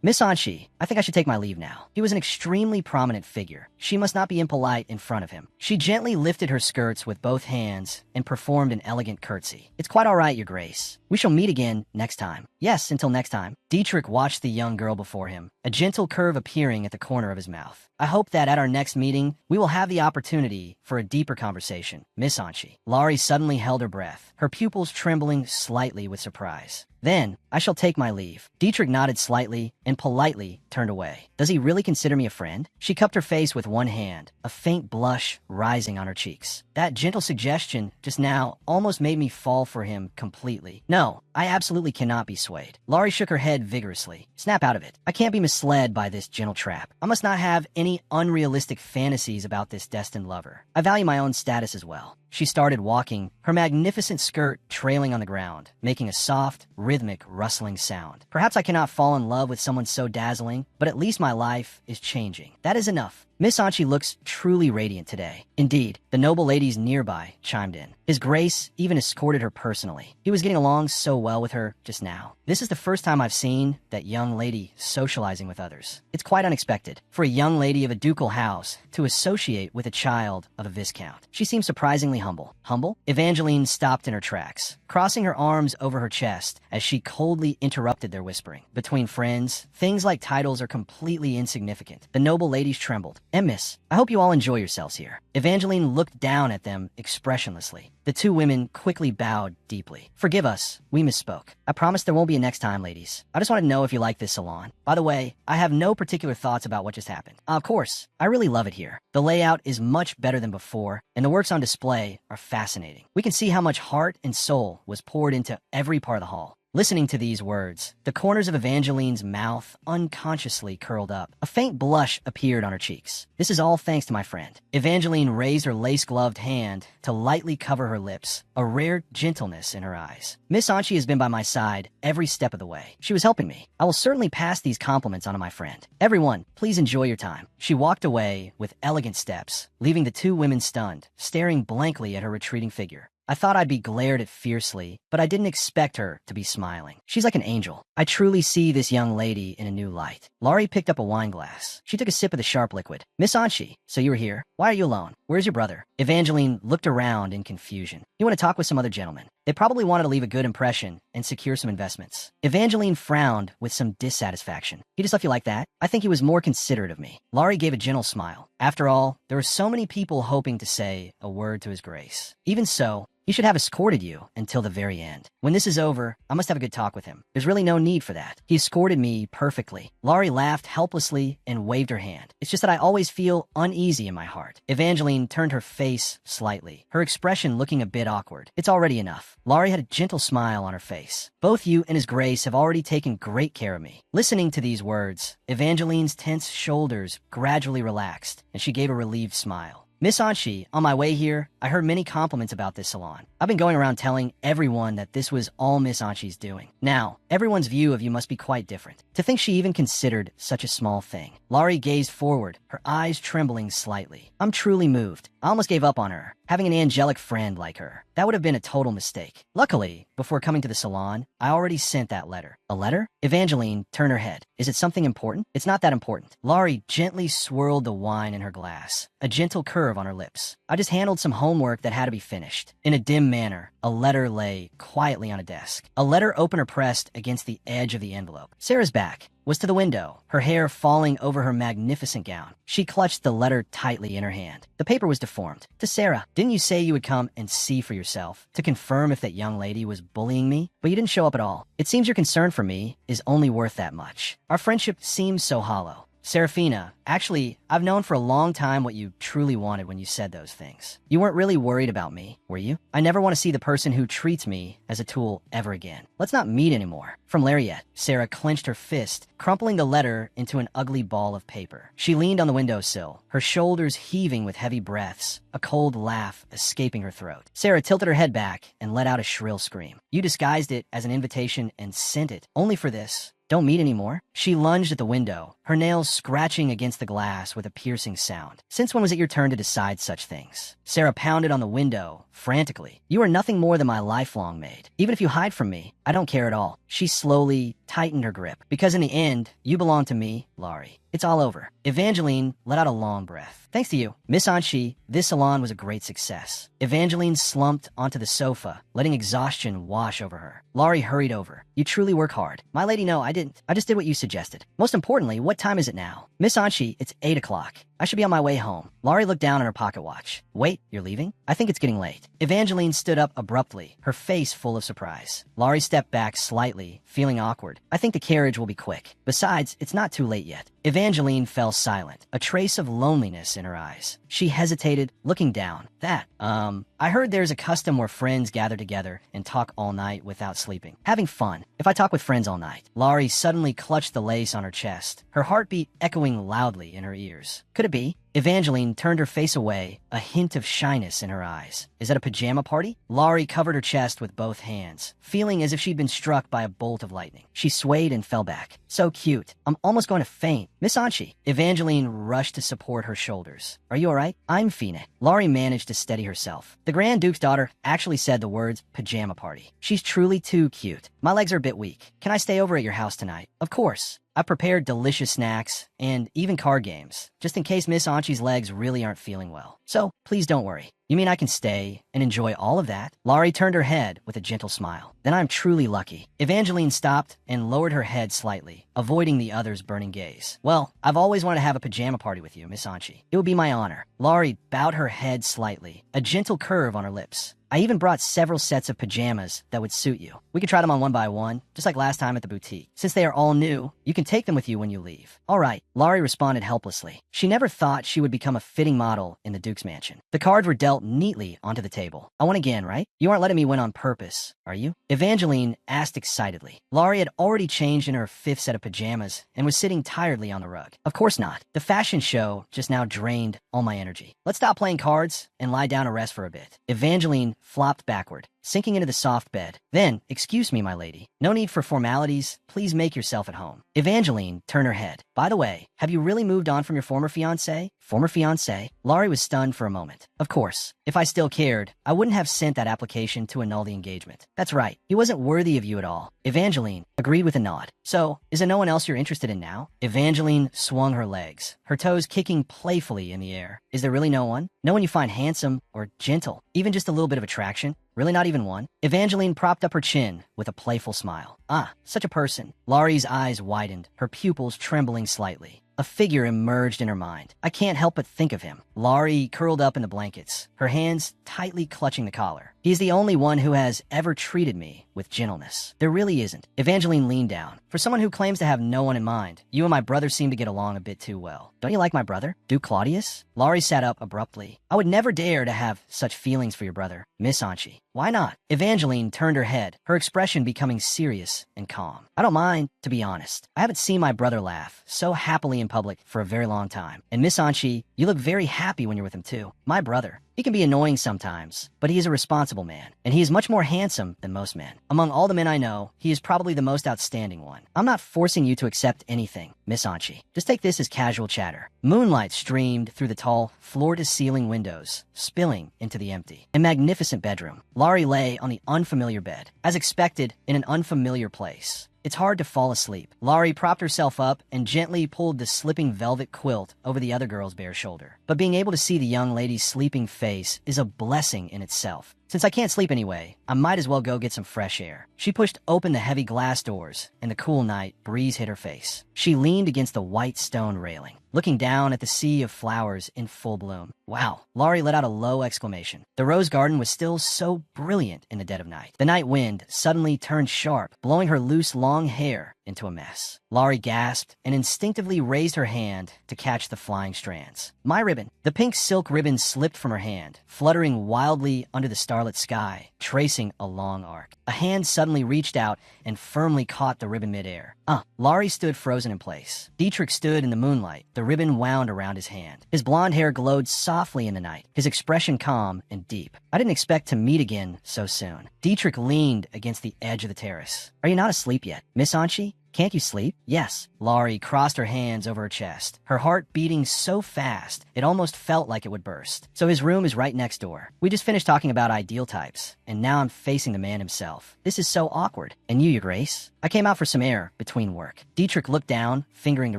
Miss Anshi, I think I should take my leave now. He was an extremely prominent figure. She must not be impolite in front of him. She gently lifted her skirts with both hands and performed an elegant curtsy. It's quite all right, Your Grace. We shall meet again next time. Yes, until next time. Dietrich watched the young girl before him, a gentle curve appearing at the corner of his mouth. I hope that at our next meeting, we will have the opportunity for a deeper conversation, Miss Anshi. Laurie suddenly held her breath, her pupils trembling slightly with surprise. Then, I shall take my leave. Dietrich nodded slightly and politely turned away. Does he really consider me a friend? She cupped her face with one hand, a faint blush rising on her cheeks. That gentle suggestion just now almost made me fall for him completely. No, I absolutely cannot be swayed. Laurie shook her head vigorously. Snap out of it. I can't be misled by this gentle trap. I must not have any unrealistic fantasies about this destined lover. I value my own status as well. She started walking, her magnificent skirt trailing on the ground, making a soft, rhythmic, rustling sound. Perhaps I cannot fall in love with someone so dazzling, but at least my life is changing. That is enough. Miss Anchi looks truly radiant today. Indeed, the noble ladies nearby chimed in. His Grace even escorted her personally. He was getting along so well with her just now. This is the first time I've seen that young lady socializing with others. It's quite unexpected for a young lady of a ducal house to associate with a child of a viscount. She seems surprisingly humble. Humble? Evangeline stopped in her tracks, crossing her arms over her chest as she coldly interrupted their whispering. Between friends, things like titles are completely insignificant. The noble ladies trembled. And miss, I hope you all enjoy yourselves here. Evangeline looked down at them expressionlessly. The two women quickly bowed deeply. Forgive us, we misspoke. I promise there won't be a next time, ladies. I just want to know if you like this salon. By the way, I have no particular thoughts about what just happened. Of course, I really love it here. The layout is much better than before, and the works on display are fascinating. We can see how much heart and soul was poured into every part of the hall. Listening to these words, the corners of Evangeline's mouth unconsciously curled up. A faint blush appeared on her cheeks. This is all thanks to my friend. Evangeline raised her lace-gloved hand to lightly cover her lips, a rare gentleness in her eyes. Miss Anchi has been by my side every step of the way. She was helping me. I will certainly pass these compliments on to my friend. Everyone, please enjoy your time. She walked away with elegant steps, leaving the two women stunned, staring blankly at her retreating figure. I thought I'd be glared at fiercely, but I didn't expect her to be smiling. She's like an angel. I truly see this young lady in a new light. Laurie picked up a wine glass. She took a sip of the sharp liquid. Miss Anchi, so you were here? Why are you alone? Where's your brother? Evangeline looked around in confusion. You want to talk with some other gentlemen? They probably wanted to leave a good impression and secure some investments. Evangeline frowned with some dissatisfaction. He just left you like that? I think he was more considerate of me. Laurie gave a gentle smile. After all, there were so many people hoping to say a word to his grace. Even so, he should have escorted you until the very end. When this is over, I must have a good talk with him. There's really no need for that. He escorted me perfectly. Laurie laughed helplessly and waved her hand. It's just that I always feel uneasy in my heart. Evangeline turned her face slightly, her expression looking a bit awkward. It's already enough. Laurie had a gentle smile on her face. Both you and his grace have already taken great care of me. Listening to these words, Evangeline's tense shoulders gradually relaxed, and she gave a relieved smile. Miss Anchi, on my way here, I heard many compliments about this salon. I've been going around telling everyone that this was all Miss Anchi's doing. Now, everyone's view of you must be quite different. To think she even considered such a small thing. Laurie gazed forward, her eyes trembling slightly. I'm truly moved. I almost gave up on her, having an angelic friend like her. That would have been a total mistake. Luckily, before coming to the salon, I already sent that letter. A letter? Evangeline turned her head. Is it something important? It's not that important. Laurie gently swirled the wine in her glass, a gentle curve on her lips. I just handled some homework that had to be finished. In a dim manner, a letter lay quietly on a desk. A letter opener pressed against the edge of the envelope. Sarah's back was to the window, her hair falling over her magnificent gown. She clutched the letter tightly in her hand. The paper was deformed. To Sarah, didn't you say you would come and see for yourself to confirm if that young lady was bullying me? But you didn't show up at all. It seems your concern for me is only worth that much. Our friendship seems so hollow. Serafina, actually, I've known for a long time what you truly wanted when you said those things. You weren't really worried about me, were you? I never want to see the person who treats me as a tool ever again. Let's not meet anymore. From Lariat, Sarah clenched her fist, crumpling the letter into an ugly ball of paper. She leaned on the windowsill, her shoulders heaving with heavy breaths, a cold laugh escaping her throat. Sarah tilted her head back and let out a shrill scream. You disguised it as an invitation and sent it only for this. Don't meet anymore? She lunged at the window, her nails scratching against the glass with a piercing sound. Since when was it your turn to decide such things? Sarah pounded on the window, frantically. You are nothing more than my lifelong mate. Even if you hide from me, I don't care at all. She slowly tightened her grip. Because in the end, you belong to me, Laurie. It's all over. Evangeline let out a long breath. Thanks to you, Miss Anchi, this salon was a great success. Evangeline slumped onto the sofa, letting exhaustion wash over her. Laurie hurried over. You truly work hard. My lady, no, I didn't. I just did what you suggested. Most importantly, what time is it now? Miss Anchi, it's 8 o'clock. I should be on my way home. Laurie looked down at her pocket watch. Wait, you're leaving? I think it's getting late. Evangeline stood up abruptly, her face full of surprise. Laurie stepped back slightly, feeling awkward. I think the carriage will be quick. Besides, it's not too late yet. Evangeline fell silent, a trace of loneliness in her eyes. She hesitated, looking down. I heard there's a custom where friends gather together and talk all night without sleeping. Having fun. If I talk with friends all night. Laurie suddenly clutched the lace on her chest, her heartbeat echoing loudly in her ears. Could it be? Evangeline turned her face away, a hint of shyness in her eyes. Is that a pajama party? Laurie covered her chest with both hands, feeling as if she'd been struck by a bolt of lightning. She swayed and fell back. So cute. I'm almost going to faint. Miss Anchi. Evangeline rushed to support her shoulders. Are you all right? I'm Fina. Laurie managed to steady herself. The Grand Duke's daughter actually said the words pajama party. She's truly too cute. My legs are a bit weak. Can I stay over at your house tonight? Of course. I've prepared delicious snacks and even card games, just in case Miss Anchi's legs really aren't feeling well. So please don't worry. You mean I can stay and enjoy all of that? Laurie turned her head with a gentle smile. Then I'm truly lucky. Evangeline stopped and lowered her head slightly, avoiding the other's burning gaze. Well, I've always wanted to have a pajama party with you, Miss Anchi. It would be my honor. Laurie bowed her head slightly, a gentle curve on her lips. I even brought several sets of pajamas that would suit you. We could try them on one by one, just like last time at the boutique. Since they are all new, you can take them with you when you leave. All right, Laurie responded helplessly. She never thought she would become a fitting model in the Duke's mansion. The cards were dealt neatly onto the table. I won again, right? You aren't letting me win on purpose, are you? Evangeline asked excitedly. Laurie had already changed in her fifth set of pajamas and was sitting tiredly on the rug. Of course not. The fashion show just now drained all my energy. Let's stop playing cards and lie down to rest for a bit. Evangeline flopped backward, sinking into the soft bed. Then, excuse me, my lady. No need for formalities. Please make yourself at home. Evangeline turned her head. By the way, have you really moved on from your former fiancé? Former fiancé? Laurie was stunned for a moment. Of course. If I still cared, I wouldn't have sent that application to annul the engagement. That's right. He wasn't worthy of you at all. Evangeline agreed with a nod. So, is there no one else you're interested in now? Evangeline swung her legs, her toes kicking playfully in the air. Is there really no one? No one you find handsome or gentle? Even just a little bit of attraction? Really not even one? Evangeline propped up her chin with a playful smile. Ah, such a person. Laurie's eyes widened, her pupils trembling slightly. A figure emerged in her mind. I can't help but think of him. Laurie curled up in the blankets, her hands tightly clutching the collar. He's the only one who has ever treated me with gentleness. There really isn't. Evangeline leaned down. For someone who claims to have no one in mind, you and my brother seem to get along a bit too well. Don't you like my brother, Duke Claudius? Laurie sat up abruptly. I would never dare to have such feelings for your brother, Miss Anchi. Why not? Evangeline turned her head, her expression becoming serious and calm. I don't mind, to be honest. I haven't seen my brother laugh so happily in public for a very long time. And Miss Anchi, you look very happy when you're with him too. My brother. He can be annoying sometimes, but he is a responsible man, and he is much more handsome than most men. Among all the men I know, he is probably the most outstanding one. I'm not forcing you to accept anything, Miss Anchi. Just take this as casual chatter. Moonlight streamed through the tall, floor-to-ceiling windows, spilling into the empty and magnificent bedroom. Laurie lay on the unfamiliar bed, as expected, in an unfamiliar place. It's hard to fall asleep. Laurie propped herself up and gently pulled the slipping velvet quilt over the other girl's bare shoulder. But being able to see the young lady's sleeping face is a blessing in itself. Since I can't sleep anyway, I might as well go get some fresh air. She pushed open the heavy glass doors, and the cool night breeze hit her face. She leaned against the white stone railing, looking down at the sea of flowers in full bloom. Wow, Laurie let out a low exclamation. The rose garden was still so brilliant in the dead of night. The night wind suddenly turned sharp, blowing her loose long hair into a mess. Laurie gasped and instinctively raised her hand to catch the flying strands. My ribbon. The pink silk ribbon slipped from her hand, fluttering wildly under the starlit sky, tracing a long arc. A hand suddenly reached out and firmly caught the ribbon midair. Laurie stood frozen in place. Dietrich stood in the moonlight, the ribbon wound around his hand. His blonde hair glowed softly in the night, his expression calm and deep. I didn't expect to meet again so soon. Dietrich leaned against the edge of the terrace. Are you not asleep yet, Miss Anchi? Can't you sleep? Yes. Laurie crossed her hands over her chest, her heart beating so fast it almost felt like it would burst. So his room is right next door. We just finished talking about ideal types, and now I'm facing the man himself. This is so awkward. And you, Your Grace? I came out for some air between work. Dietrich looked down, fingering the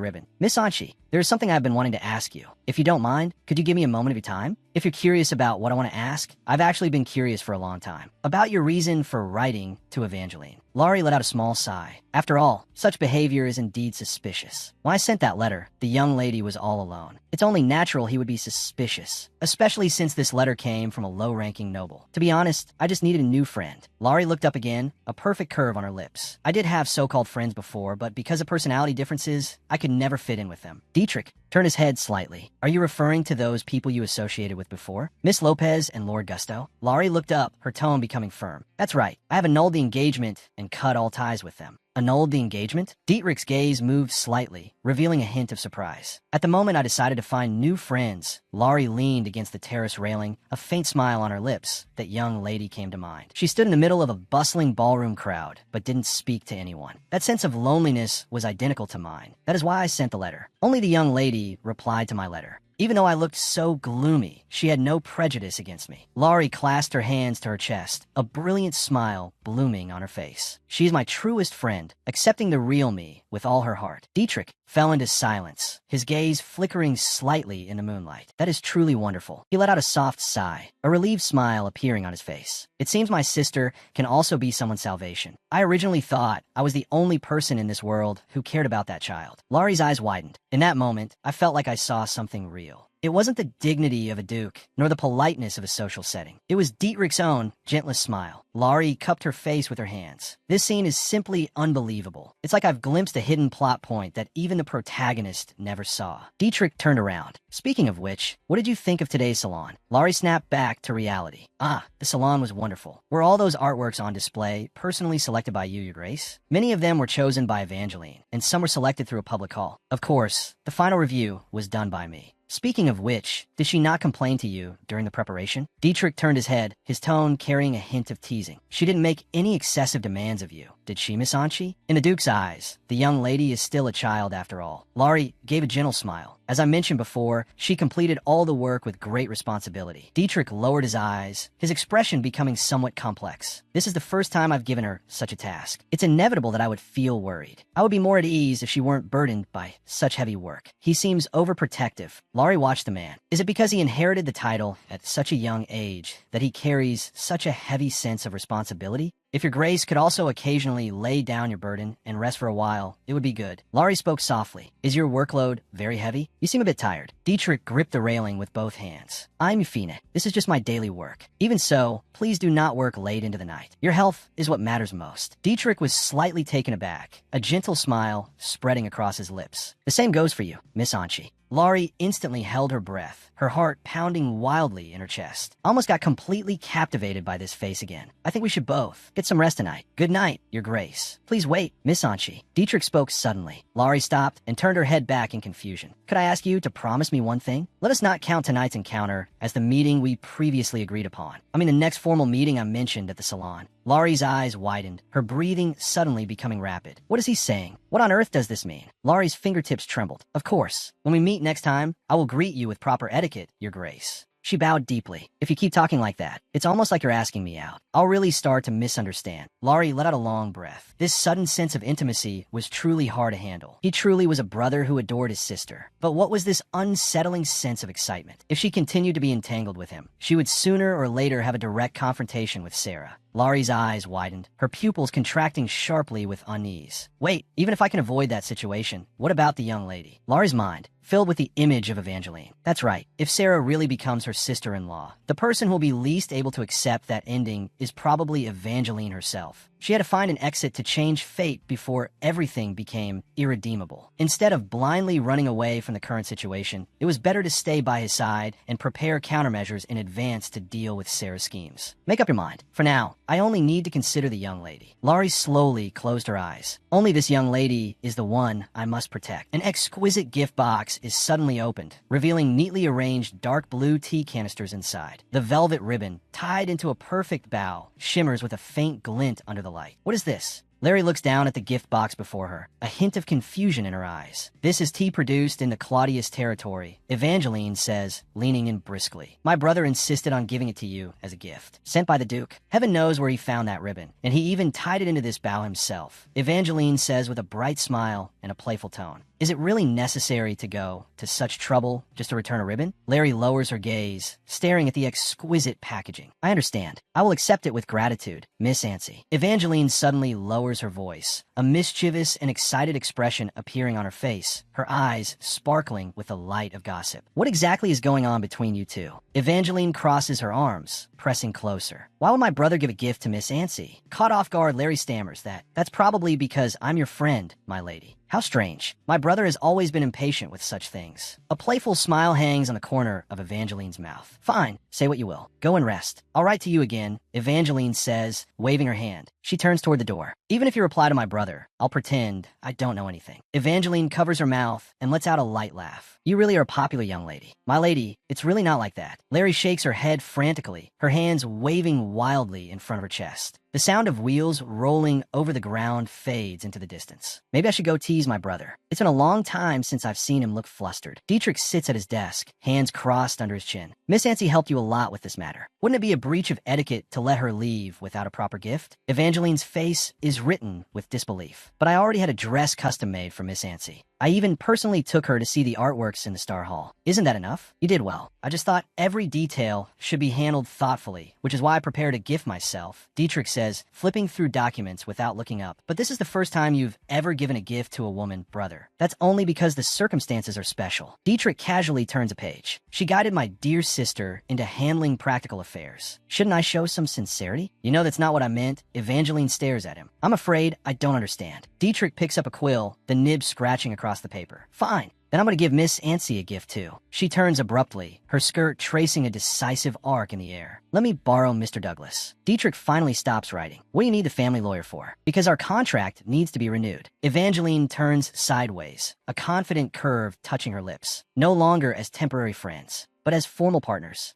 ribbon. Miss Anchi, there is something I've been wanting to ask you. If you don't mind, could you give me a moment of your time? If you're curious about what I want to ask, I've actually been curious for a long time. About your reason for writing to Evangeline. Laurie let out a small sigh. After all, such behavior is indeed suspicious. When I sent that letter, the young lady was all alone. It's only natural he would be suspicious, especially since this letter came from a low-ranking noble. To be honest, I just needed a new friend. Laurie looked up again, a perfect curve on her lips. I did have so-called friends before, but because of personality differences, I could never fit in with them. Dietrich turned his head slightly. Are you referring to those people you associated with before? Miss Lopez and Lord Gusto? Laurie looked up, her tone becoming firm. That's right. I have annulled the engagement and cut all ties with them. Annulled the engagement? Dietrich's gaze moved slightly, revealing a hint of surprise. At the moment I decided to find new friends, Laurie leaned against the terrace railing, a faint smile on her lips. That young lady came to mind. She stood in the middle of a bustling ballroom crowd, but didn't speak to anyone. That sense of loneliness was identical to mine. That is why I sent the letter. Only the young lady replied to my letter. Even though I looked so gloomy, she had no prejudice against me. Laurie clasped her hands to her chest, a brilliant smile blooming on her face. She is my truest friend, accepting the real me with all her heart. Dietrich fell into silence, his gaze flickering slightly in the moonlight. That is truly wonderful. He let out a soft sigh, a relieved smile appearing on his face. It seems my sister can also be someone's salvation. I originally thought I was the only person in this world who cared about that child. Laurie's eyes widened. In that moment, I felt like I saw something real. It wasn't the dignity of a duke, nor the politeness of a social setting. It was Dietrich's own, gentlest smile. Laurie cupped her face with her hands. This scene is simply unbelievable. It's like I've glimpsed a hidden plot point that even the protagonist never saw. Dietrich turned around. Speaking of which, what did you think of today's salon? Laurie snapped back to reality. The salon was wonderful. Were all those artworks on display personally selected by you, Your Grace? Many of them were chosen by Evangeline, and some were selected through a public call. Of course, the final review was done by me. Speaking of which, did she not complain to you during the preparation? Dietrich turned his head, his tone carrying a hint of teasing. She didn't make any excessive demands of you, did she, Miss Anchi? In the Duke's eyes, the young lady is still a child after all. Laurie gave a gentle smile. As I mentioned before, she completed all the work with great responsibility. Dietrich lowered his eyes, his expression becoming somewhat complex. This is the first time I've given her such a task. It's inevitable that I would feel worried. I would be more at ease if she weren't burdened by such heavy work. He seems overprotective. Laurie watched the man. Is it because he inherited the title at such a young age that he carries such a heavy sense of responsibility? If Your Grace could also occasionally lay down your burden and rest for a while, it would be good. Laurie spoke softly. Is your workload very heavy? You seem a bit tired. Dietrich gripped the railing with both hands. I'm Euphina. This is just my daily work. Even so, please do not work late into the night. Your health is what matters most. Dietrich was slightly taken aback, a gentle smile spreading across his lips. The same goes for you, Miss Anchi. Laurie instantly held her breath, her heart pounding wildly in her chest. Almost got completely captivated by this face again. I think we should both get some rest tonight. Good night, Your Grace. Please wait, Miss Anchi. Dietrich spoke suddenly. Laurie stopped and turned her head back in confusion. Could I ask you to promise me one thing? Let us not count tonight's encounter as the meeting we previously agreed upon. I mean the next formal meeting I mentioned at the salon. Laurie's eyes widened, her breathing suddenly becoming rapid. What is he saying? What on earth does this mean? Laurie's fingertips trembled. Of course. When we meet next time, I will greet you with proper etiquette, Your Grace. She bowed deeply. If you keep talking like that, it's almost like you're asking me out. I'll really start to misunderstand. Laurie let out a long breath. This sudden sense of intimacy was truly hard to handle. He truly was a brother who adored his sister. But what was this unsettling sense of excitement? If she continued to be entangled with him, she would sooner or later have a direct confrontation with Sarah. Laurie's eyes widened, her pupils contracting sharply with unease. Wait, even if I can avoid that situation, what about the young lady? Laurie's mind filled with the image of Evangeline. That's right. If Sarah really becomes her sister-in-law, the person who will be least able to accept that ending is probably Evangeline herself. She had to find an exit to change fate before everything became irredeemable. Instead of blindly running away from the current situation, it was better to stay by his side and prepare countermeasures in advance to deal with Sarah's schemes. Make up your mind. For now, I only need to consider the young lady. Laurie slowly closed her eyes. Only this young lady is the one I must protect. An exquisite gift box is suddenly opened, revealing neatly arranged dark blue tea canisters inside. The velvet ribbon, tied into a perfect bow, shimmers with a faint glint under the light. What is this? Larry looks down at the gift box before her, a hint of confusion in her eyes. This is tea produced in the Claudius territory, Evangeline says, leaning in briskly. My brother insisted on giving it to you as a gift. Sent by the Duke. Heaven knows where he found that ribbon, and he even tied it into this bow himself. Evangeline says with a bright smile and a playful tone. Is it really necessary to go to such trouble just to return a ribbon? Larry lowers her gaze, staring at the exquisite packaging. I understand. I will accept it with gratitude, Miss Ansi. Evangeline suddenly lowers her voice, a mischievous and excited expression appearing on her face, her eyes sparkling with the light of gossip. What exactly is going on between you two? Evangeline crosses her arms, pressing closer. Why would my brother give a gift to Miss Ansi? Caught off guard, Larry stammers that. That's probably because I'm your friend, my lady. How strange. My brother has always been impatient with such things. A playful smile hangs on the corner of Evangeline's mouth. Fine, say what you will. Go and rest. I'll write to you again, Evangeline says, waving her hand. She turns toward the door. Even if you reply to my brother, I'll pretend I don't know anything. Evangeline covers her mouth and lets out a light laugh. You really are a popular young lady. My lady, it's really not like that. Larry shakes her head frantically, her hands waving wildly in front of her chest. The sound of wheels rolling over the ground fades into the distance. Maybe I should go tease my brother. It's been a long time since I've seen him look flustered. Dietrich sits at his desk, hands crossed under his chin. Miss Ancy helped you a lot with this matter. Wouldn't it be a breach of etiquette to let her leave without a proper gift? Evangeline's face is written with disbelief. But I already had a dress custom made for Miss Ancy. I even personally took her to see the artworks in the Star Hall. Isn't that enough? You did well. I just thought every detail should be handled thoughtfully, which is why I prepared a gift myself. Dietrich says, flipping through documents without looking up. But this is the first time you've ever given a gift to a woman, brother. That's only because the circumstances are special. Dietrich casually turns a page. She guided my dear sister into handling practical affairs. Shouldn't I show some sincerity? You know that's not what I meant. Evangeline stares at him. I'm afraid I don't understand. Dietrich picks up a quill, the nib scratching across the paper. Fine. Then I'm going to give Miss Ancy a gift, too. She turns abruptly, her skirt tracing a decisive arc in the air. Let me borrow Mr. Douglas. Dietrich finally stops writing. What do you need the family lawyer for? Because our contract needs to be renewed. Evangeline turns sideways, a confident curve touching her lips. No longer as temporary friends, but as formal partners.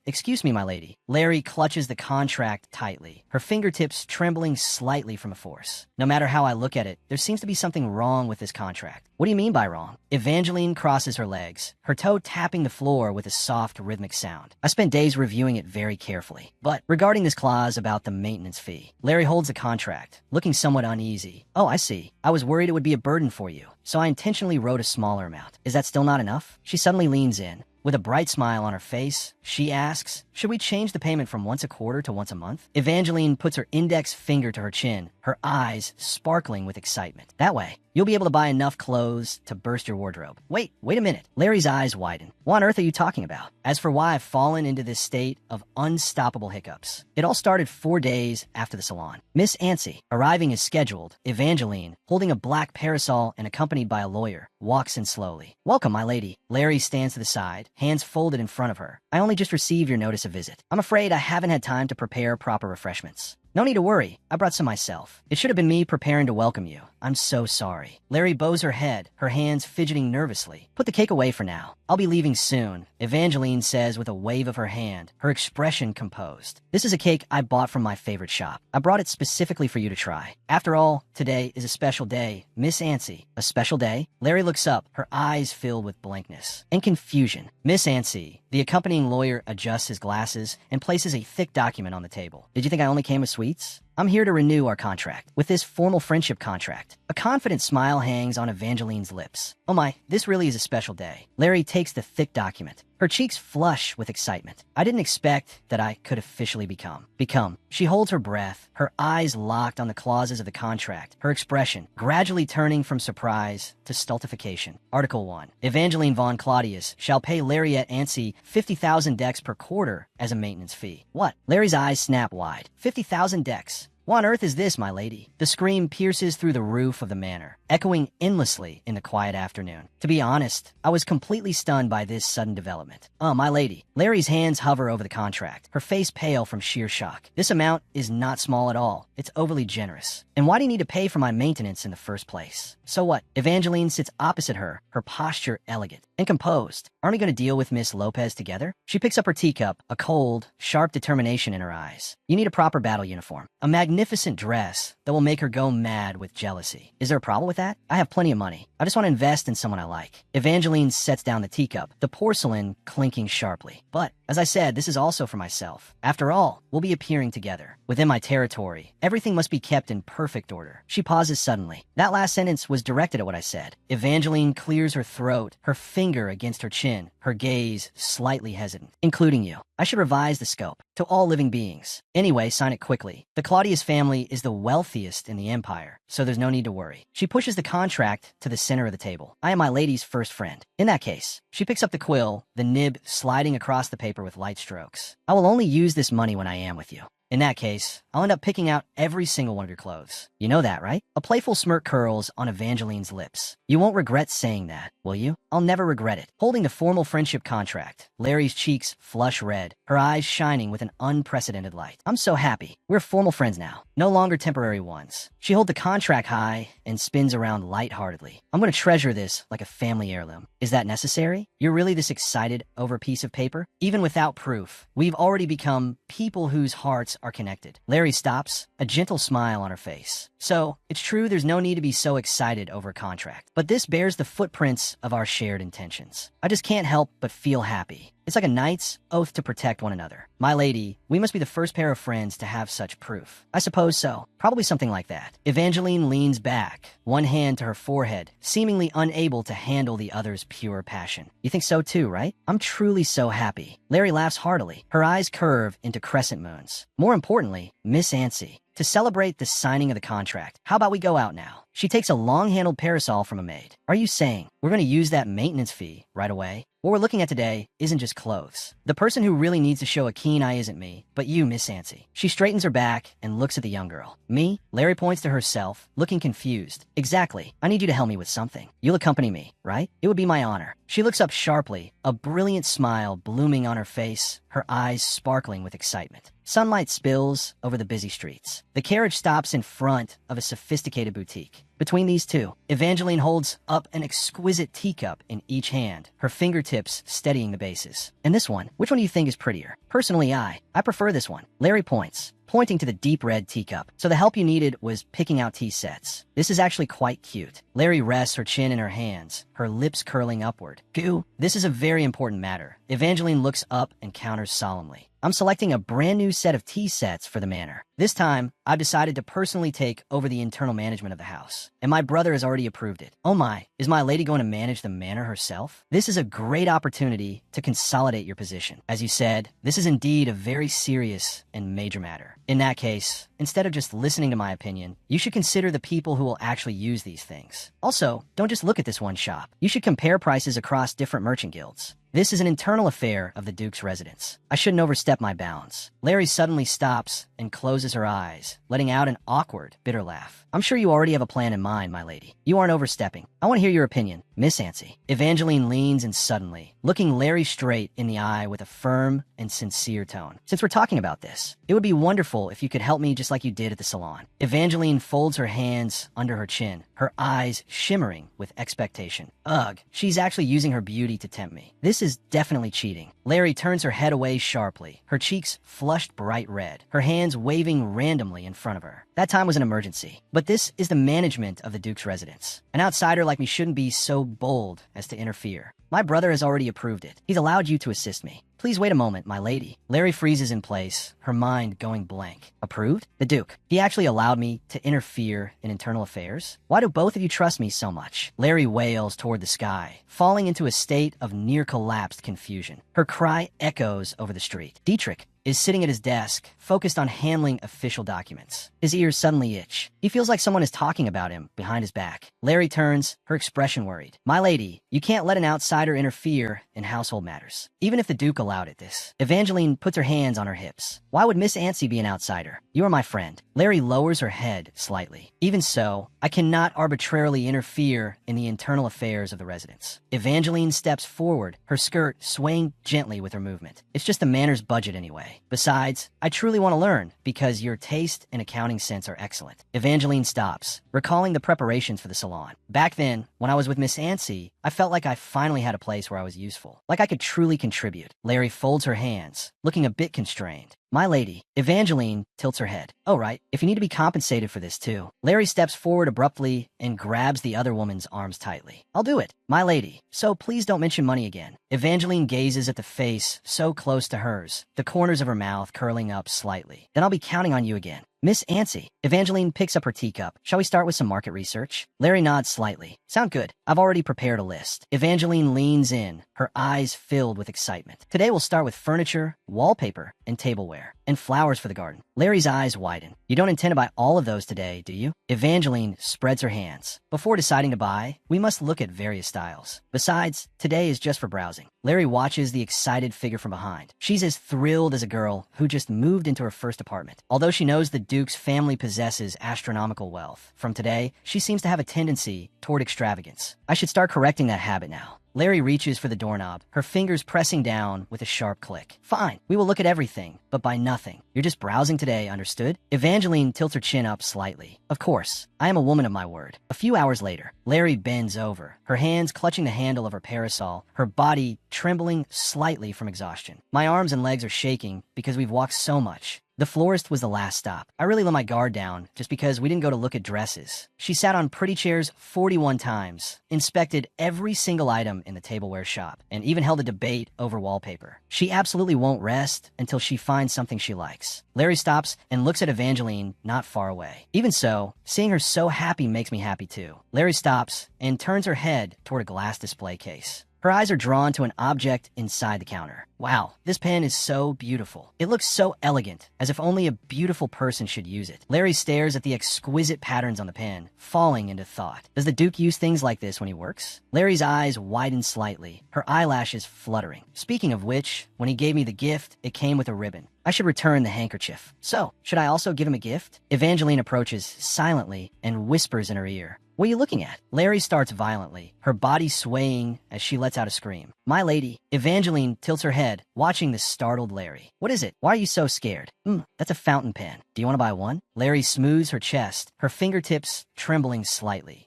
Excuse me, my lady. Larry clutches the contract tightly, her fingertips trembling slightly from a force. No matter how I look at it, there seems to be something wrong with this contract. What do you mean by wrong? Evangeline crosses her legs, her toe tapping the floor with a soft, rhythmic sound. I spent days reviewing it very carefully. But regarding this clause about the maintenance fee, Larry holds the contract, looking somewhat uneasy. Oh, I see. I was worried it would be a burden for you, so I intentionally wrote a smaller amount. Is that still not enough? She suddenly leans in. With a bright smile on her face, she asks, should we change the payment from once a quarter to once a month? Evangeline puts her index finger to her chin, her eyes sparkling with excitement. That way, you'll be able to buy enough clothes to burst your wardrobe. Wait a minute. Larry's eyes widen. What on earth are you talking about? As for why I've fallen into this state of unstoppable hiccups, it all started 4 days after the salon. Miss Ancy, arriving as scheduled, Evangeline, holding a black parasol and accompanied by a lawyer, walks in slowly. Welcome, my lady. Larry stands to the side, hands folded in front of her. I only just received your notice of visit. I'm afraid I haven't had time to prepare proper refreshments. No need to worry. I brought some myself. It should have been me preparing to welcome you. I'm so sorry. Larry bows her head, her hands fidgeting nervously. Put the cake away for now. I'll be leaving soon, Evangeline says with a wave of her hand, her expression composed. This is a cake I bought from my favorite shop. I brought it specifically for you to try. After all, today is a special day. Miss Ancy, a special day? Larry looks up, her eyes filled with blankness and confusion. Miss Ancy, the accompanying lawyer adjusts his glasses and places a thick document on the table. Did you think I only came with sweets? I'm here to renew our contract with this formal friendship contract. A confident smile hangs on Evangeline's lips. Oh my, this really is a special day. Larry takes the thick document. Her cheeks flush with excitement. I didn't expect that I could officially become. She holds her breath, her eyes locked on the clauses of the contract, her expression gradually turning from surprise to stultification. Article 1. Evangeline von Claudius shall pay Larry at Ancy 50,000 decks per quarter as a maintenance fee. What? Larry's eyes snap wide. 50,000 decks. What on earth is this, my lady? The scream pierces through the roof of the manor, echoing endlessly in the quiet afternoon. To be honest, I was completely stunned by this sudden development. My lady. Larry's hands hover over the contract, her face pale from sheer shock. This amount is not small at all. It's overly generous. And why do you need to pay for my maintenance in the first place? So what? Evangeline sits opposite her, her posture elegant and composed. Aren't we going to deal with Miss Lopez together? She picks up her teacup, a cold, sharp determination in her eyes. You need a proper battle uniform. A magnificent dress that will make her go mad with jealousy. Is there a problem with that? I have plenty of money. I just want to invest in someone I like. Evangeline sets down the teacup, the porcelain clinking sharply. But, as I said, this is also for myself. After all, we'll be appearing together. Within my territory, everything must be kept in perfect order. She pauses suddenly. That last sentence was directed at what I said. Evangeline clears her throat, her finger against her chin, her gaze slightly hesitant. Including you. I should revise the scope. To all living beings. Anyway, sign it quickly. The Claudius family is the wealthiest in the empire, so there's no need to worry. She pushes the contract to the center of the table. I am my lady's first friend. In that case, she picks up the quill, the nib sliding across the paper with light strokes. I will only use this money when I am with you. In that case, I'll end up picking out every single one of your clothes. You know that, right? A playful smirk curls on Evangeline's lips. You won't regret saying that, will you? I'll never regret it. Holding the formal friendship contract, Larry's cheeks flush red, her eyes shining with an unprecedented light. I'm so happy. We're formal friends now, no longer temporary ones. She holds the contract high and spins around lightheartedly. I'm going to treasure this like a family heirloom. Is that necessary? You're really this excited over a piece of paper? Even without proof, we've already become people whose hearts are connected. Larry stops, a gentle smile on her face. So, it's true there's no need to be so excited over a contract, but this bears the footprints of our shared intentions. I just can't help but feel happy. It's like a knight's oath to protect one another. My lady, we must be the first pair of friends to have such proof. I suppose so. Probably something like that. Evangeline leans back, one hand to her forehead, seemingly unable to handle the other's pure passion. You think so too, right? I'm truly so happy. Larry laughs heartily. Her eyes curve into crescent moons. More importantly, Miss Ancy. To celebrate the signing of the contract, how about we go out now? She takes a long-handled parasol from a maid. Are you saying we're going to use that maintenance fee right away? What we're looking at today isn't just clothes. The person who really needs to show a keen eye isn't me, but you, Miss Ancy. She straightens her back and looks at the young girl. Me? Larry points to herself, looking confused. Exactly. I need you to help me with something. You'll accompany me, right? It would be my honor. She looks up sharply, a brilliant smile blooming on her face, her eyes sparkling with excitement. Sunlight spills over the busy streets. The carriage stops in front of a sophisticated boutique. Between these two, Evangeline holds up an exquisite teacup in each hand, her fingertips steadying the bases. And this one, which one do you think is prettier? Personally, I prefer this one. Larry points, pointing to the deep red teacup. So the help you needed was picking out tea sets. This is actually quite cute. Larry rests her chin in her hands, her lips curling upward. Goo, this is a very important matter. Evangeline looks up and counters solemnly. I'm selecting a brand new set of tea sets for the manor. This time, I've decided to personally take over the internal management of the house, and my brother has already approved it. Oh my, is my lady going to manage the manor herself? This is a great opportunity to consolidate your position. As you said, this is indeed a very serious and major matter. In that case, instead of just listening to my opinion, you should consider the people who will actually use these things. Also, don't just look at this one shop. You should compare prices across different merchant guilds. This is an internal affair of the Duke's residence. I shouldn't overstep my bounds. Larry suddenly stops and closes her eyes, letting out an awkward, bitter laugh. I'm sure you already have a plan in mind, my lady. You aren't overstepping. I want to hear your opinion, Miss Ancy. Evangeline leans in suddenly, looking Larry straight in the eye with a firm and sincere tone. Since we're talking about this, it would be wonderful if you could help me just like you did at the salon. Evangeline folds her hands under her chin, her eyes shimmering with expectation. Ugh, she's actually using her beauty to tempt me. This is definitely cheating. Larry turns her head away sharply, her cheeks flushed bright red, her hands waving randomly in front of her. That time was an emergency, but this is the management of the Duke's residence. An outsider like me shouldn't be so bold as to interfere. My brother has already approved it. He's allowed you to assist me. Please wait a moment, my lady. Larry freezes in place, her mind going blank. Approved? The Duke. He actually allowed me to interfere in internal affairs? Why do both of you trust me so much? Larry wails toward the sky, falling into a state of near-collapsed confusion. Her cry echoes over the street. Dietrich is sitting at his desk, focused on handling official documents. His ears suddenly itch. He feels like someone is talking about him behind his back. Larry turns, her expression worried. My lady, you can't let an outsider interfere in household matters. Even if the Duke allowed it this. Evangeline puts her hands on her hips. Why would Miss Ancy be an outsider? You are my friend. Larry lowers her head slightly. Even so, I cannot arbitrarily interfere in the internal affairs of the residence. Evangeline steps forward, her skirt swaying gently with her movement. It's just the manor's budget anyway. Besides, I truly want to learn, because your taste and accounting sense are excellent. Evangeline stops, recalling the preparations for the salon. Back then, when I was with Miss Ancy, I felt like I finally had a place where I was useful, like I could truly contribute. Larry folds her hands, looking a bit constrained. My lady. Evangeline tilts her head. Oh, right. If you need to be compensated for this, too. Larry steps forward abruptly and grabs the other woman's arms tightly. I'll do it. My lady. So please don't mention money again. Evangeline gazes at the face so close to hers, the corners of her mouth curling up slightly. Then I'll be counting on you again. Miss Ancy. Evangeline picks up her teacup. Shall we start with some market research? Larry nods slightly. Sound good. I've already prepared a list. Evangeline leans in, her eyes filled with excitement. Today we'll start with furniture, wallpaper, and tableware, and flowers for the garden. Larry's eyes widen. You don't intend to buy all of those today, do you? Evangeline spreads her hands. Before deciding to buy, we must look at various styles. Besides, today is just for browsing. Larry watches the excited figure from behind. She's as thrilled as a girl who just moved into her first apartment. Although she knows the Duke's family possesses astronomical wealth, from today, she seems to have a tendency toward extravagance. I should start correcting that habit now. Larry reaches for the doorknob, her fingers pressing down with a sharp click. Fine, we will look at everything, but buy nothing. You're just browsing today, understood? Evangeline tilts her chin up slightly. Of course, I am a woman of my word. A few hours later, Larry bends over, her hands clutching the handle of her parasol, her body trembling slightly from exhaustion. My arms and legs are shaking because we've walked so much. The florist was the last stop. I really let my guard down just because we didn't go to look at dresses. She sat on pretty chairs 41 times, inspected every single item in the tableware shop, and even held a debate over wallpaper. She absolutely won't rest until she finds something she likes. Larry stops and looks at Evangeline not far away. Even so, seeing her so happy makes me happy too. Larry stops and turns her head toward a glass display case. Her eyes are drawn to an object inside the counter. Wow, this pen is so beautiful. It looks so elegant, as if only a beautiful person should use it. Larry stares at the exquisite patterns on the pen, falling into thought. Does the Duke use things like this when he works? Larry's eyes widen slightly, her eyelashes fluttering. Speaking of which, when he gave me the gift, it came with a ribbon. I should return the handkerchief. So, should I also give him a gift? Evangeline approaches silently and whispers in her ear. What are you looking at? Larry starts violently, her body swaying as she lets out a scream. My lady. Evangeline tilts her head, watching the startled Larry. What is it? Why are you so scared? That's a fountain pen. Do you want to buy one? Larry smooths her chest, her fingertips trembling slightly.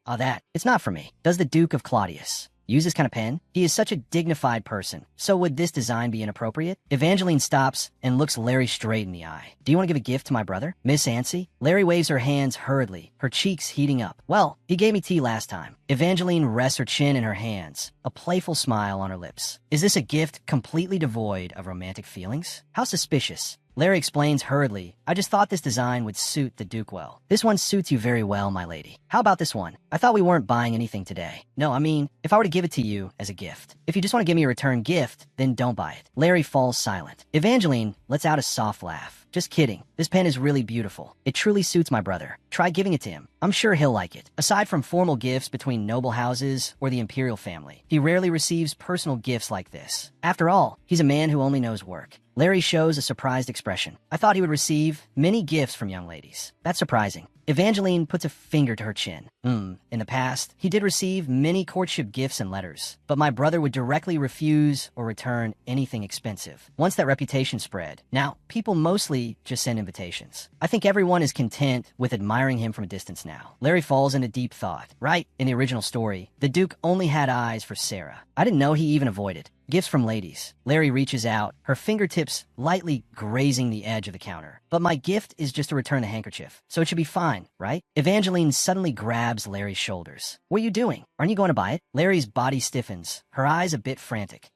It's not for me. Does the Duke of Claudius use this kind of pen? He is such a dignified person. So would this design be inappropriate? Evangeline stops and looks Larry straight in the eye. Do you want to give a gift to my brother, Miss Ancy? Larry waves her hands hurriedly, her cheeks heating up. Well, he gave me tea last time. Evangeline rests her chin in her hands, a playful smile on her lips. Is this a gift completely devoid of romantic feelings? How suspicious. Larry explains hurriedly, I just thought this design would suit the Duke well. This one suits you very well, my lady. How about this one? I thought we weren't buying anything today. No, I mean, if I were to give it to you as a gift. If you just want to give me a return gift, then don't buy it. Larry falls silent. Evangeline lets out a soft laugh. Just kidding. This pen is really beautiful. It truly suits my brother. Try giving it to him. I'm sure he'll like it. Aside from formal gifts between noble houses or the imperial family, he rarely receives personal gifts like this. After all, he's a man who only knows work. Larry shows a surprised expression. I thought he would receive many gifts from young ladies. That's surprising. Evangeline puts a finger to her chin. In the past, he did receive many courtship gifts and letters, but my brother would directly refuse or return anything expensive. Once that reputation spread, now people mostly just send invitations. I think everyone is content with admiring him from a distance now. Larry falls into deep thought. Right, in the original story, the Duke only had eyes for Sarah. I didn't know he even avoided gifts from ladies. Larry reaches out, her fingertips lightly grazing the edge of the counter. But my gift is just to return the handkerchief, so it should be fine, right? Evangeline suddenly grabs Larry's shoulders. What are you doing? Aren't you going to buy it? Larry's body stiffens, her eyes a bit frantic.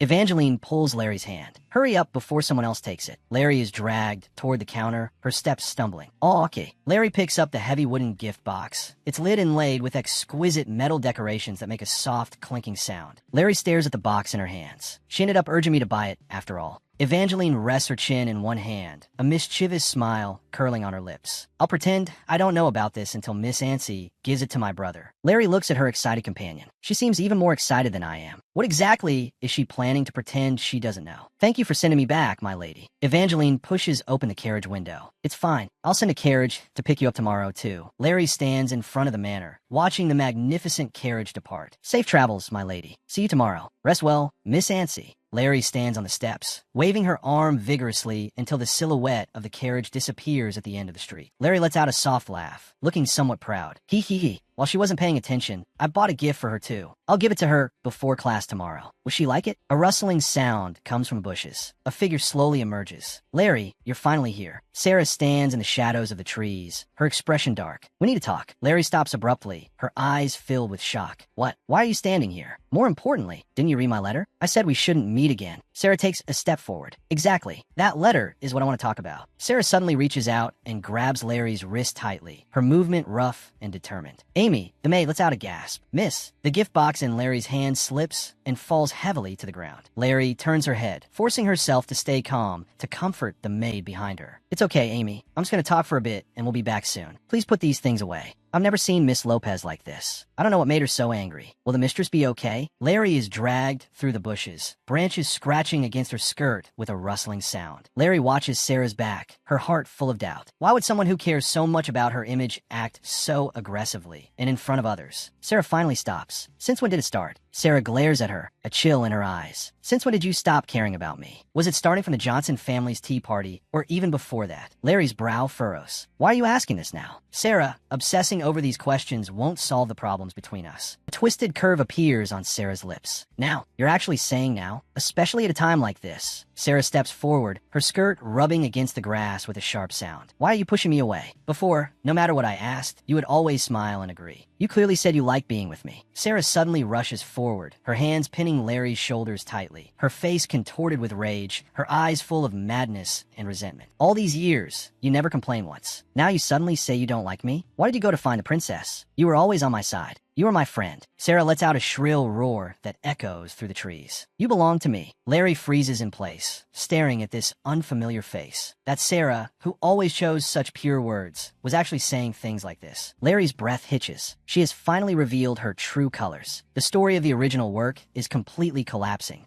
Evangeline pulls Larry's hand. Hurry up before someone else takes it. Larry is dragged toward the counter, her steps stumbling. Oh, okay. Larry picks up the heavy wooden gift box. It's lid inlaid with exquisite metal decorations that make a soft, clinking sound. Larry stares at the box in her hands. She ended up urging me to buy it, after all. Evangeline rests her chin in one hand, a mischievous smile curling on her lips. I'll pretend I don't know about this until Miss Ancy gives it to my brother. Larry looks at her excited companion. She seems even more excited than I am. What exactly is she planning to pretend she doesn't know? Thank you for sending me back, my lady. Evangeline pushes open the carriage window. It's fine. I'll send a carriage to pick you up tomorrow, too. Larry stands in front of the manor, watching the magnificent carriage depart. Safe travels, my lady. See you tomorrow. Rest well, Miss Ancy. Larry stands on the steps, waving her arm vigorously until the silhouette of the carriage disappears at the end of the street. Larry lets out a soft laugh, looking somewhat proud. Hee. While she wasn't paying attention, I bought a gift for her too. I'll give it to her before class tomorrow. Will she like it? A rustling sound comes from the bushes. A figure slowly emerges. Larry, you're finally here. Sarah stands in the shadows of the trees, her expression dark. We need to talk. Larry stops abruptly, her eyes filled with shock. What? Why are you standing here? More importantly, didn't you read my letter? I said we shouldn't meet again. Sarah takes a step forward. Exactly. That letter is what I want to talk about. Sarah suddenly reaches out and grabs Larry's wrist tightly, her movement rough and determined. Amy, the maid lets out a gasp. Miss, the gift box in Larry's hand slips and falls heavily to the ground. Larry turns her head, forcing herself to stay calm to comfort the maid behind her. It's okay, Amy. I'm just going to talk for a bit and we'll be back soon. Please put these things away. I've never seen Miss Lopez like this. I don't know what made her so angry. Will the mistress be okay? Larry is dragged through the bushes, branches scratching against her skirt with a rustling sound. Larry watches Sarah's back, her heart full of doubt. Why would someone who cares so much about her image act so aggressively and in front of others? Sarah finally stops. Since when did it start? Sarah glares at her, a chill in her eyes. Since when did you stop caring about me? Was it starting from the Johnson family's tea party, or even before that? Larry's brow furrows. Why are you asking this now? Sarah, obsessing over these questions won't solve the problems between us. A twisted curve appears on Sarah's lips. Now, you're actually saying now, especially at a time like this. Sarah steps forward, her skirt rubbing against the grass with a sharp sound. Why are you pushing me away? Before, no matter what I asked, you would always smile and agree. You clearly said you liked being with me. Sarah suddenly rushes forward, her hands pinning Larry's shoulders tightly, her face contorted with rage, her eyes full of madness and resentment. All these years, you never complained once. Now you suddenly say you don't like me? Why did you go to find the princess? You were always on my side. You are my friend. Sarah lets out a shrill roar that echoes through the trees. You belong to me. Larry freezes in place, staring at this unfamiliar face. That Sarah, who always chose such pure words, was actually saying things like this. Larry's breath hitches. She has finally revealed her true colors. The story of the original work is completely collapsing.